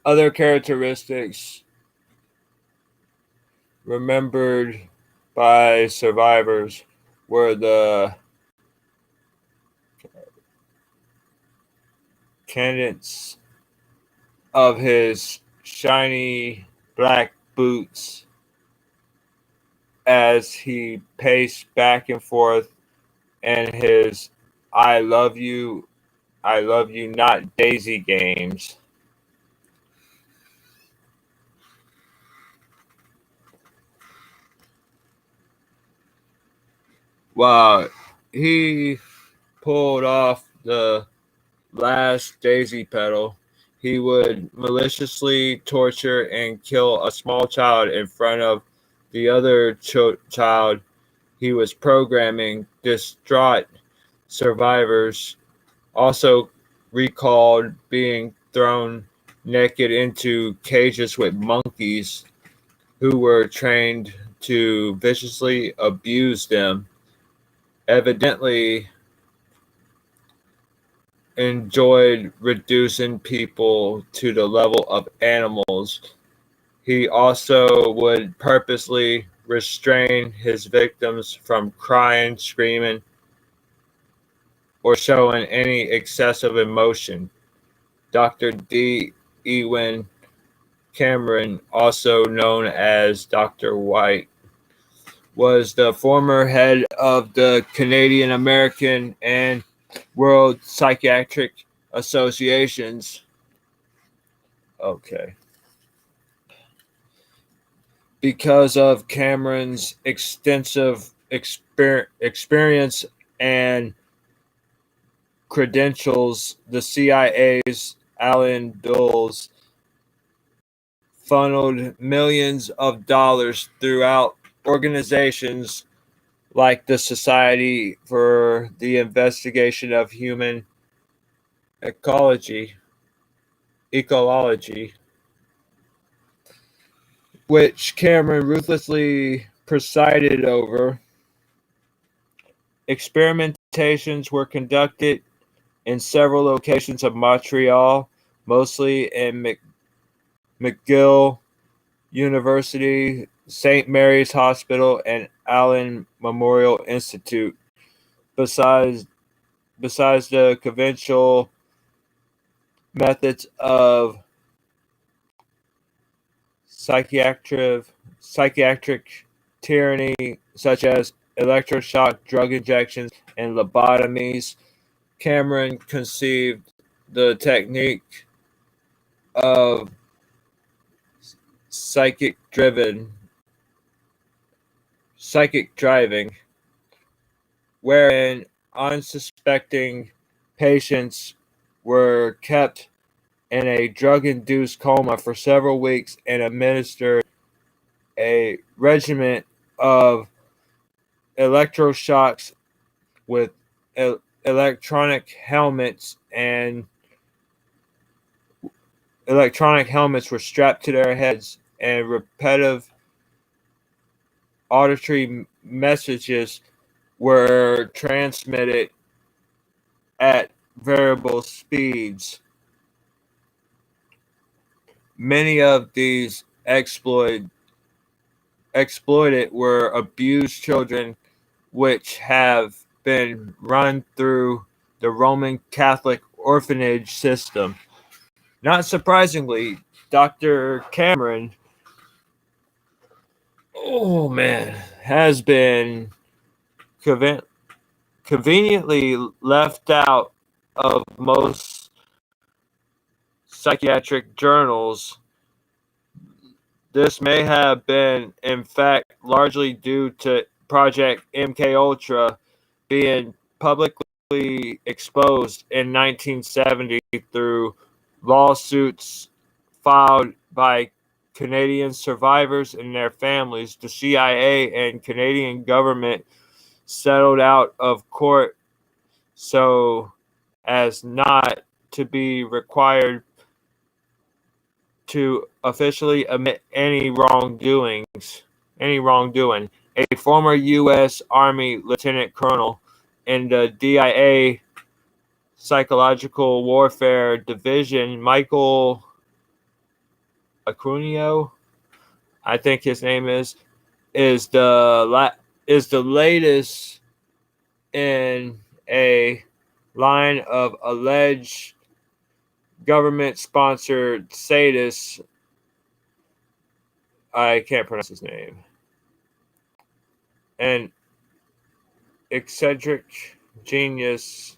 Other characteristics remembered by survivors were the cadence of his shiny black boots as he paced back and forth, and his I love you not Daisy games. While he pulled off the last daisy pedal, he would maliciously torture and kill a small child in front of the other child he was programming. Distraught survivors also recalled being thrown naked into cages with monkeys who were trained to viciously abuse them. Evidently enjoyed reducing people to the level of animals. He also would purposely restrain his victims from crying, screaming, or showing any excessive emotion. Dr. D. Ewan Cameron, also known as Dr. White, was the former head of the Canadian American and World Psychiatric Associations. Okay. Because of Cameron's extensive experience and credentials, the CIA's Alan Dulles funneled millions of dollars throughout organizations like the Society for the Investigation of Human Ecology, which Cameron ruthlessly presided over. Experimentations were conducted in several locations of Montreal, mostly in McGill University, St. Mary's Hospital, and Allen Memorial Institute. Besides the conventional methods of psychiatric tyranny, such as electroshock drug injections and lobotomies, Cameron conceived the technique of psychic driving, wherein unsuspecting patients were kept in a drug-induced coma for several weeks and administered a regimen of electroshocks with electronic helmets, and electronic helmets were strapped to their heads, and repetitive auditory messages were transmitted at variable speeds. Many of these exploited were abused children, which have been run through the Roman Catholic orphanage system. Not surprisingly, Dr. Cameron, has been conveniently left out of most psychiatric journals. This may have been, in fact, largely due to Project MKUltra being publicly exposed in 1970 through lawsuits filed by Canadian survivors and their families. The CIA and Canadian government settled out of court so as not to be required to officially admit any wrongdoing. A former U.S. Army Lieutenant Colonel in the DIA Psychological Warfare Division, Michael Acunio, I think his name is the latest in a line of alleged government-sponsored sadists. I can't pronounce his name. An eccentric genius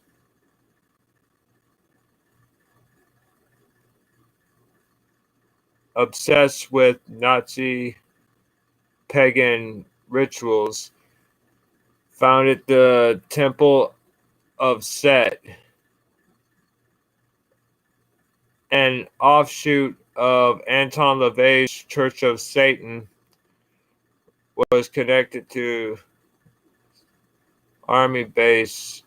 obsessed with Nazi pagan rituals, founded the Temple of Set, an offshoot of Anton LaVey's Church of Satan, was connected to Army base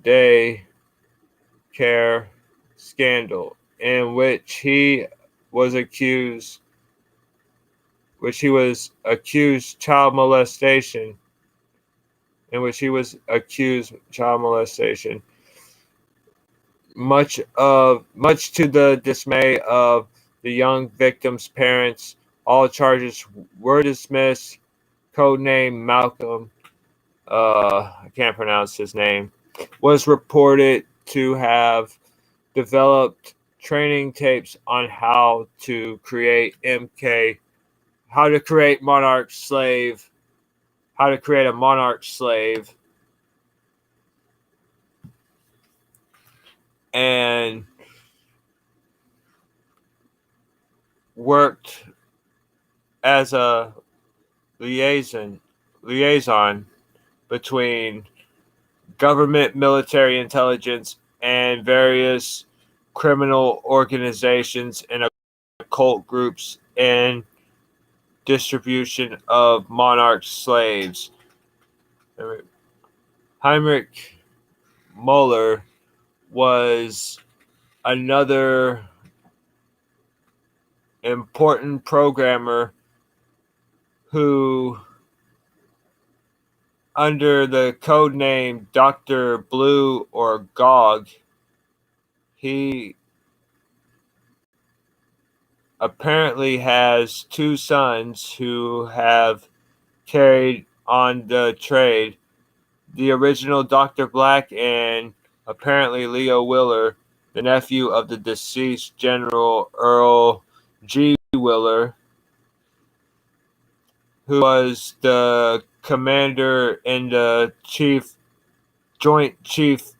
day care scandal in which he was accused child molestation. Much to the dismay of the young victim's parents, all charges were dismissed. Codename Malcolm, I can't pronounce his name, was reported to have developed training tapes on how to create a monarch slave, and worked as a liaison between government, military intelligence, and various criminal organizations and occult groups and distribution of monarch slaves. Heinrich Müller was another important programmer who, under the code name Dr. Blue or Gog, he apparently has two sons who have carried on the trade. The original Dr. Black and apparently Leo Willer, the nephew of the deceased General Earl G. Willer, who was the commander in the Joint Chiefs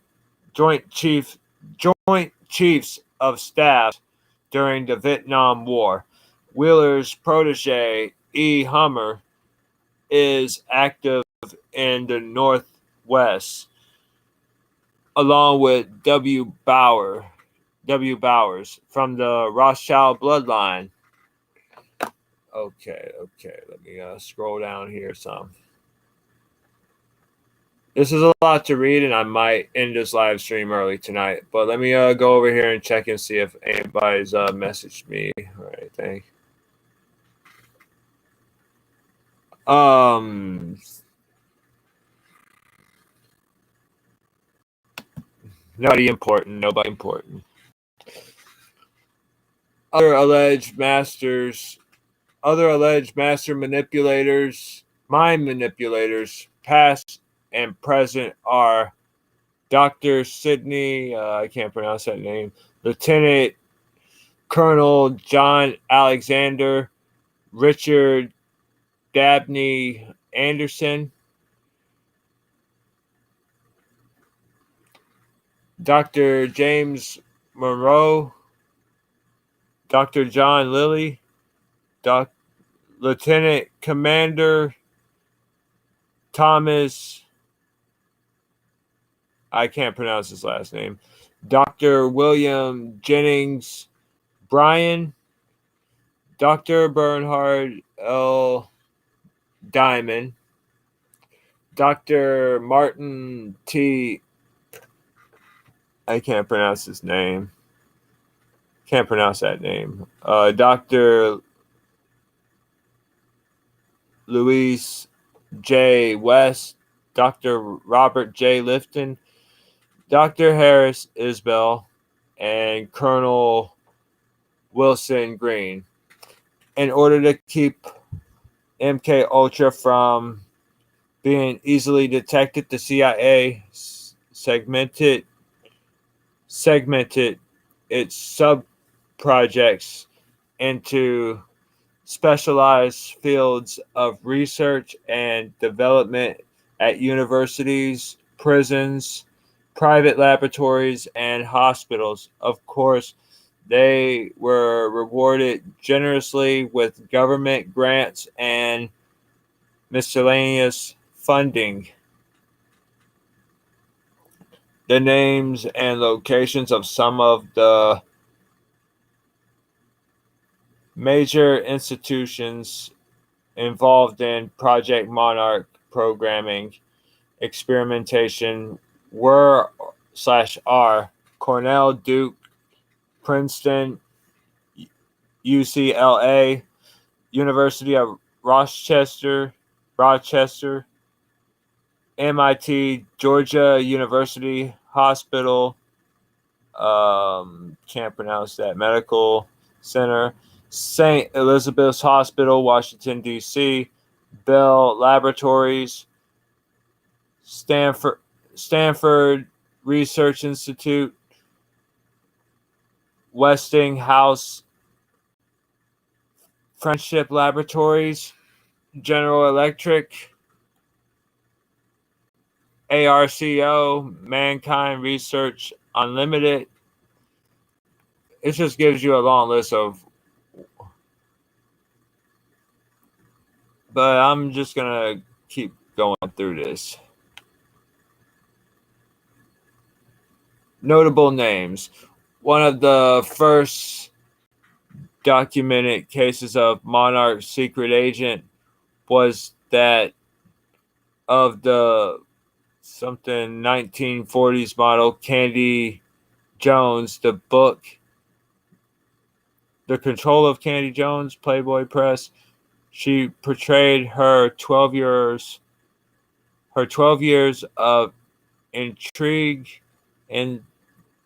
of Staff during the Vietnam War. Wheeler's protege, E. Hummer, is active in the Northwest, along with W. Bowers from the Rothschild bloodline. Okay, let me scroll down here some. This is a lot to read, and I might end this live stream early tonight. But let me go over here and check and see if anybody's messaged me or anything. Nobody important. Other alleged master manipulators, mind manipulators, past and present, are Dr. Sidney, I can't pronounce that name, Lieutenant Colonel John Alexander, Richard Dabney Anderson, Dr. James Monroe, Dr. John Lilly, Lieutenant Commander Thomas, I can't pronounce his last name, Dr. William Jennings Bryan, Dr. Bernhard L. Diamond, Dr. Martin T. I can't pronounce his name. Can't pronounce that name. Dr. Louis J. West, Dr. Robert J. Lifton, Dr. Harris Isbell, and Colonel Wilson Green. In order to keep MK Ultra from being easily detected, the CIA segmented its sub-projects into specialized fields of research and development at universities, prisons, private laboratories, and hospitals. Of course, they were rewarded generously with government grants and miscellaneous funding. The names and locations of some of the major institutions involved in Project Monarch programming experimentation were/are Cornell, Duke, Princeton, UCLA, University of Rochester, MIT, Georgia University Hospital, can't pronounce that, Medical Center, St. Elizabeth's Hospital, Washington, D.C., Bell Laboratories, Stanford Research Institute, Westinghouse, Friendship Laboratories, General Electric, ARCO, Mankind Research Unlimited. It just gives you a long list of, but I'm just going to keep going through this. Notable names. One of the first documented cases of Monarch secret agent was that of the 1940s model Candy Jones. The book, The Control of Candy Jones, Playboy Press. She portrayed her 12 years of intrigue and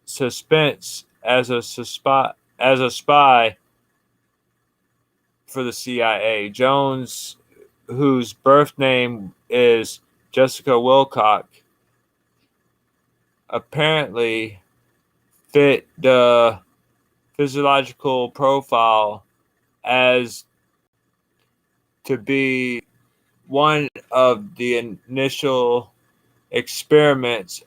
suspense as a spy for the CIA. Jones, whose birth name is Jessica Wilcock, apparently fit the physiological profile as to be one of the initial experiments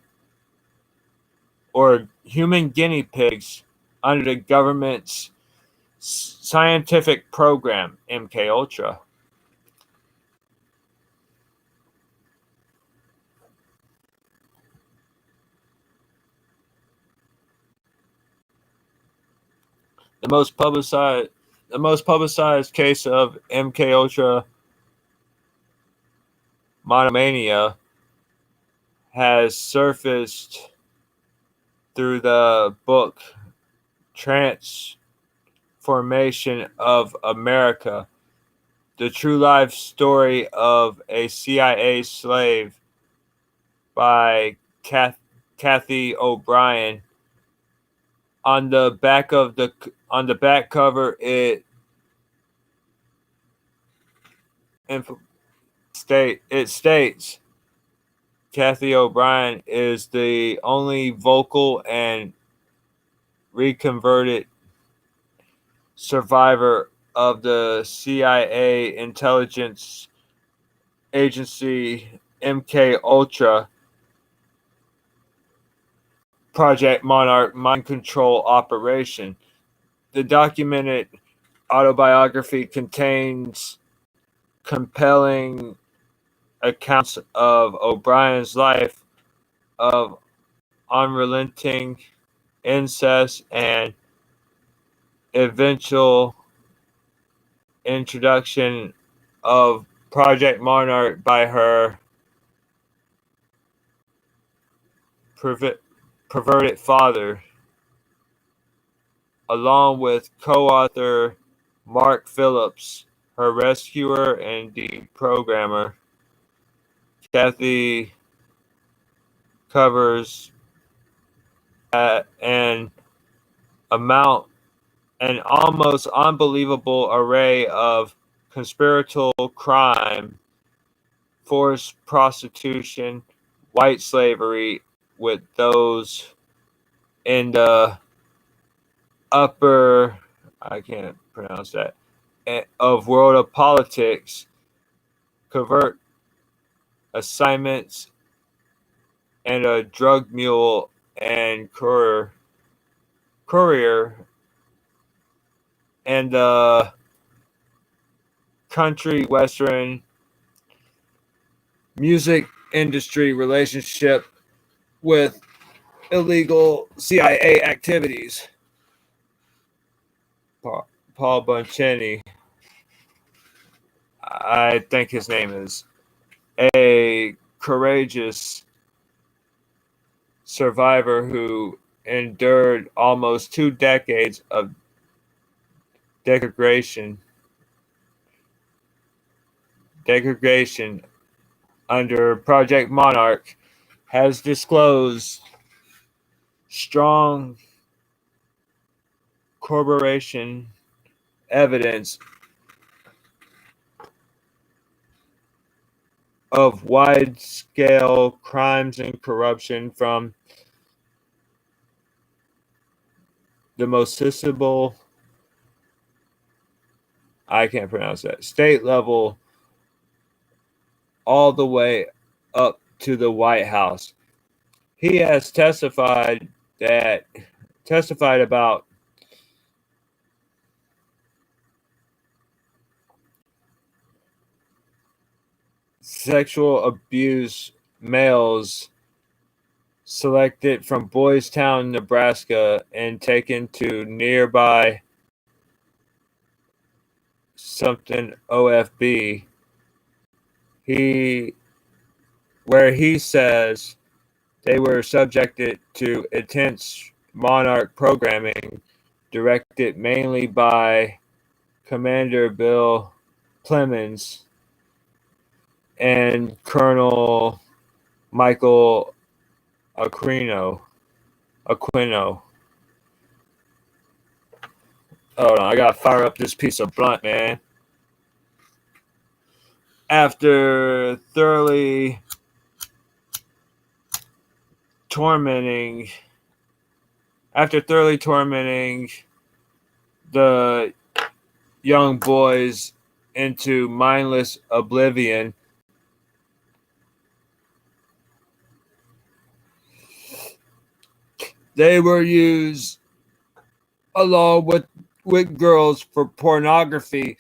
or human guinea pigs under the government's scientific program, MK Ultra. The most publicized case of MK Ultra monomania has surfaced through the book Transformation of America, the true life story of a CIA slave by Kathy O'Brien. On the back cover, it states Kathy O'Brien is the only vocal and reconverted survivor of the CIA intelligence agency MK Ultra Project Monarch mind control operation. The documented autobiography contains compelling accounts of O'Brien's life of unrelenting incest and eventual introduction of Project Monarch by her perverted father, along with co-author Mark Phillips, her rescuer and deprogrammer. Kathy covers an almost unbelievable array of conspiratorial crime, forced prostitution, white slavery, with those in the upper, I can't pronounce that, of world of politics, covert assignments, and a drug mule and courier, and the country western music industry relationship with illegal CIA activities. Paul Boncini, I think his name is, a courageous survivor who endured almost 2 decades of degradation under Project Monarch, has disclosed strong corroboration evidence of wide-scale crimes and corruption from the most sensible, I can't pronounce that, state level all the way up to the White House. He has testified about sexual abuse males selected from Boys Town, Nebraska, and taken to nearby something OFB. Where he says they were subjected to intense Monarch programming directed mainly by Commander Bill Clemens and Colonel Michael Aquino. Hold on, I gotta fire up this piece of blunt, man. After thoroughly tormenting the young boys into mindless oblivion, they were used along with girls for pornography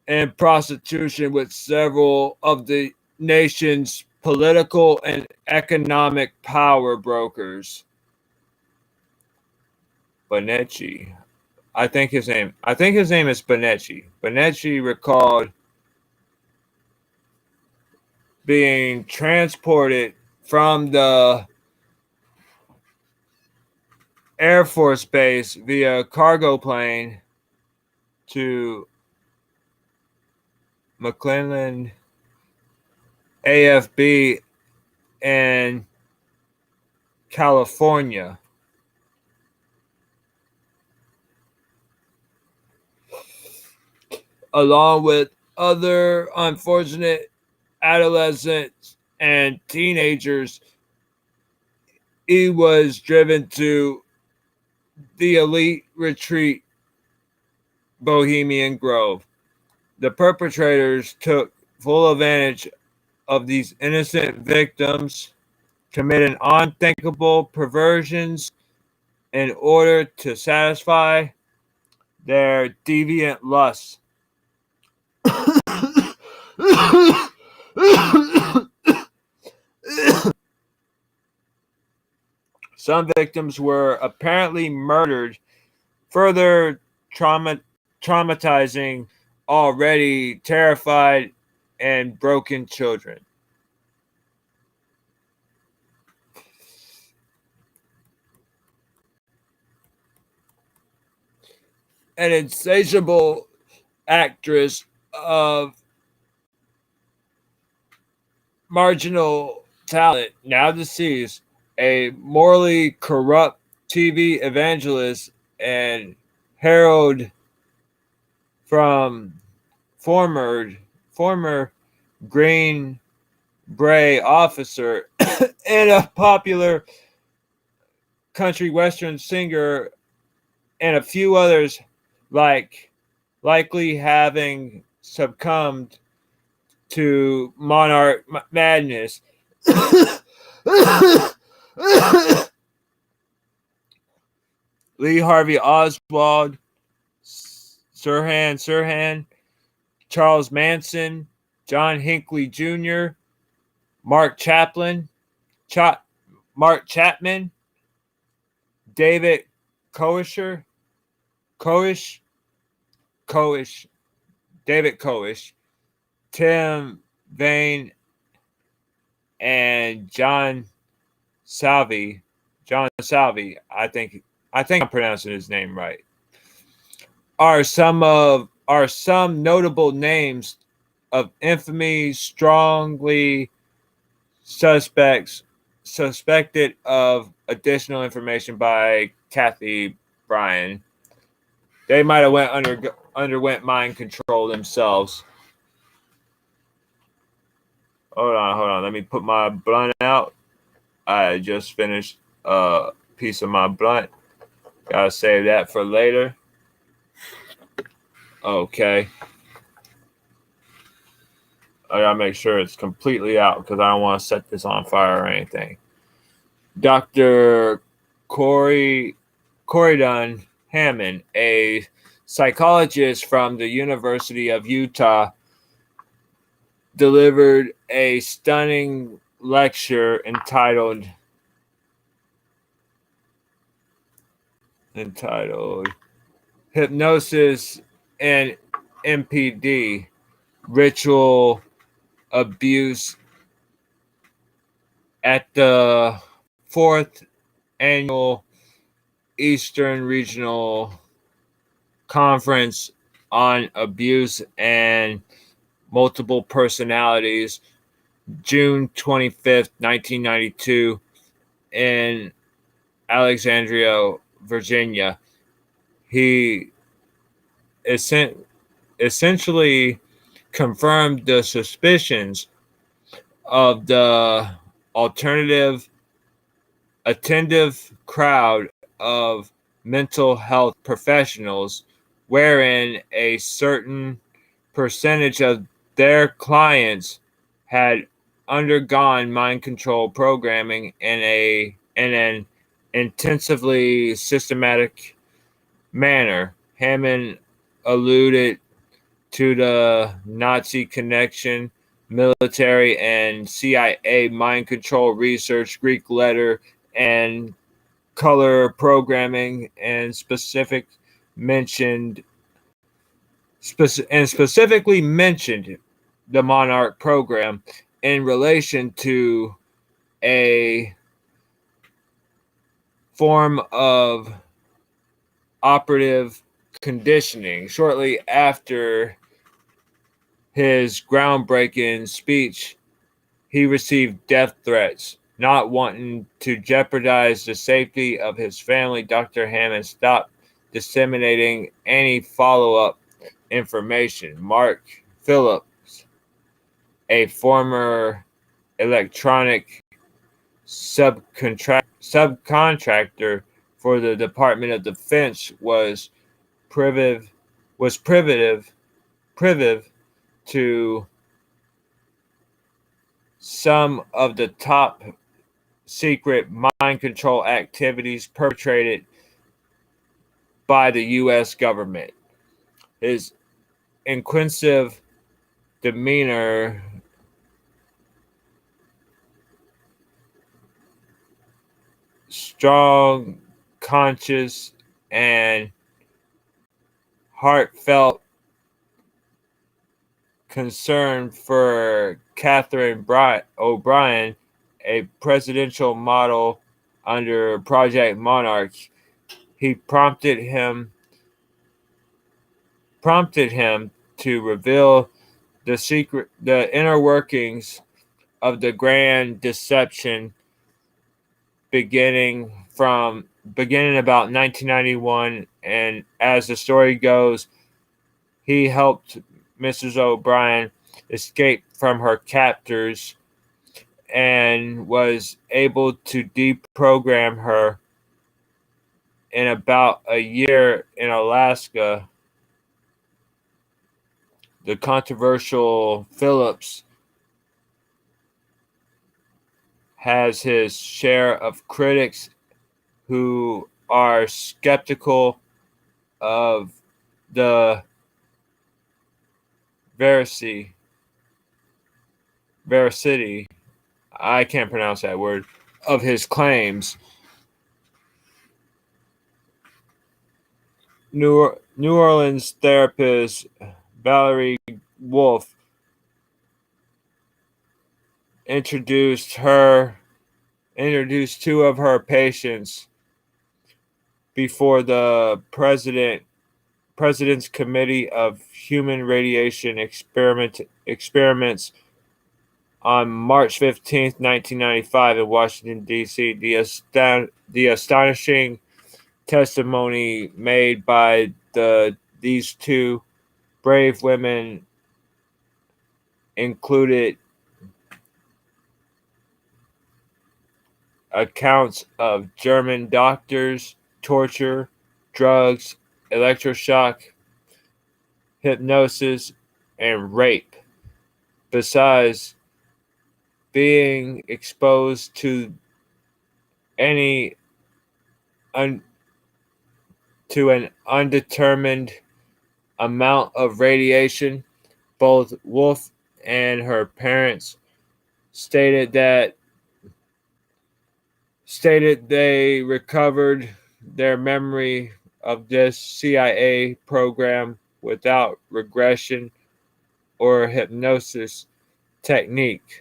and prostitution with several of the nation's political and economic power brokers. Bonecci, I think his name is Bonecci. Bonecci recalled being transported from the Air Force Base via cargo plane to McClellan AFB in California. Along with other unfortunate adolescents and teenagers, he was driven to the elite retreat Bohemian Grove. The perpetrators took full advantage of these innocent victims, committing unthinkable perversions in order to satisfy their deviant lusts. Some victims were apparently murdered, further traumatizing already terrified and broken children. An insatiable actress of marginal talent, now deceased, a morally corrupt TV evangelist and herald from former Green Beret officer and a popular country western singer, and a few others likely having succumbed to monarch madness. Lee Harvey Oswald, Sirhan, Charles Manson, John Hinckley Jr., Mark Chapman, David Koish, David Koish, Tim Vane, and John Salvi. I think I'm pronouncing his name right. Are some notable names of infamy strongly suspected of additional information by Kathy Bryan. They might have underwent mind control themselves. Hold on. Let me put my blunt out. I just finished a piece of my blunt. Gotta save that for later. Okay. I gotta make sure it's completely out because I don't want to set this on fire or anything. Dr. Corydon Hammond, a psychologist from the University of Utah, delivered a stunning lecture entitled Hypnosis and MPD, Ritual Abuse at the 4th Annual Eastern Regional Conference on Abuse and Multiple Personalities, June 25th, 1992, in Alexandria, Virginia. He essentially confirmed the suspicions of the alternative attentive crowd of mental health professionals, wherein a certain percentage of their clients had undergone mind control programming in an intensively systematic manner. Hammond alluded to the Nazi connection, military and CIA mind control research, Greek letter and color programming, and specifically mentioned the Monarch program in relation to a form of operative conditioning. Shortly after his groundbreaking speech, he received death threats. Not wanting to jeopardize the safety of his family, Dr. Hammond stopped disseminating any follow-up information. Mark Phillips, a former electronic subcontractor for the Department of Defense was priviv to some of the top secret mind control activities perpetrated by the U.S. government. His inquisitive demeanor, strong conscience, and heartfelt concern for Catherine O'Brien, a presidential model under Project Monarch, he prompted him to reveal the inner workings of the grand deception beginning about 1991. And as the story goes, he helped Mrs. O'Brien escape from her captors and was able to deprogram her in about a year in Alaska. The controversial Phillips has his share of critics who are skeptical of the veracity, I can't pronounce that word, of his claims. New Orleans therapist Valerie Wolf introduced two of her patients before the President's Committee of Human Radiation Experiments on March 15th, 1995 in Washington, D.C. The astonishing testimony made by these two brave women included accounts of German doctors, torture, drugs, electroshock, hypnosis, and rape. Besides being exposed to an undetermined amount of radiation, both Wolf and her parents stated they recovered their memory of this CIA program without regression or hypnosis techniques.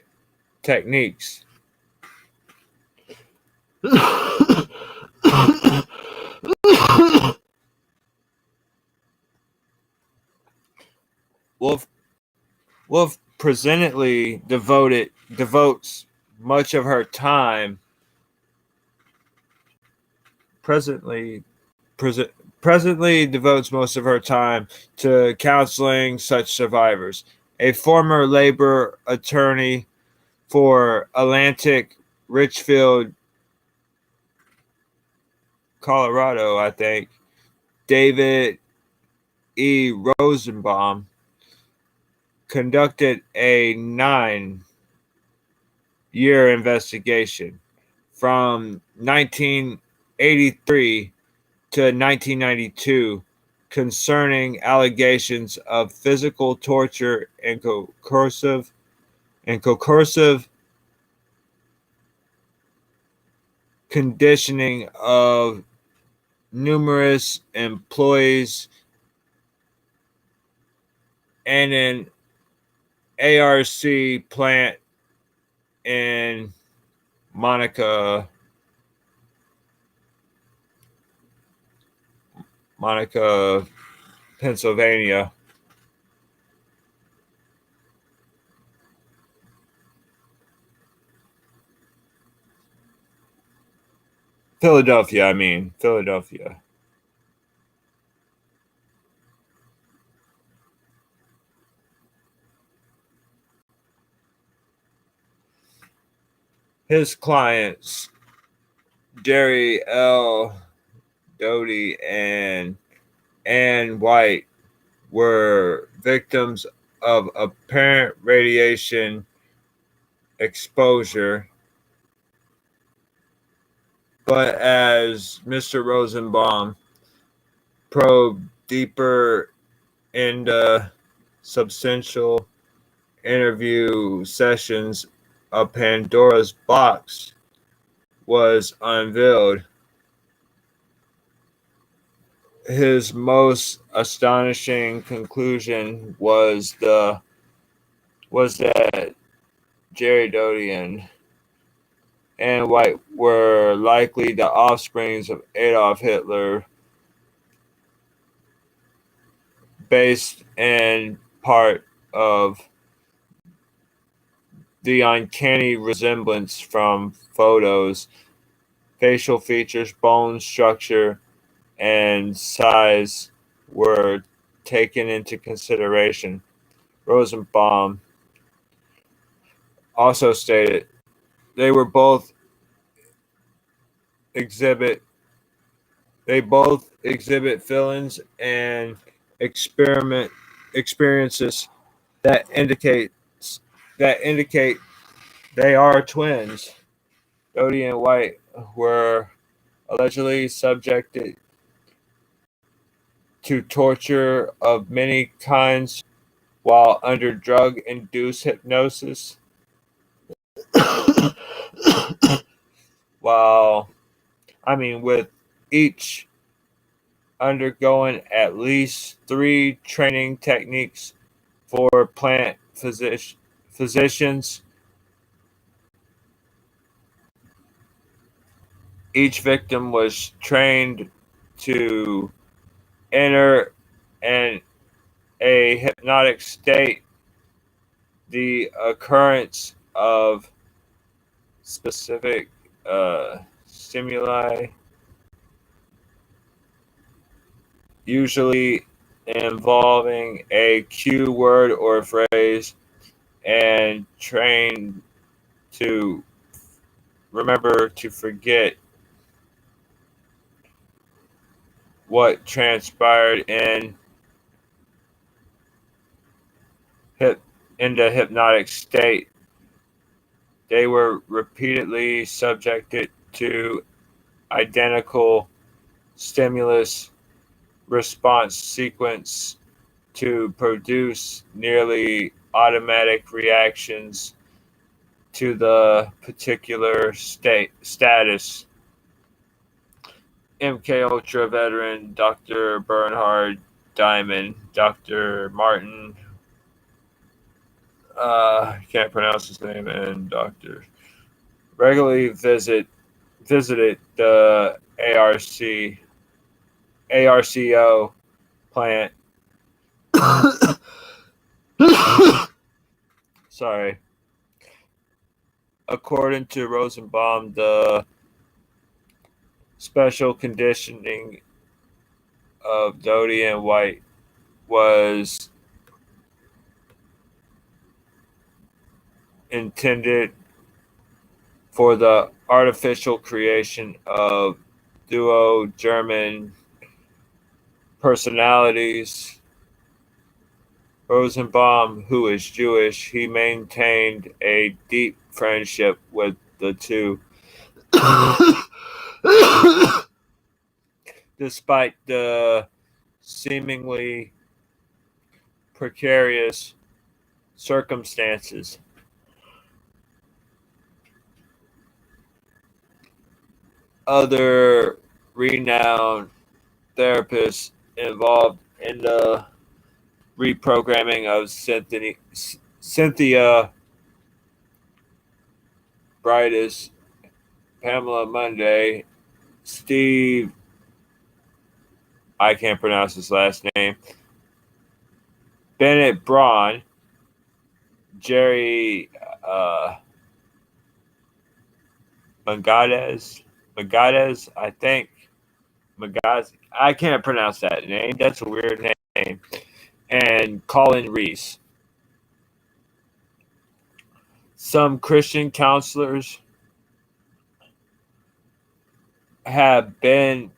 Wolf presently devotes much of her time presently devotes most of her time to counseling such survivors. A former labor attorney for Atlantic Richfield, Colorado, I think, David E. Rosenbaum, conducted a 9-year investigation from 1983 to 1992 concerning allegations of physical torture and coercive conditioning of numerous employees and an ARC plant in Monica, Pennsylvania. Philadelphia. His clients, Jerry L. Doty and Ann White, were victims of apparent radiation exposure. But as Mr. Rosenbaum probed deeper into substantial interview sessions, a Pandora's box was unveiled. His most astonishing conclusion was that Jerry Doty and White were likely the offsprings of Adolf Hitler, based in part of the uncanny resemblance from photos. Facial features, bone structure, and size were taken into consideration. Rosenbaum also stated they both exhibit feelings and experiences that indicate they are twins. Doty and White were allegedly subjected to torture of many kinds while under drug-induced hypnosis. With each undergoing at least 3 training techniques for plant physicians. Each victim was trained to enter a hypnotic state. The occurrence of specific stimuli, usually involving a cue word or phrase, and trained to remember to forget what transpired in the hypnotic state. They were repeatedly subjected to identical stimulus response sequence to produce nearly automatic reactions to the particular status. MK Ultra veteran Dr. Bernhard Diamond, Dr. Martin, can't pronounce his name, and Dr. regularly visited the ARCO plant. Sorry. According to Rosenbaum, the special conditioning of Doty and White was intended for the artificial creation of duo German personalities. Rosenbaum, who is Jewish, he maintained a deep friendship with the two. Despite the seemingly precarious circumstances. Other renowned therapists involved in the reprogramming of Cynthia Brightus, Pamela Monday, Steve, I can't pronounce his last name, Bennett Braun, Jerry Magades, I think. Magaz, I can't pronounce that name. That's a weird name. And Colin Reese. Some Christian counselors have been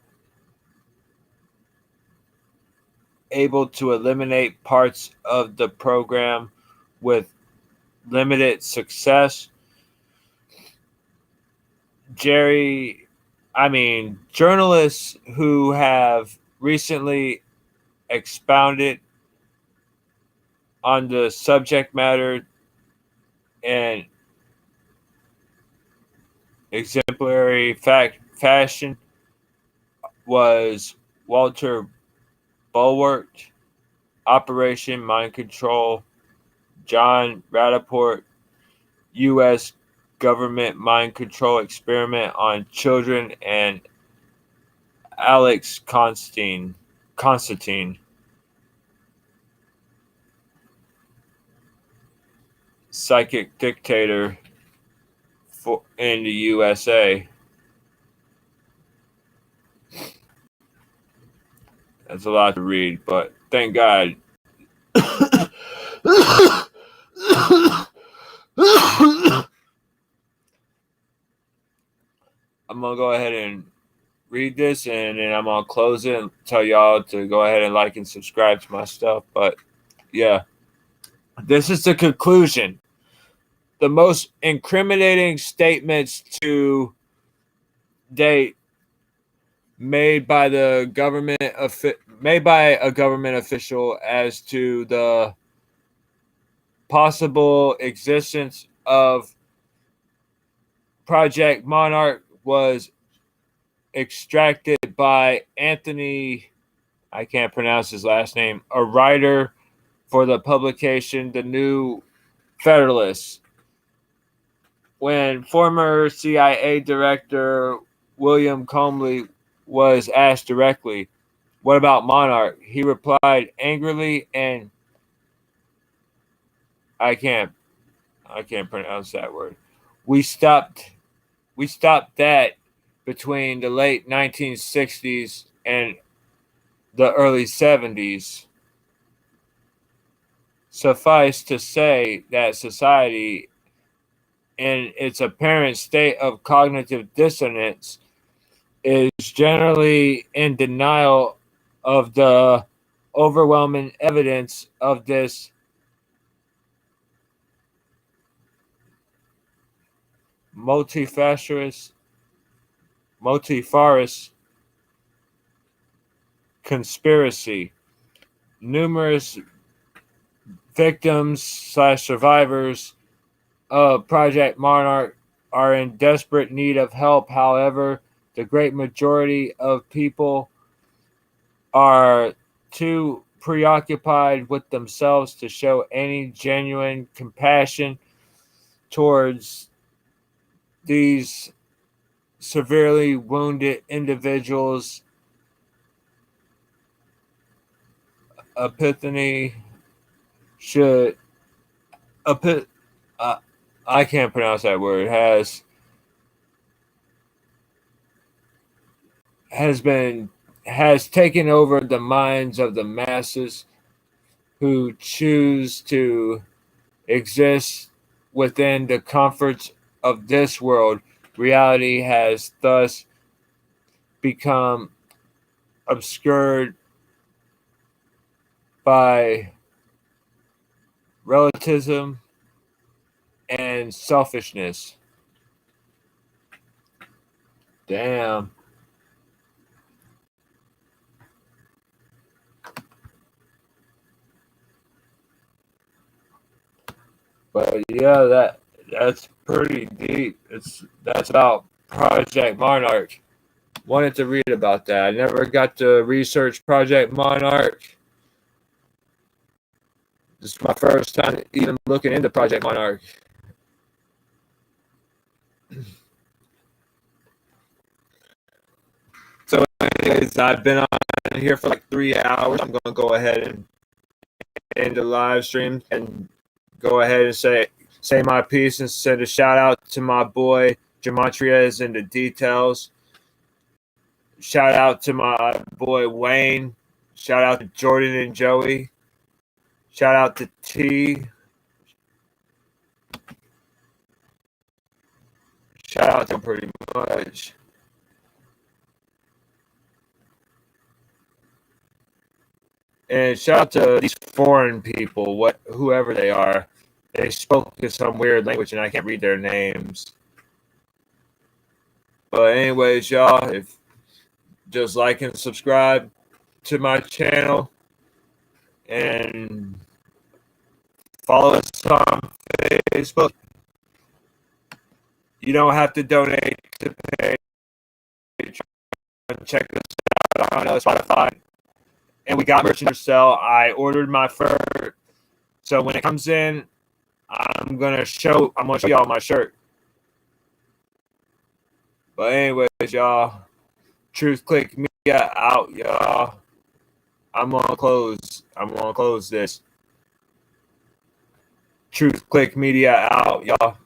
able to eliminate parts of the program with limited success. Journalists who have recently expounded on the subject matter in exemplary fashion was Walter Bulwark, Operation Mind Control, John Rappaport, U.S. government mind control experiment on children, and Alex Constantine, psychic dictator in the USA. That's a lot to read, but thank God. I'm going to go ahead and read this, and then I'm going to close it and tell y'all to go ahead and like and subscribe to my stuff. But yeah, this is the conclusion. The most incriminating statements to date made by a government official as to the possible existence of Project Monarch was extracted by Anthony, I can't pronounce his last name, a writer for the publication The New Federalist. When former CIA Director William Comey was asked directly, "What about Monarch?" he replied angrily, and I can't pronounce that word. We stopped that between the late 1960s and the early 70s. Suffice to say that society, in its apparent state of cognitive dissonance, is generally in denial of the overwhelming evidence of this multifarious conspiracy. Numerous victims/survivors of Project Monarch are in desperate need of help. However, the great majority of people are too preoccupied with themselves to show any genuine compassion towards these severely wounded individuals. Epiphany should I can't pronounce that word, has taken over the minds of the masses who choose to exist within the comforts of this world. Reality has thus become obscured by relativism and selfishness. Damn. But yeah, that's pretty deep. That's about Project Monarch. Wanted to read about that. I never got to research Project Monarch. This is my first time even looking into Project Monarch. So anyways, I've been on here for like 3 hours. I'm going to go ahead and end the live stream and go ahead and say my piece and send a shout out to my boy Gematria's in the details. Shout out to my boy Wayne. Shout out to Jordan and Joey. Shout out to T. Shout out to pretty much. And shout out to these foreign people, whoever they are. They spoke in some weird language, and I can't read their names. But anyways, y'all, if just like and subscribe to my channel and follow us on Facebook. You don't have to donate to pay. Check us out on Spotify. And we got merchandise to sell. I ordered my fur. So when it comes in, I'm gonna show y'all my shirt. But anyways, y'all, Truth Kliq Media out, y'all. I'm gonna close this. Truth Kliq Media out, y'all.